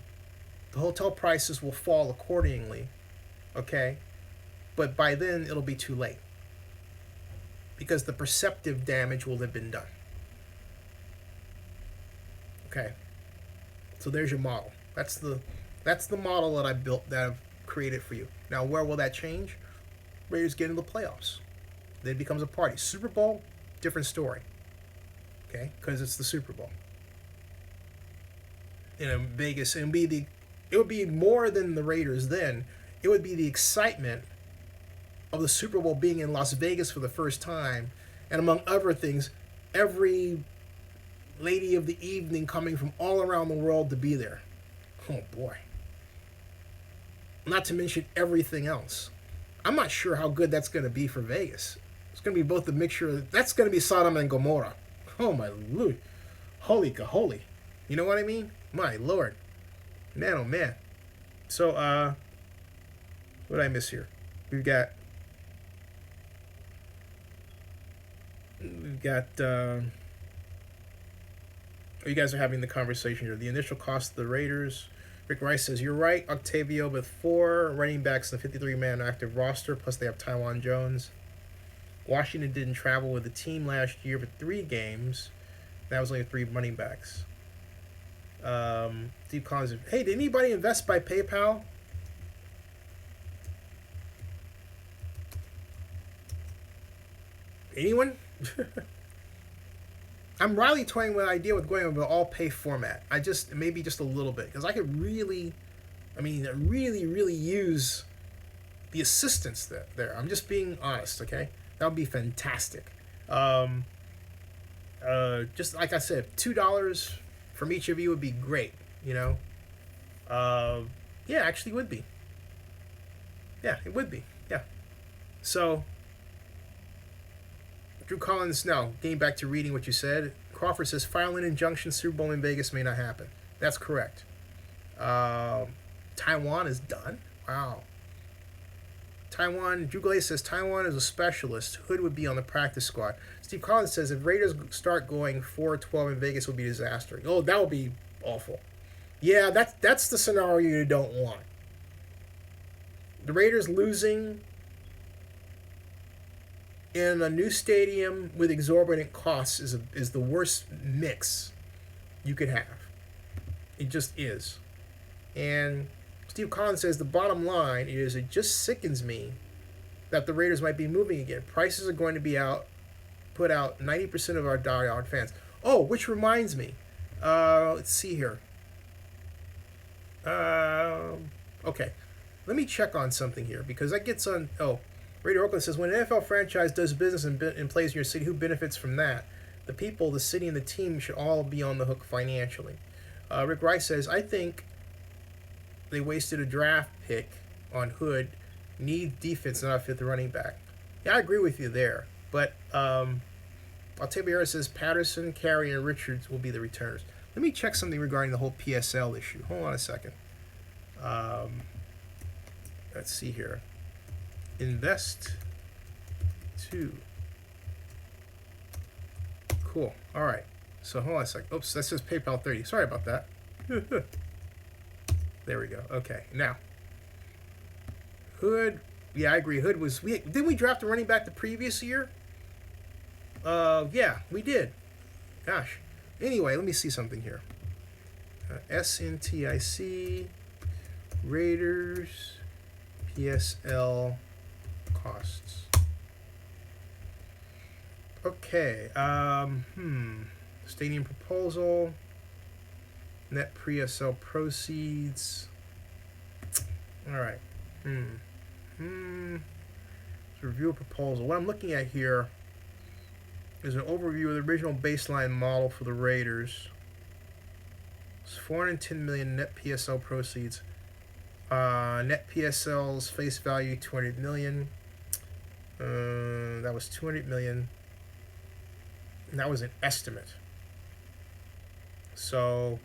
[SPEAKER 1] the hotel prices will fall accordingly. Okay? But by then it'll be too late, because the perceptive damage will have been done. Okay? So there's your model. That's the model that I built, that I've created for you. Now, where will that change? Raiders get into the playoffs. Then it becomes a party. Super Bowl, different story. Okay? Because it's the Super Bowl. In Vegas, it would be more than the Raiders then. It would be the excitement of the Super Bowl being in Las Vegas for the first time, and among other things, every lady of the evening coming from all around the world to be there. Oh boy. Not to mention everything else. I'm not sure how good that's going to be for Vegas. It's going to be both the mixture. That's going to be Sodom and Gomorrah. Oh my Lord. Holy caholy. You know what I mean? My Lord. Man, oh man. So, what did I miss here? We've got, you guys are having the conversation here. The initial cost of the Raiders. Rick Rice says, you're right, Octavio, with 4 running backs in the 53-man active roster, plus they have Taiwan Jones. Washington didn't travel with the team last year for 3 games. That was only 3 running backs. Steve Collins, hey, did anybody invest by PayPal? Anyone? I'm really toying with the idea with going with an all-pay format. Maybe just a little bit, because I could really use the assistance there. I'm just being honest, okay? That would be fantastic. Just like I said, $2 from each of you would be great, you know? Yeah, actually would be. Yeah, it would be, yeah. So, Drew Collins, now, getting back to reading what you said, Crawford says, file an injunction, Super Bowl in Vegas may not happen. That's correct. Taiwan is done? Wow. Taiwan, Drew Glaze says Taiwan is a specialist. Hood would be on the practice squad. Steve Collins says if Raiders start going 4-12 in Vegas, it would be a disaster. Oh, that would be awful. Yeah, that's the scenario you don't want. The Raiders losing in a new stadium with exorbitant costs is the worst mix you could have. It just is. And Steve Collins says the bottom line is it just sickens me that the Raiders might be moving again. Prices are going to be put out 90% of our diehard fans. Oh, which reminds me. Let's see here. Okay. Let me check on something here because that gets on. Oh, Raider Oakland says when an NFL franchise does business and plays in your city, who benefits from that? The people, the city, and the team should all be on the hook financially. Rick Rice says, I think they wasted a draft pick on Hood. Need defense, not a fifth running back. Yeah, I agree with you there. But Altavia says Patterson, Carey, and Richards will be the returners. Let me check something regarding the whole PSL issue. Hold on a second. Let's see here. Invest 2. Cool. All right. So hold on a second. Oops, that says PayPal 30. Sorry about that. There we go. Okay. Now, Hood. Yeah, I agree. Hood was. Didn't we draft a running back the previous year? Yeah, we did. Gosh. Anyway, let me see something here. SNTIC, Raiders, PSL costs. Okay. Stadium proposal. Net pre-SL proceeds. All right. Let's review a proposal. What I'm looking at here is an overview of the original baseline model for the Raiders. It's $410 million net PSL proceeds. Net PSL's face value $200 million. That was $200 million. And that was an estimate. So,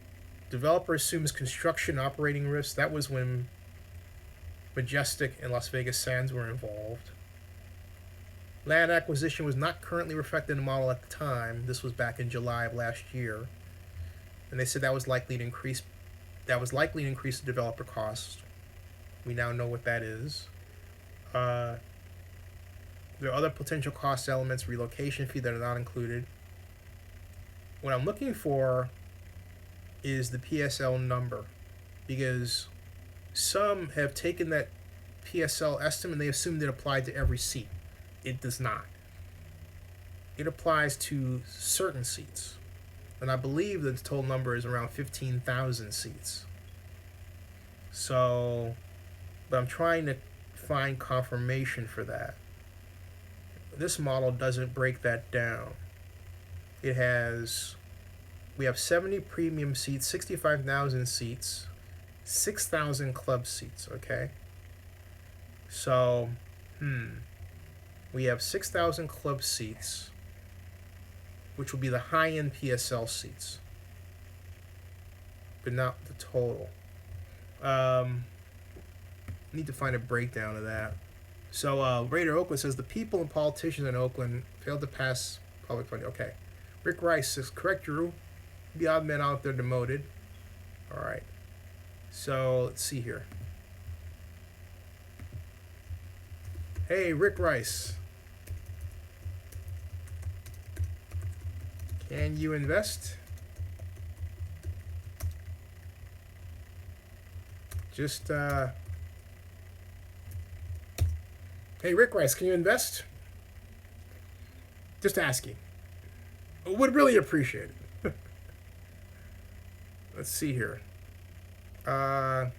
[SPEAKER 1] developer assumes construction operating risk. That was when Majestic and Las Vegas Sands were involved. Land acquisition was not currently reflected in the model at the time. This was back in July of last year. And they said that was likely to increase the developer cost. We now know what that is. There are other potential cost elements, relocation fee, that are not included. What I'm looking for is the PSL number, because some have taken that PSL estimate and they assumed it applied to every seat. It does not. It applies to certain seats. And I believe the total number is around 15,000 seats. So, but I'm trying to find confirmation for that. This model doesn't break that down. We have 70 premium seats, 65,000 seats, 6,000 club seats, okay? So, we have 6,000 club seats, which will be the high-end PSL seats, but not the total. Need to find a breakdown of that. So, Raider Oakland says the people and politicians in Oakland failed to pass public funding. Okay. Rick Rice says, correct, Drew. The odd men out there demoted. All right. So, let's see here. Hey, Rick Rice. Can you invest? Just, Hey, Rick Rice, can you invest? Just asking. Would really appreciate it. Let's see here. Because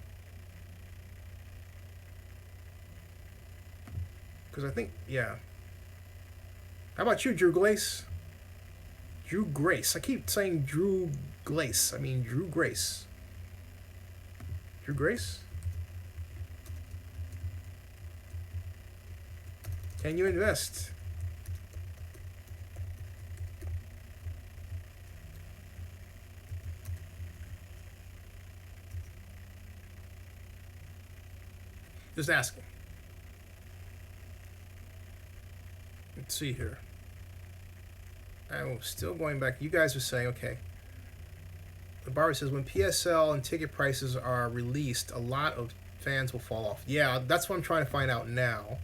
[SPEAKER 1] I think, yeah. How about you, Drew Glaze? Drew Grace. I keep saying Drew Glaze. I mean Drew Grace. Drew Grace? Can you invest? Just asking. Let's see here. I'm still going back. You guys are saying, okay. The barber says when PSL and ticket prices are released, a lot of fans will fall off. Yeah, that's what I'm trying to find out now.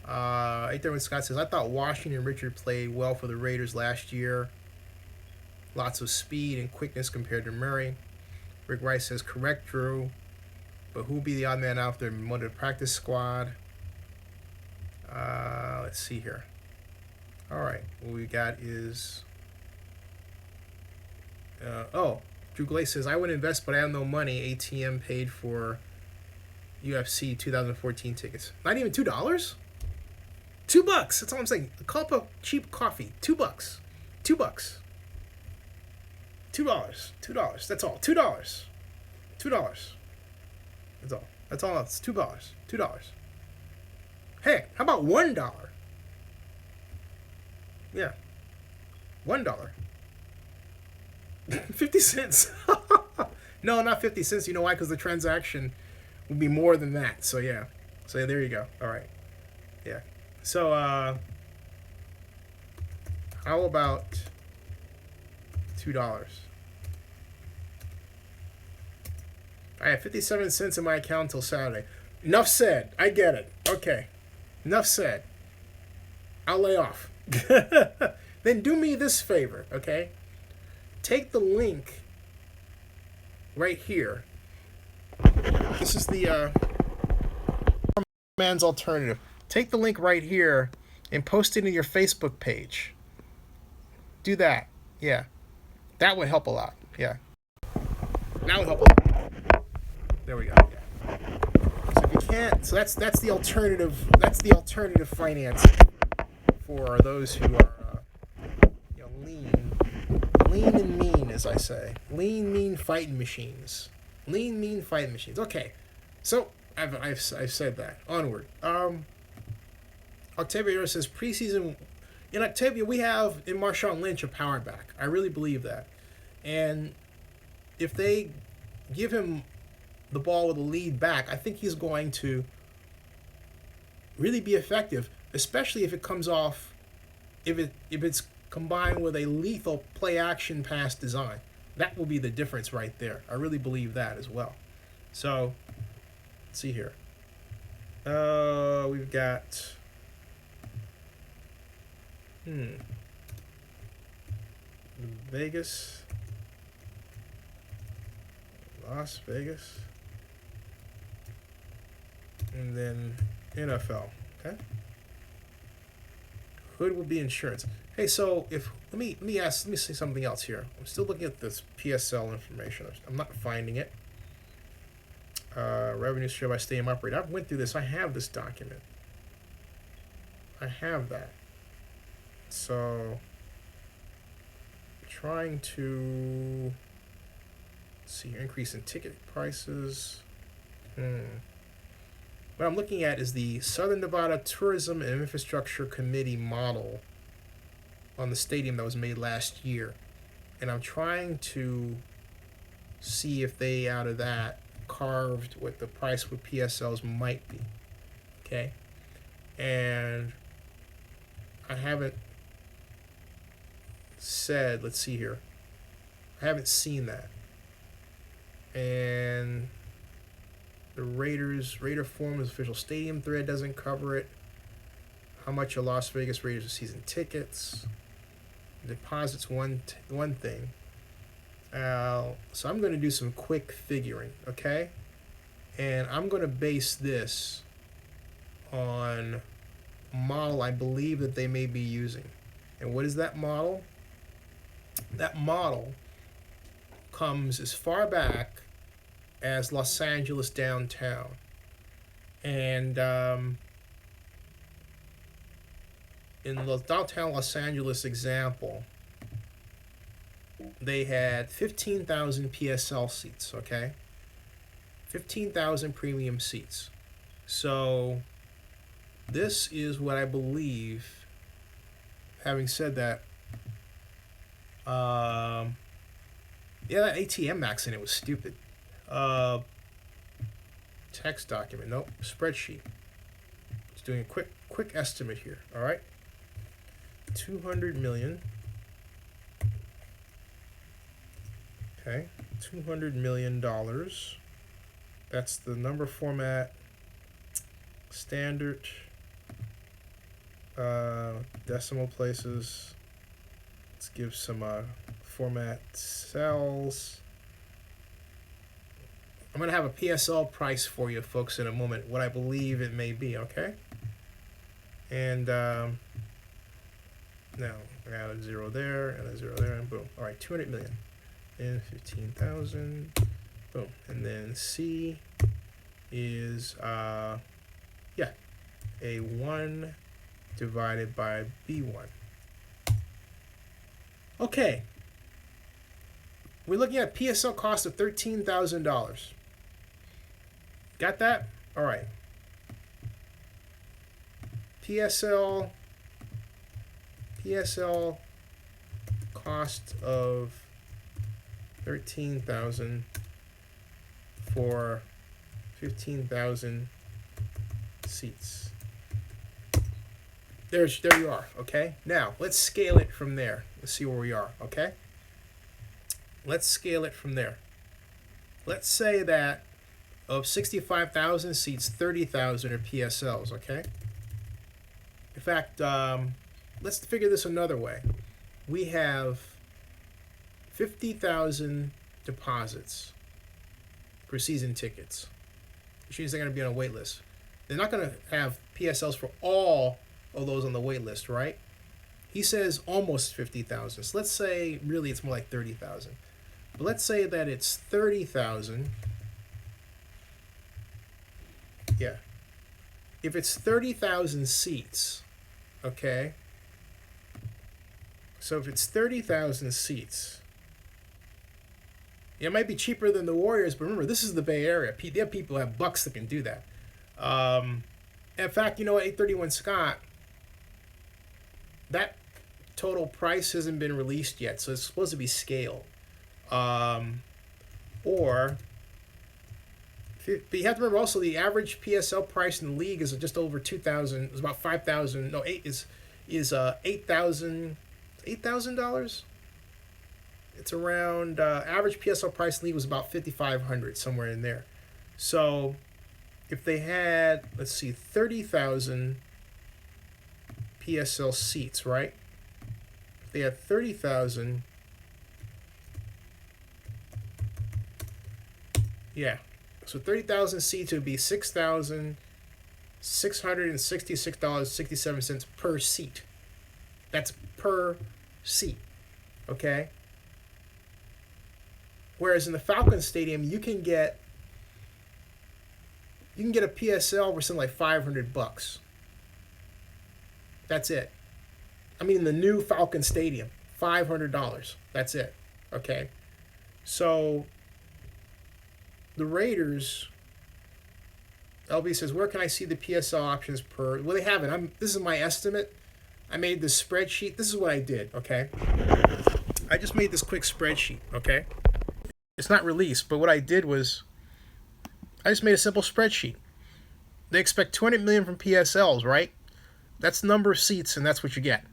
[SPEAKER 1] 831 Scott says, I thought Washington Richard played well for the Raiders last year. Lots of speed and quickness compared to Murray. Rick Rice says, correct, Drew. But who'll be the odd man out there in the practice squad? Let's see here. All right, what we got is... Drew Glaze says, I would invest, but I have no money. ATM paid for UFC 2014 tickets. Not even $2? $2. That's all I'm saying. A cup of cheap coffee. $2. $2. $2. $2. That's all. $2. $2. That's all. That's all. It's $2. $2. Hey, how about $1? Yeah. $1. 50 cents. No, not 50 cents. You know why? Because the transaction would be more than that. So, yeah. So, yeah, there you go. All right. Yeah. So, how about $2? I have 57 cents in my account until Saturday. Enough said. I get it. Okay. Enough said. I'll lay off. Then do me this favor, okay? Take the link right here. This is the man's alternative. Take the link right here and post it in your Facebook page. Do that. Yeah. That would help a lot. Yeah. That would help a lot. There we go. Yeah. So if you can't, so that's the alternative. That's the alternative financing for those who are lean and mean, as I say. Lean, mean fighting machines. Lean, mean fighting machines. Okay. So I've said that. Onward. Octavia says preseason. In Octavia, we have in Marshawn Lynch a power back. I really believe that. And if they give him the ball with a lead back, I think he's going to really be effective, especially if it comes off, if it's combined with a lethal play action pass design. That will be the difference right there. I really believe that as well. So, let's see here. We've got Vegas, Las Vegas, and then NFL. Okay. Hood will be insurance. Hey, so if let me say something else here. I'm still looking at this PSL information. I'm not finding it. Revenue share by stadium operator. I went through this. I have this document. I have that. So trying to see increase in ticket prices. What I'm looking at is the Southern Nevada Tourism and Infrastructure Committee model on the stadium that was made last year. And I'm trying to see if they, out of that, carved what the price with PSLs might be. Okay? And I haven't said, let's see here. I haven't seen that. And the Raider Forum's official stadium thread doesn't cover it. How much are Las Vegas Raiders season tickets? Deposits one thing. So I'm going to do some quick figuring, okay? And I'm going to base this on a model I believe that they may be using. And what is that model? That model comes as far back as Los Angeles downtown. And in the downtown Los Angeles example, they had 15,000 PSL seats, okay? 15,000 premium seats. So this is what I believe. Having said that, that ATM max in it was stupid. Text document, nope, spreadsheet. Just doing a quick estimate here, all right? 200 million. Okay, $200 million. That's the number format, standard, decimal places. Let's give some format cells. I'm going to have a PSL price for you folks in a moment, what I believe it may be, okay? And now I got a 0 there and a 0 there, and boom. All right, 200 million and 15,000, boom. And then C is A1 divided by B1. Okay, we're looking at PSL cost of $13,000. Got that? All right. PSL cost of 13,000 for 15,000 seats. There you are, okay? Now, let's scale it from there. Let's see where we are, okay? Let's scale it from there. Let's say that of 65,000 seats, 30,000 are PSLs, okay? In fact, let's figure this another way. We have 50,000 deposits for season tickets, which means they're going to be on a wait list. They're not going to have PSLs for all of those on the wait list, right? He says almost 50,000. So let's say really it's more like 30,000. But let's say that it's 30,000. Yeah. If it's 30,000 seats, okay? So if it's 30,000 seats, it might be cheaper than the Warriors, but remember, this is the Bay Area. There are people who have bucks that can do that. In fact, you know what, 831 Scott, that total price hasn't been released yet, so it's supposed to be scaled. But you have to remember also the average PSL price in the league is just over 2,000. It's about 5,000. No, $8,000. $8,000. It's around average PSL price in the league was about 5,500, somewhere in there. So if they had, let's see, 30,000 PSL seats, right? If they had 30,000, yeah. So 30,000 seats would be $6,666.67 per seat. That's per seat, okay? Whereas in the Falcons Stadium, you can get a PSL for something like $500. That's it. I mean, the new Falcon Stadium, $500. That's it. Okay. So the Raiders, LB says, where can I see the PSL options per? Well, they haven't. This is my estimate. I made this spreadsheet. This is what I did. Okay. I just made this quick spreadsheet. Okay. It's not released, but what I did was I just made a simple spreadsheet. They expect 200 million from PSLs, right? That's the number of seats, and that's what you get.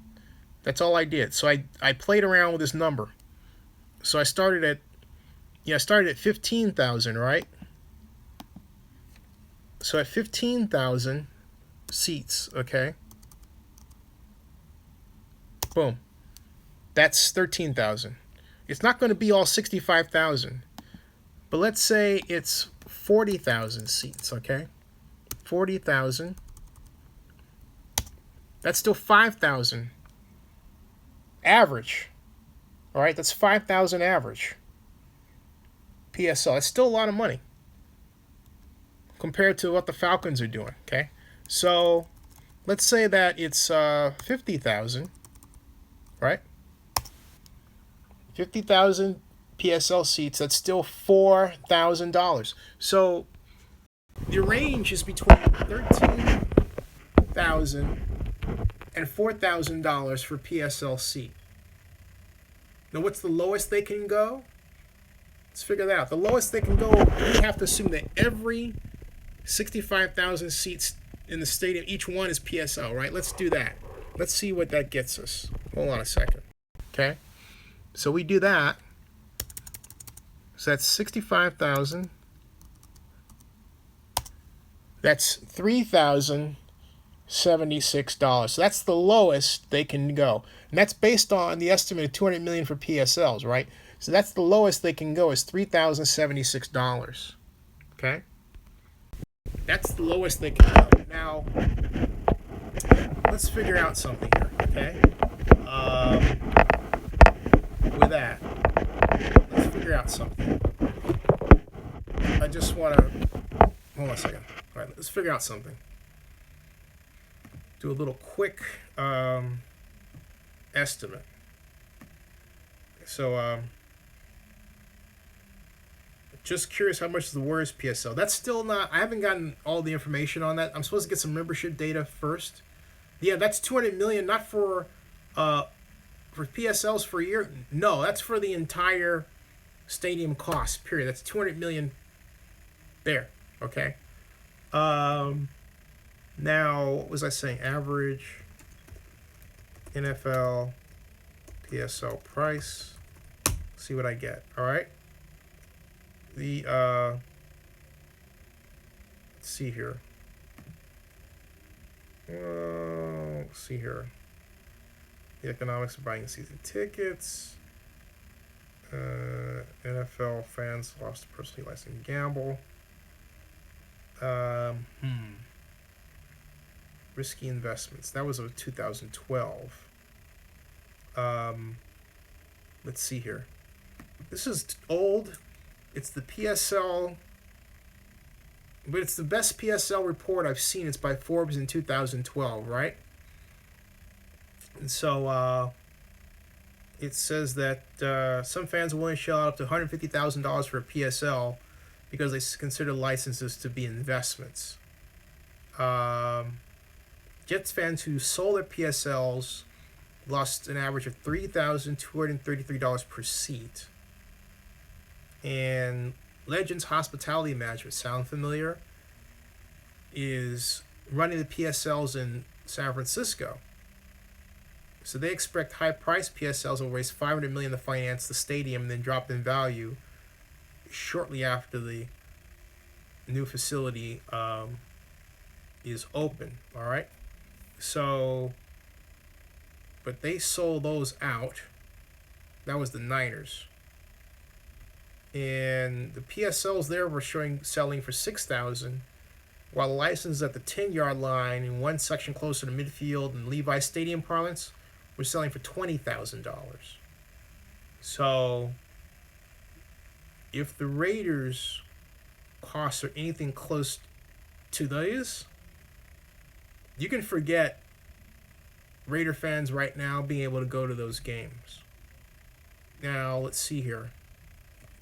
[SPEAKER 1] That's all I did. So I played around with this number. So I started at 15,000, right? So at 15,000 seats, okay? Boom. That's 13,000. It's not going to be all 65,000. But let's say it's 40,000 seats, okay? 40,000. That's still 5,000 average. All right, that's 5,000 average. PSL. It's still a lot of money compared to what the Falcons are doing, okay? So let's say that it's 50,000, right? 50,000 PSL seats, that's still $4,000. So the range is between $13,000 and $4,000 for PSL seat. Now, what's the lowest they can go? Let's figure that out. The lowest they can go, we have to assume that every 65,000 seats in the stadium, each one is PSL, right? Let's do that. Let's see what that gets us. Hold on a second. Okay. So we do that. So that's 65,000. That's $3,076. So that's the lowest they can go. And that's based on the estimate of 200 million for PSLs, right? So that's the lowest they can go is $3,076. Okay? That's the lowest they can go. Now, let's figure out something here, okay? With that, let's figure out something. I just want to... Hold on a second. All right, let's figure out something. Do a little quick estimate. So, just curious how much is the worst PSL. That's still not... I haven't gotten all the information on that. I'm supposed to get some membership data first. Yeah, that's 200 million, not for PSLs for a year. No, that's for the entire stadium cost, period. That's 200 million there, okay? Now, what was I saying? Average NFL PSL price. See what I get, all right? The, let's see here. Let's see here. The economics of buying season tickets. NFL fans lost to personally licensed gamble. Risky investments. That was of 2012. Let's see here. This is old. It's the PSL, but it's the best PSL report I've seen. It's by Forbes in 2012, right? And so it says that some fans are willing to shell out up to $150,000 for a PSL because they consider licenses to be investments. Jets fans who sold their PSLs lost an average of $3,233 per seat. And Legends Hospitality Management, sound familiar, is running the PSLs in San Francisco. So they expect high-priced PSLs will raise $500 million to finance the stadium and then drop in value shortly after the new facility is open. All right. So, but they sold those out. That was the Niners. And the PSLs there were selling for $6,000, while the licenses at the 10-yard line in one section closer to midfield and Levi Stadium parlance were selling for $20,000. So, if the Raiders' costs are anything close to those, you can forget Raider fans right now being able to go to those games. Now, let's see here.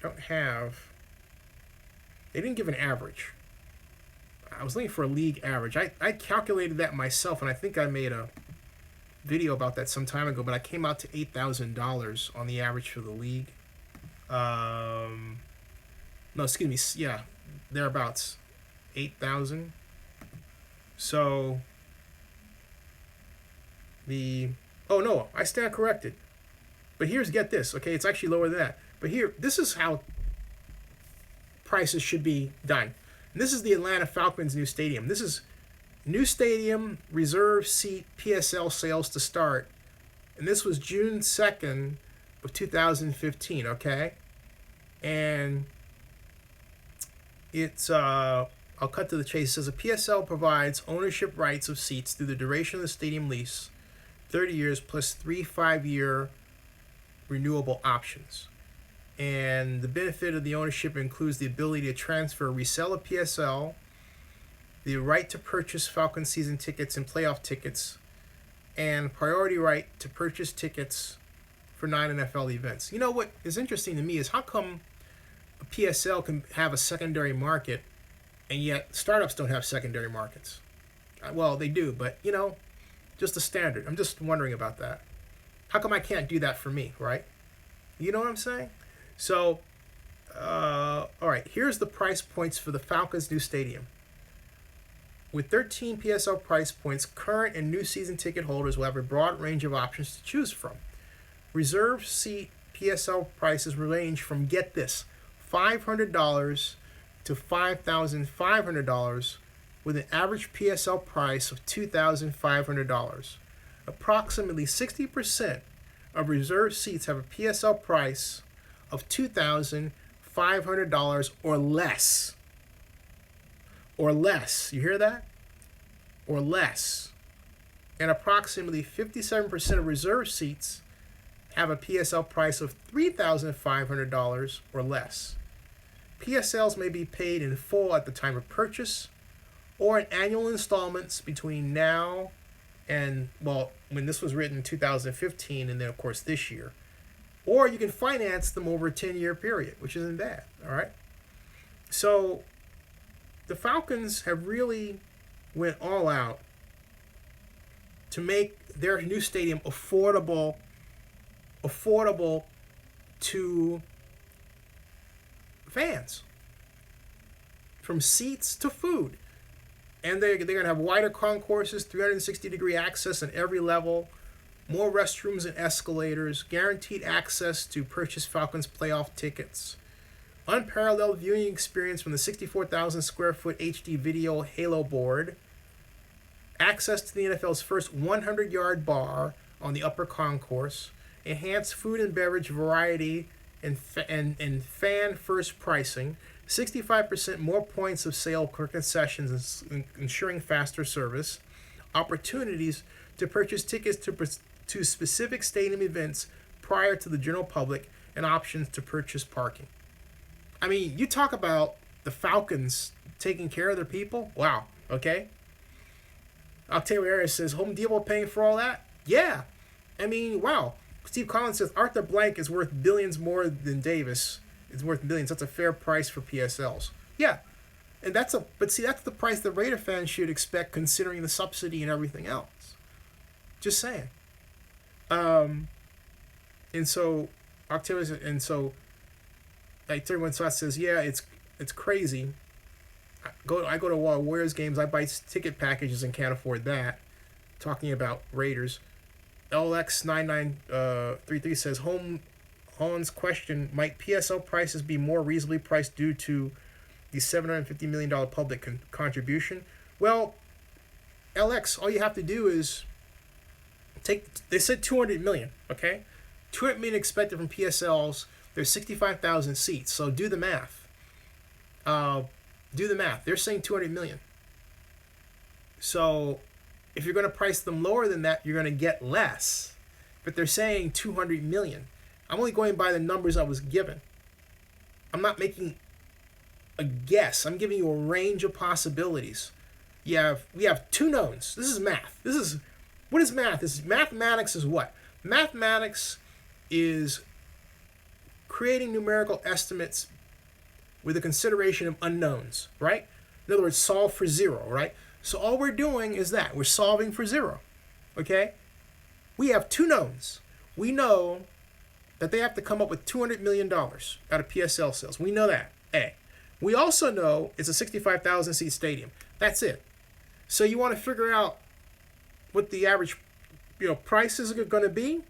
[SPEAKER 1] They didn't give an average. I was looking for a league average. I calculated that myself, and I think I made a video about that some time ago, but I came out to $8,000 on the average for the league. No, excuse me. Yeah, thereabouts. 8,000. So, oh no, I stand corrected. But get this, okay? It's actually lower than that. But here, this is how prices should be done. And this is the Atlanta Falcons' new stadium. This is new stadium, reserve seat, PSL sales to start. And this was June 2nd of 2015, okay? And it's, I'll cut to the chase. It says a PSL provides ownership rights of seats through the duration of the stadium lease, 30 years plus 3 5-year renewable options. And the benefit of the ownership includes the ability to transfer, resell a PSL, the right to purchase Falcon season tickets and playoff tickets, and priority right to purchase tickets for non-NFL events. You know what is interesting to me is how come a PSL can have a secondary market and yet startups don't have secondary markets? Well, they do, but, just the standard. I'm just wondering about that. How come I can't do that for me, right? You know what I'm saying? So, all right, here's the price points for the Falcons' new stadium. With 13 PSL price points, current and new season ticket holders will have a broad range of options to choose from. Reserve seat PSL prices range from, get this, $500 to $5,500, with an average PSL price of $2,500. Approximately 60% of reserved seats have a PSL price of $2,500 or less. Or less. You hear that? Or less. And approximately 57% of reserved seats have a PSL price of $3,500 or less. PSLs may be paid in full at the time of purchase or in annual installments between now and, well, when this was written in 2015 and then, of course, this year. Or you can finance them over a 10-year period, which isn't bad, all right? So the Falcons have really went all out to make their new stadium affordable to fans, from seats to food. And they're going to have wider concourses, 360-degree access on every level, more restrooms and escalators, guaranteed access to purchase Falcons playoff tickets, unparalleled viewing experience from the 64,000 square foot HD video Halo board, access to the NFL's first 100-yard bar on the upper concourse, enhanced food and beverage variety and fan-first pricing, 65% more points of sale per concessions, ensuring faster service, opportunities to purchase tickets to specific stadium events prior to the general public, and options to purchase parking. I mean, you talk about the Falcons taking care of their people. Wow, okay? Octavio Arias says, Home Depot paying for all that? Yeah. I mean, wow. Steve Collins says, Arthur Blank is worth billions more than Davis. It's worth billions. That's a fair price for PSLs. Yeah. And that's the price the Raider fans should expect considering the subsidy and everything else. Just saying. And so Octavio, and so like 31 Swat says, yeah, it's crazy. I go to Warriors games, I buy ticket packages and can't afford that. Talking about Raiders. LX9933 says, Holland's question, might PSL prices be more reasonably priced due to the $750 million public contribution? Well, LX, all you have to do is they said $200 million, okay? $200 million expected from PSLs. There's 65,000 seats, so do the math. They're saying $200 million. So if you're going to price them lower than that, you're going to get less. But they're saying $200 million. I'm only going by the numbers I was given. I'm not making a guess. I'm giving you a range of possibilities. We have two knowns. This is math. What is math? Mathematics is what? Mathematics is creating numerical estimates with a consideration of unknowns, right? In other words, solve for zero, right? So all we're doing is that. We're solving for zero, okay? We have two knowns. We know that they have to come up with $200 million out of PSL sales. We know that, A. We also know it's a 65,000 seat stadium. That's it. So you want to figure out what the average prices are going to be?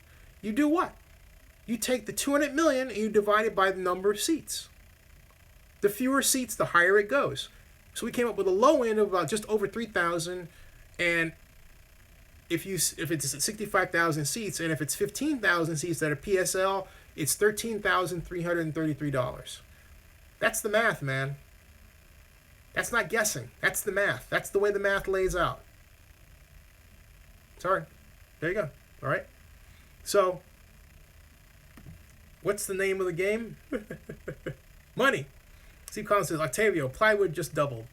[SPEAKER 1] You do what? You take the $200 million and you divide it by the number of seats. The fewer seats, the higher it goes. So we came up with a low end of just over 3,000, and if it's 65,000 seats, and if it's 15,000 seats that are PSL, it's $13,333. That's the math, man. That's not guessing. That's the math. That's the way the math lays out. Sorry. There you go. All right. So, what's the name of the game? Money. Steve Collins says, Octavio, plywood just doubled.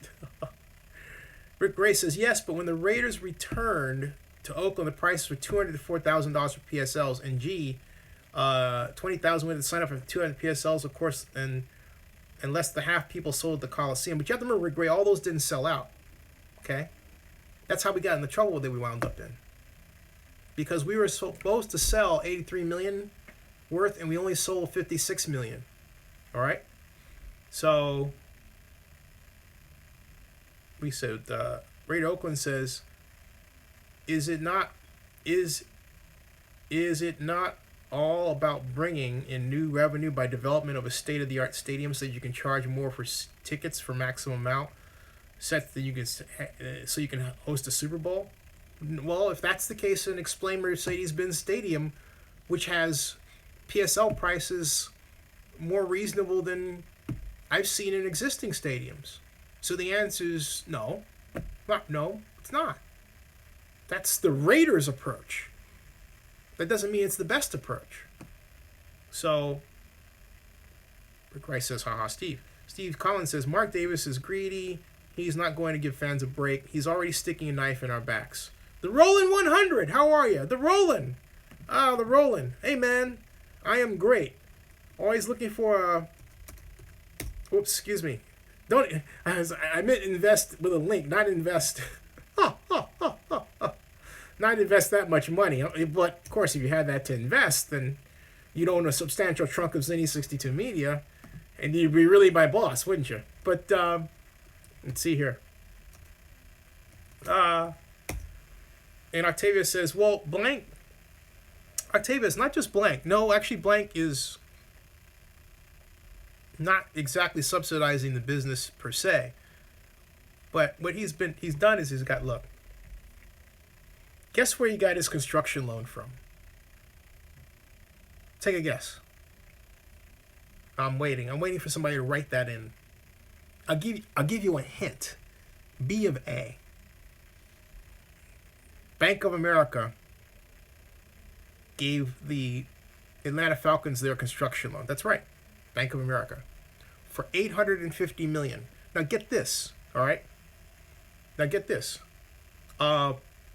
[SPEAKER 1] Rick Gray says, yes, but when the Raiders returned to Oakland, the prices were $200,000 to $4,000 for PSLs, and $20,000 went to sign up for 200 PSLs, of course, and less than half people sold at the Coliseum. But you have to remember, Rick Gray, all those didn't sell out. Okay? That's how we got in the trouble that we wound up in. Because we were supposed to sell $83 million worth, and we only sold $56 million. All right? So we said Raider Oakland says, is it not is it not all about bringing in new revenue by development of a state-of-the-art stadium so that you can charge more for tickets for maximum amount set that you can so you can host a Super Bowl? Well, if that's the case, then explain Mercedes-Benz Stadium, which has PSL prices more reasonable than I've seen in existing stadiums. So the answer is no. No, it's not. That's the Raiders' approach. That doesn't mean it's the best approach. So, Rick Rice says, haha, Steve. Steve Collins says, Mark Davis is greedy. He's not going to give fans a break. He's already sticking a knife in our backs. The Roland 100, how are you? The Roland. The Roland. Hey, man, I am great. Always looking for a... Oops, excuse me. I meant invest with a link, not invest. Not invest that much money. But, of course, if you had that to invest, then you'd own a substantial trunk of Zinni 62 Media, and you'd be really my boss, wouldn't you? But, let's see here. And Octavia says, well, blank. Octavia, it's not just blank. No, actually, blank is not exactly subsidizing the business per se. But what he's done is he's got, look. Guess where he got his construction loan from? Take a guess. I'm waiting. I'm waiting for somebody to write that in. I'll give you a hint. B of A. Bank of America gave the Atlanta Falcons their construction loan. That's right. Bank of America. For $850 million. Now get this, all right? Now get this.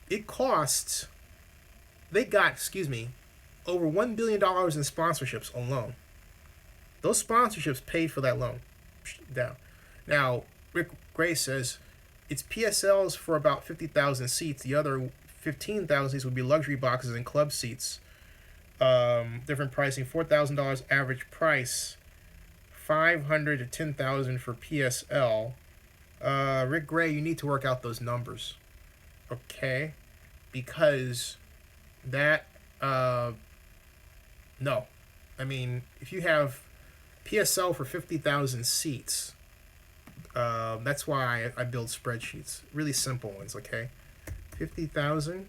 [SPEAKER 1] It costs, they got, over $1 billion in sponsorships alone. Those sponsorships paid for that loan. Down. Now, Rick Gray says it's PSLs for about 50,000 seats. The other 15,000 seats would be luxury boxes and club seats. Different pricing, $4,000 average price, $500 to $10,000 for PSL. Rick Gray, you need to work out those numbers. Okay? Because that, no. I mean, if you have PSL for 50,000 seats, that's why I build spreadsheets. Really simple ones, okay? 50,000.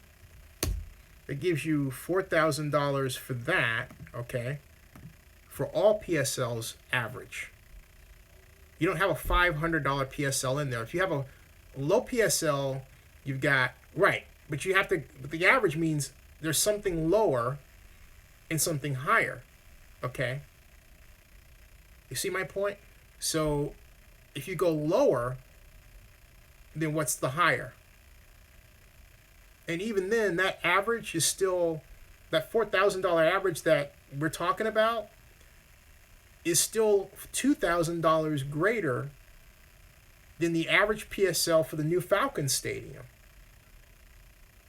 [SPEAKER 1] It gives you $4,000 for that, okay? For all PSLs average. You don't have a $500 PSL in there. If you have a low PSL, you've got, right. But you have to, but the average means there's something lower and something higher. Okay? You see my point? So if you go lower, then what's the higher? And even then, that average is still, that $4,000 average that we're talking about is still $2,000 greater than the average PSL for the new Falcons Stadium.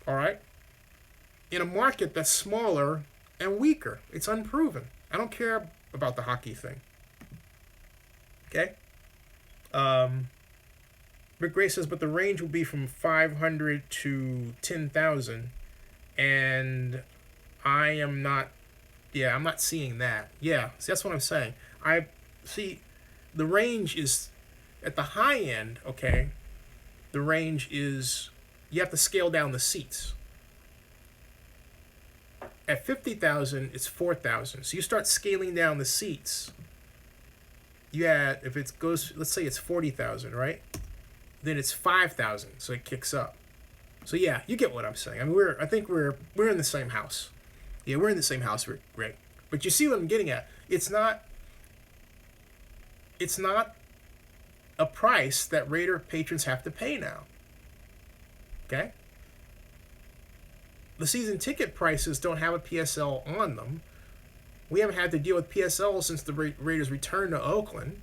[SPEAKER 1] All right? In a market that's smaller and weaker. It's unproven. I don't care about the hockey thing. Okay? Rick Gray says, but the range will be from 500 to 10,000. And I'm not seeing that. Yeah, see, that's what I'm saying. I see the range is at the high end, okay? The range is, you have to scale down the seats. At 50,000, it's 4,000. So you start scaling down the seats. You add, if it goes, let's say it's 40,000, right? Then it's 5,000, so it kicks up. So yeah, you get what I'm saying. I mean, I think we're in the same house. Yeah, we're in the same house, Rick. But you see what I'm getting at? It's not a price that Raider patrons have to pay now. Okay? The season ticket prices don't have a PSL on them. We haven't had to deal with PSL since the Raiders returned to Oakland.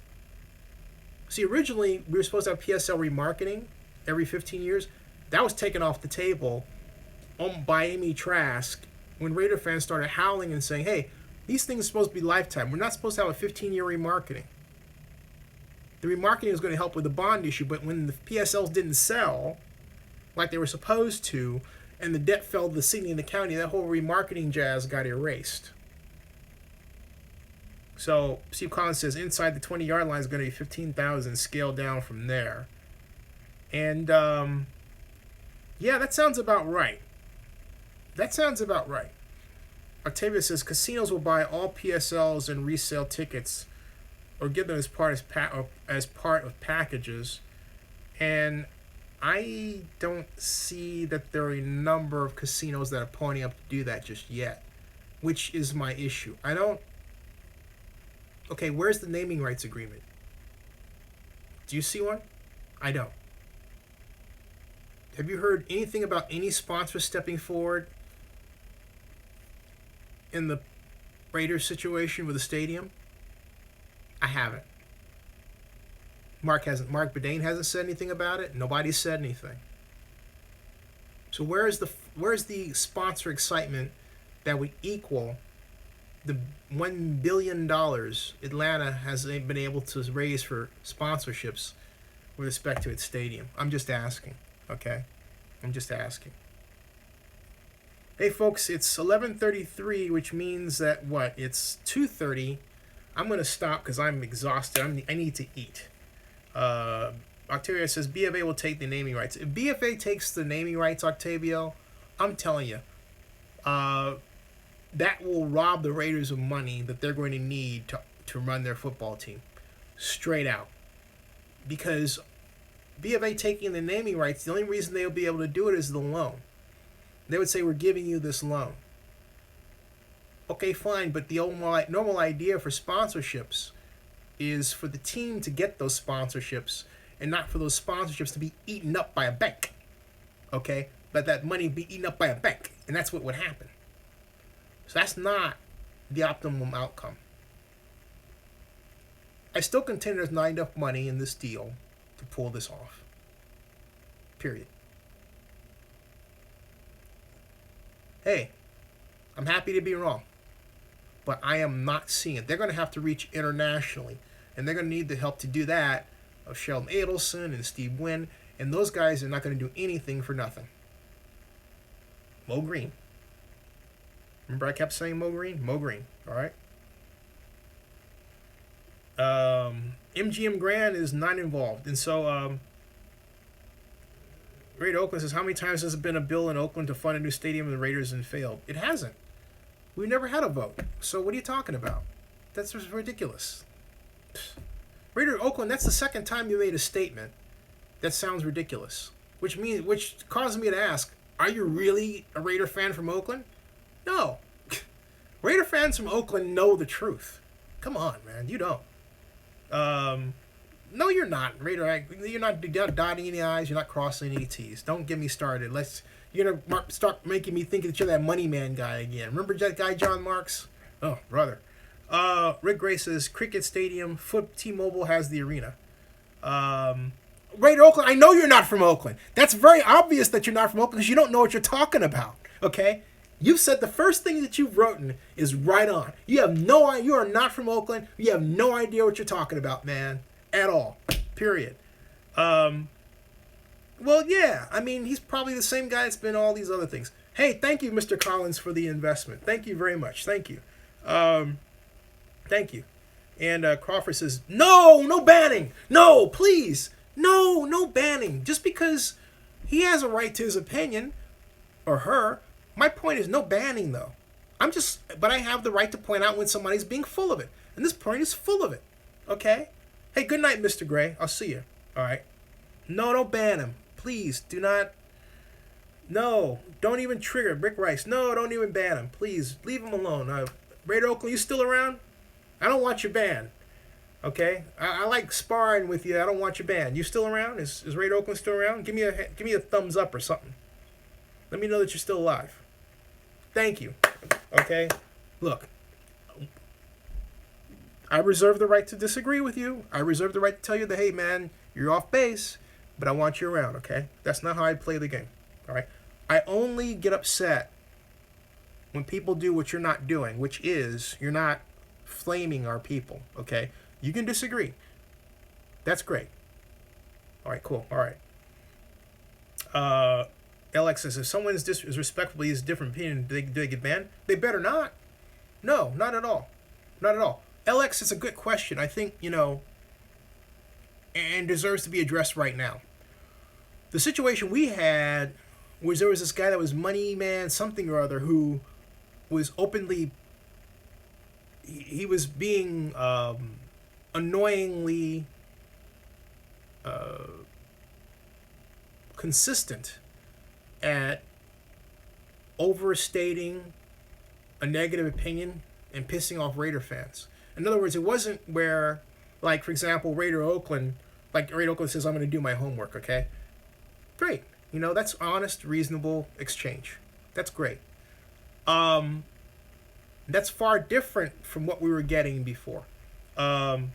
[SPEAKER 1] See, originally, we were supposed to have PSL remarketing every 15 years. That was taken off the table by Amy Trask when Raider fans started howling and saying, hey, these things are supposed to be lifetime. We're not supposed to have a 15-year remarketing. The remarketing is going to help with the bond issue, but when the PSLs didn't sell, like they were supposed to, and the debt fell to the city and the county, that whole remarketing jazz got erased. So Steve Collins says inside the 20-yard line is going to be 15,000, scaled down from there. And yeah, that sounds about right. That sounds about right. Octavia says casinos will buy all PSLs and resale tickets, or give them as part of packages. And I don't see that there are a number of casinos that are ponying up to do that just yet, which is my issue. I don't. Okay, where's the naming rights agreement? Do you see one? I don't. Have you heard anything about any sponsors stepping forward in the Raiders situation with the stadium? I haven't. Mark Bedane hasn't said anything about it. Nobody's said anything. So where's the sponsor excitement that would equal the $1 billion Atlanta has been able to raise for sponsorships with respect to its stadium? I'm just asking, okay? I'm just asking. Hey, folks, it's 11:33, which means that, what? It's 2:30. I'm going to stop because I'm exhausted. I need to eat. Octavio says BFA will take the naming rights. If BFA takes the naming rights, Octavio, I'm telling you, that will rob the Raiders of money that they're going to need to run their football team. Straight out. Because BFA taking the naming rights, the only reason they'll be able to do it is the loan. They would say, we're giving you this loan. Okay, fine, but the normal idea for sponsorships is for the team to get those sponsorships and not for those sponsorships to be eaten up by a bank. Okay? But that money be eaten up by a bank. And that's what would happen. So that's not the optimum outcome. I still contend there's not enough money in this deal to pull this off. Period. Hey, I'm happy to be wrong. But I am not seeing it. They're going to have to reach internationally. And they're going to need the help to do that of Sheldon Adelson and Steve Wynn. And those guys are not going to do anything for nothing. Mo Green. Remember I kept saying Mo Green? Mo Green. All right. MGM Grand is not involved. And so Raider Oakland says, how many times has it been a bill in Oakland to fund a new stadium and the Raiders and failed? It hasn't. We never had a vote. So what are you talking about? That's just ridiculous. Raider Oakland, that's the second time you made a statement that sounds ridiculous. Which causes me to ask, are you really a Raider fan from Oakland? No. Raider fans from Oakland know the truth. Come on, man. You don't. No, you're not. Raider, you're not dotting any I's. You're not crossing any T's. Don't get me started. You're going to start making me think that you're that money man guy again. Remember that guy, John Marks? Oh, brother. Rick Gray says, Cricket Stadium, T-Mobile has the arena. Raider Oakland, I know you're not from Oakland. That's very obvious that you're not from Oakland because you don't know what you're talking about. Okay? You've said the first thing that you've written is right on. You are not from Oakland. You have no idea what you're talking about, man. At all. Period. Well, yeah. I mean, he's probably the same guy that's been all these other things. Hey, thank you, Mr. Collins, for the investment. Thank you very much. Thank you. Thank you. And Crawford says, no banning. No, please. No banning. Just because he has a right to his opinion, or her. My point is no banning, though. But I have the right to point out when somebody's being full of it. And this point is full of it. Okay? Hey, good night, Mr. Gray. I'll see you. All right? No, don't ban him. Please, do not. No, don't even trigger Rick Rice. No, don't even ban him. Please, leave him alone. Raider Oakland, you still around? I don't want your ban. Okay? I like sparring with you. I don't want your ban. You still around? Is Raider Oakland still around? Give me a thumbs up or something. Let me know that you're still alive. Thank you. Okay? Look. I reserve the right to disagree with you. I reserve the right to tell you that, hey, man, you're off base, but I want you around, okay? That's not how I play the game, all right? I only get upset when people do what you're not doing, which is you're not flaming our people, okay? You can disagree. That's great. All right, cool. All right. LX says, if someone is disrespectfully is different opinion, do they get banned? They better not. No, not at all. Not at all. LX is a good question. I think, and deserves to be addressed right now. The situation we had was there was this guy that was Money Man something or other who was openly, he was being annoyingly consistent at overstating a negative opinion and pissing off Raider fans. In other words, it wasn't where, like, for example, Raider Oakland says, I'm going to do my homework, okay? Great. That's honest, reasonable exchange. That's great. That's far different from what we were getting before. And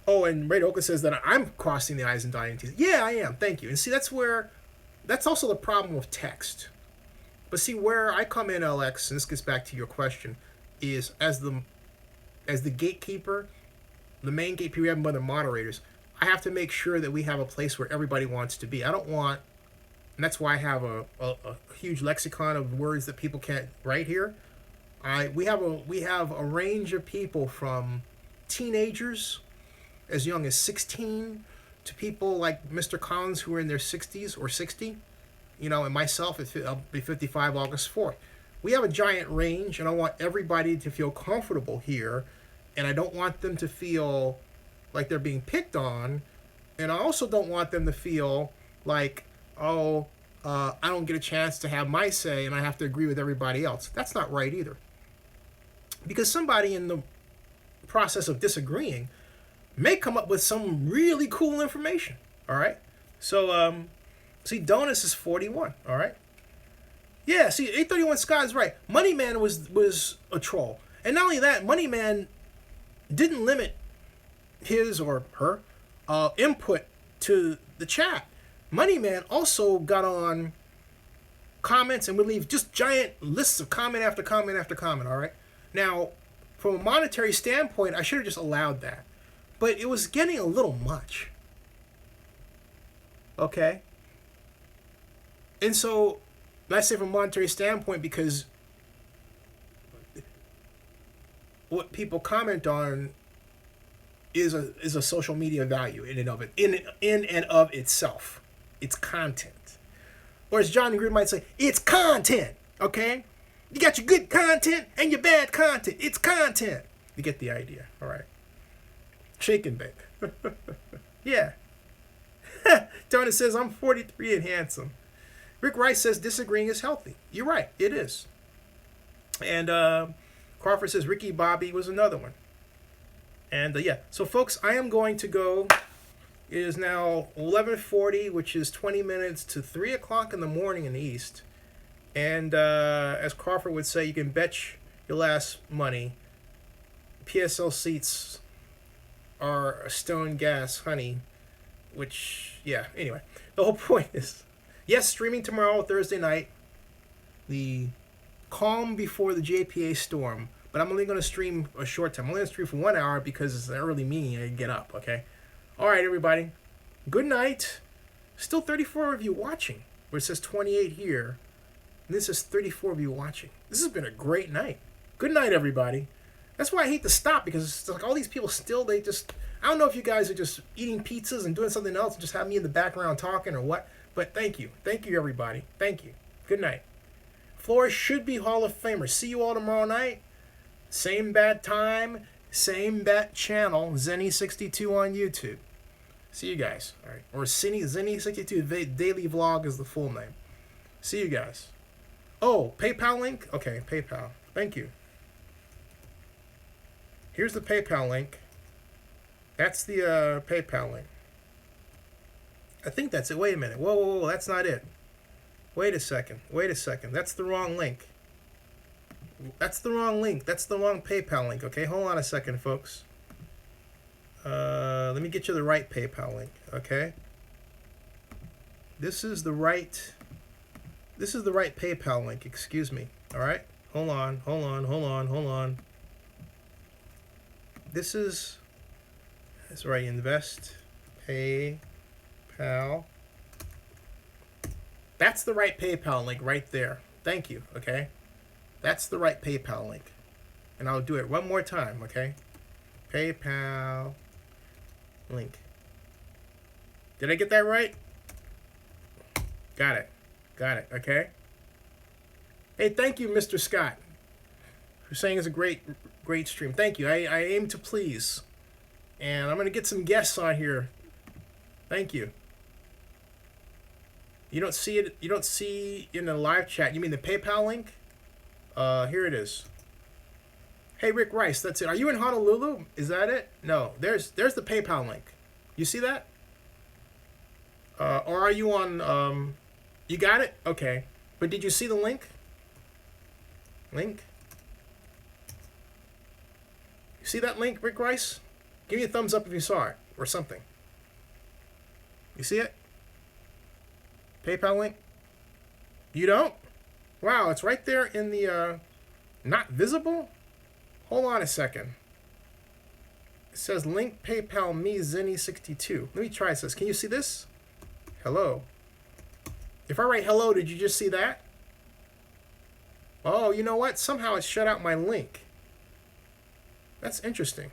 [SPEAKER 1] Raider Oakland says that I'm crossing the I's and dotting the T's. Yeah, I am. Thank you. And see, that's also the problem with text. But see, where I come in, LX, and this gets back to your question, is as the gatekeeper, the main gatekeeper, we have other moderators, I have to make sure that we have a place where everybody wants to be. I don't want, and that's why I have a huge lexicon of words that people can't write here. We have a range of people from teenagers as young as 16 to people like Mr. Collins who are in their 60s or 60, and myself, I'll be 55 August 4th. We have a giant range, and I want everybody to feel comfortable here, and I don't want them to feel like they're being picked on, and I also don't want them to feel like, I don't get a chance to have my say and I have to agree with everybody else. That's not right either. Because somebody in the process of disagreeing may come up with some really cool information, all right? So, see, Donus is 41, all right? Yeah, see, 831 Scott is right. Moneyman was a troll. And not only that, Moneyman didn't limit his or her input to the chat. Moneyman also got on comments and would leave just giant lists of comment after comment after comment, all right? Now, from a monetary standpoint, I should have just allowed that. But it was getting a little much. Okay? And so, I say from a monetary standpoint because what people comment on is a social media value in and of itself. It's content. Or as Johnny Green might say, it's content. Okay? You got your good content and your bad content. It's content. You get the idea. All right. Shake and bake. Yeah. Tony says, I'm 43 and handsome. Rick Rice says, disagreeing is healthy. You're right. It is. And Crawford says, Ricky Bobby was another one. And yeah. So, folks, I am going to go. It is now 11:40, which is 20 minutes to 3 o'clock in the morning in the East. And as Crawford would say, you can bet your last money. PSL seats are a stone gas, honey. Which, yeah, anyway. The whole point is, yes, streaming tomorrow, Thursday night. The calm before the JPA storm. But I'm only going to stream a short time. I'm only going to stream for 1 hour because it's an early meeting. I get up, okay? All right, everybody. Good night. Still 34 of you watching. Where it says 28 here. And this is 34 of you watching. This has been a great night. Good night, everybody. That's why I hate to stop, because it's like all these people still, I don't know if you guys are just eating pizzas and doing something else and just have me in the background talking or what. But thank you. Thank you, everybody. Thank you. Good night. Flores should be Hall of Famers. See you all tomorrow night. Same bat time, same bat channel, Zenny62 on YouTube. See you guys. All right. Or Zenny62 Daily Vlog is the full name. See you guys. Oh, PayPal link? Okay, PayPal. Thank you. Here's the PayPal link. That's the PayPal link. I think that's it. Wait a minute. Whoa, that's not it. Wait a second. That's the wrong link. That's the wrong link. That's the wrong PayPal link. Okay, hold on a second, folks. Let me get you the right PayPal link. Okay. This is the right PayPal link. Excuse me. All right. Hold on. That's right. Invest PayPal. That's the right PayPal link right there. Thank you, okay? That's the right PayPal link. And I'll do it one more time, okay? PayPal link. Did I get that right? Got it. Got it, okay? Hey, thank you, Mr. Scott, for saying it's a great stream. Thank you. I aim to please. And I'm going to get some guests on here. Thank you. You don't see it. You don't see in the live chat. You mean the PayPal link? Here it is. Hey, Rick Rice. That's it. Are you in Honolulu? Is that it? No. There's the PayPal link. You see that? Or are you on? You got it? Okay. But did you see the link? Link. You see that link, Rick Rice? Give me a thumbs up if you saw it or something. You see it? PayPal link? You don't? Wow, it's right there in the, not visible? Hold on a second. It says link PayPal me Zenny62. Let me try this. Can you see this? Hello. If I write hello, did you just see that? Oh, you know what? Somehow it shut out my link. That's interesting.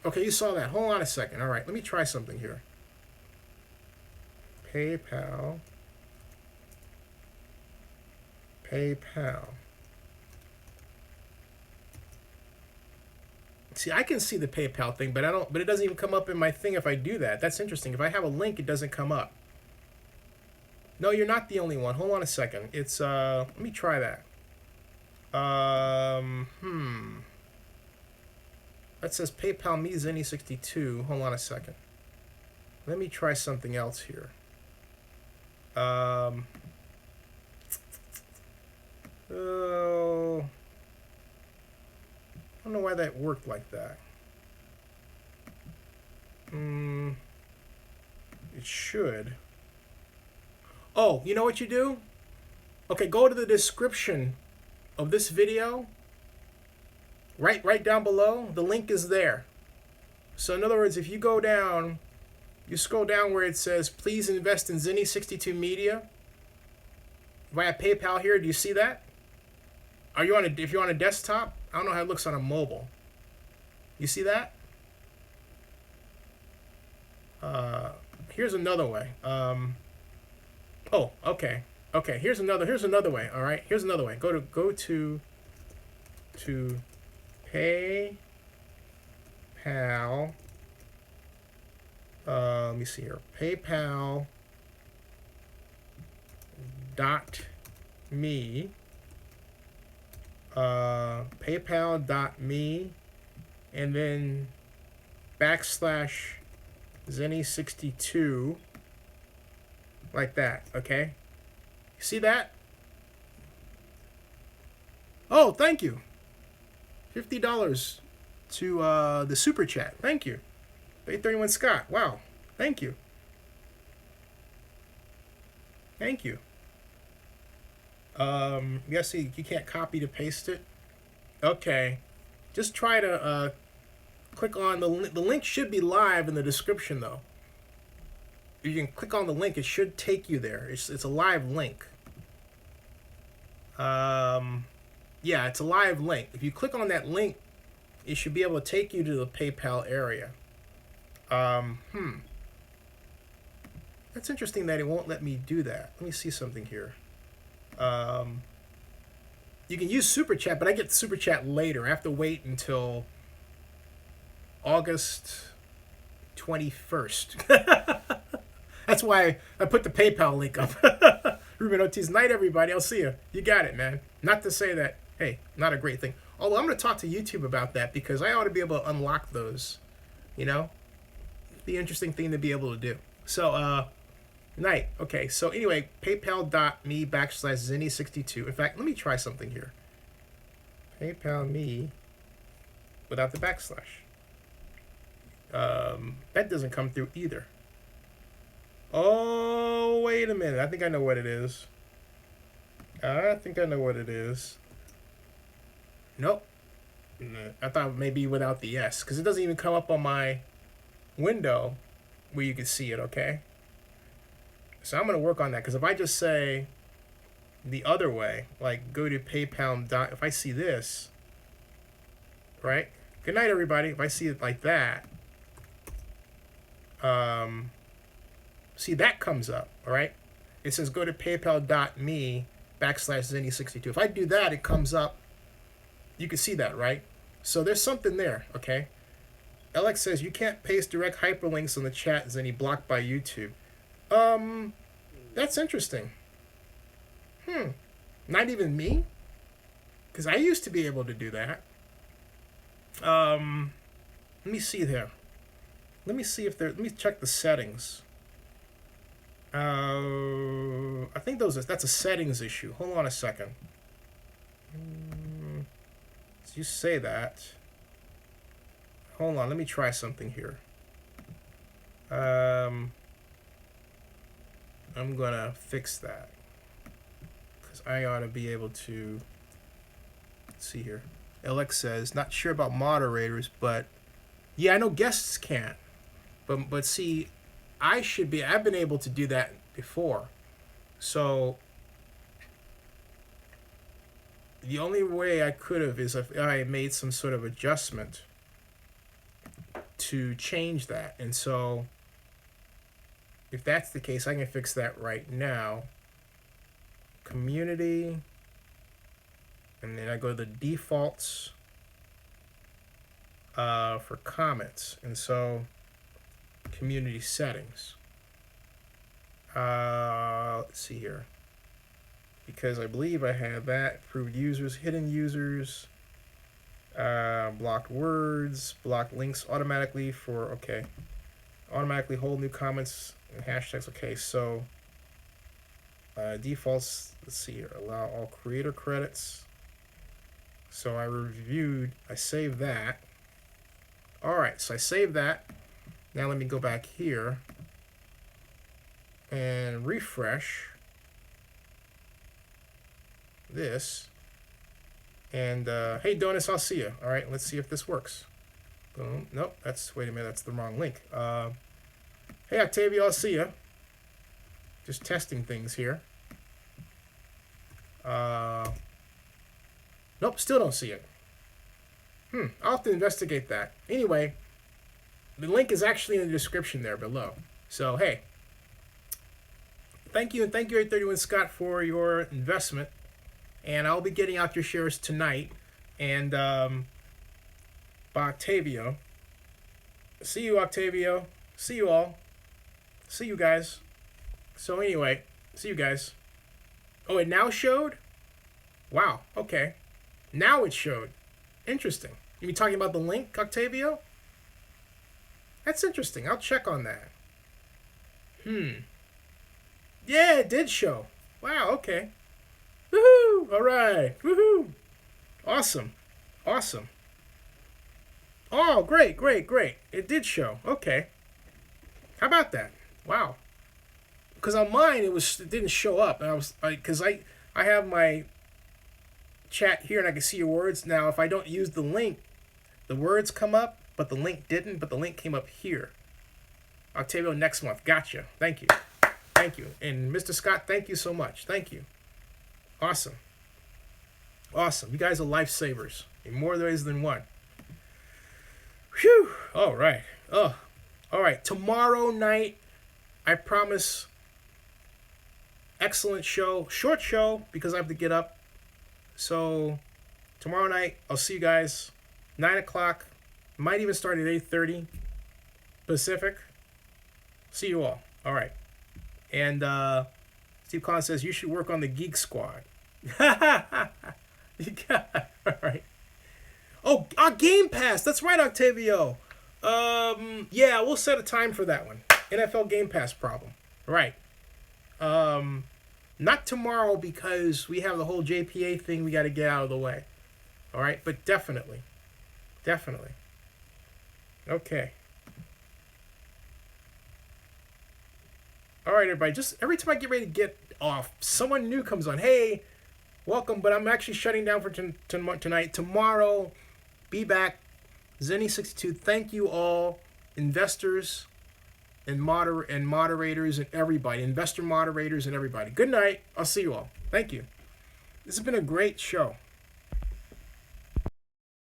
[SPEAKER 1] Okay, you saw that. Hold on a second. All right, let me try something here. PayPal. See, I can see the PayPal thing, but it doesn't even come up in my thing if I do that. That's interesting. If I have a link, it doesn't come up. No, you're not the only one. Hold on a second. It's let me try that. That says PayPal me Zenny62. Hold on a second. Let me try something else here. Oh, I don't know why that worked like that. It should. Oh, you know what you do? Okay, go to the description of this video. Right down below, the link is there. So in other words, if you go down, you scroll down where it says, please invest in Zenny62 Media via PayPal here. Do you see that? If you're on a desktop, I don't know how it looks on a mobile. You see that? Here's another way. Oh, okay. Okay, here's another way. All right, here's another way. Go to PayPal. Let me see here. PayPal.me. PayPal.me, and then /Zenny62, like that. Okay, you see that? Oh, thank you. $50 to the super chat. Thank you. Bay31 Scott. Wow. Thank you. Thank you. You see, you can't copy to paste it. Okay. Just try to click on the link should be live in the description though. You can click on the link, it should take you there. It's a live link. Yeah, it's a live link. If you click on that link, it should be able to take you to the PayPal area. That's interesting that it won't let me do that. Let me see something here. You can use Super Chat, but I get Super Chat later. I have to wait until August 21st. That's why I put the PayPal link up. Ruben Ortiz, night everybody. I'll see you. You got it, man. Not to say that, hey, not a great thing. Although I'm going to talk to YouTube about that because I ought to be able to unlock those. You know? The interesting thing to be able to do. So, night. Okay, so anyway, paypal.me /Zenny62. In fact, let me try something here. PayPal me without the backslash. That doesn't come through either. Oh, wait a minute. I think I know what it is. Nope. I thought maybe without the S, because it doesn't even come up on my window where you can see it, okay? So I'm going to work on that, because if I just say the other way, like go to PayPal. If I see this, right? Good night, everybody. If I see it like that, see, that comes up, all right? It says go to paypal.me/Zenny62. If I do that, it comes up. You can see that, right? So there's something there, okay? LX says you can't paste direct hyperlinks on the chat, Zenny, blocked by YouTube. That's interesting. Not even me? Because I used to be able to do that. Let me see there. Let me see if there. Let me check the settings. I think that's a settings issue. Hold on a second. So you say that. Hold on. Let me try something here. I'm gonna fix that, because I ought to be able to. Let's see here. LX says not sure about moderators, but yeah, I know guests can't. But see, I've been able to do that before. So the only way I could have is if I made some sort of adjustment to change that. And so if that's the case, I can fix that right now. Community, and then I go to the defaults for comments. And so community settings. Let's see here. Because I believe I have that. Approved users, hidden users, blocked words, blocked links automatically for, okay. Automatically hold new comments and hashtags. Okay, so defaults, let's see here. Allow all creator credits. So I saved that. All right, so I saved that. Now let me go back here and refresh this. And hey, Donis, I'll see you. All right, let's see if this works. Boom. Nope, wait a minute, that's the wrong link. Hey, Octavia, I'll see you. Just testing things here. Nope, still don't see it. I'll have to investigate that. Anyway, the link is actually in the description there below. So, hey, thank you, and thank you, 831 Scott, for your investment. And I'll be getting out your shares tonight. And by Octavio. See you, Octavio. See you all. See you guys. So anyway, see you guys. Oh, it now showed? Wow, okay. Now it showed. Interesting. You be talking about the link, Octavio? That's interesting. I'll check on that. Yeah, it did show. Wow, okay. Woohoo! All right. Woohoo! Awesome. Awesome. Oh, great, great, great. It did show. Okay. How about that? Wow. Because on mine, it didn't show up. And I have my chat here and I can see your words. Now, if I don't use the link, the words come up, but the link didn't, but the link came up here. Octavio, next month. Gotcha. Thank you. Thank you. And Mr. Scott, thank you so much. Thank you. Awesome. Awesome. You guys are lifesavers in more ways than one. Whew. All right. Oh, all right. Tomorrow night, I promise, excellent show. Short show because I have to get up. So tomorrow night, I'll see you guys. 9 o'clock. Might even start at 8:30 Pacific. See you all. All right. And Steve Collins says you should work on the Geek Squad. You got it. All right. Oh, our Game Pass. That's right, Octavio. Yeah, we'll set a time for that one. NFL Game Pass problem. Right. Not tomorrow because we have the whole JPA thing we got to get out of the way. All right, but definitely. Definitely. Okay. All right, everybody. Just every time I get ready to get off, someone new comes on. Hey, welcome, but I'm actually shutting down for tonight. Tomorrow, be back. Zenny62, thank you all. Investors, and moderators and everybody, investor moderators and everybody. Good night. I'll see you all. Thank you. This has been a great show.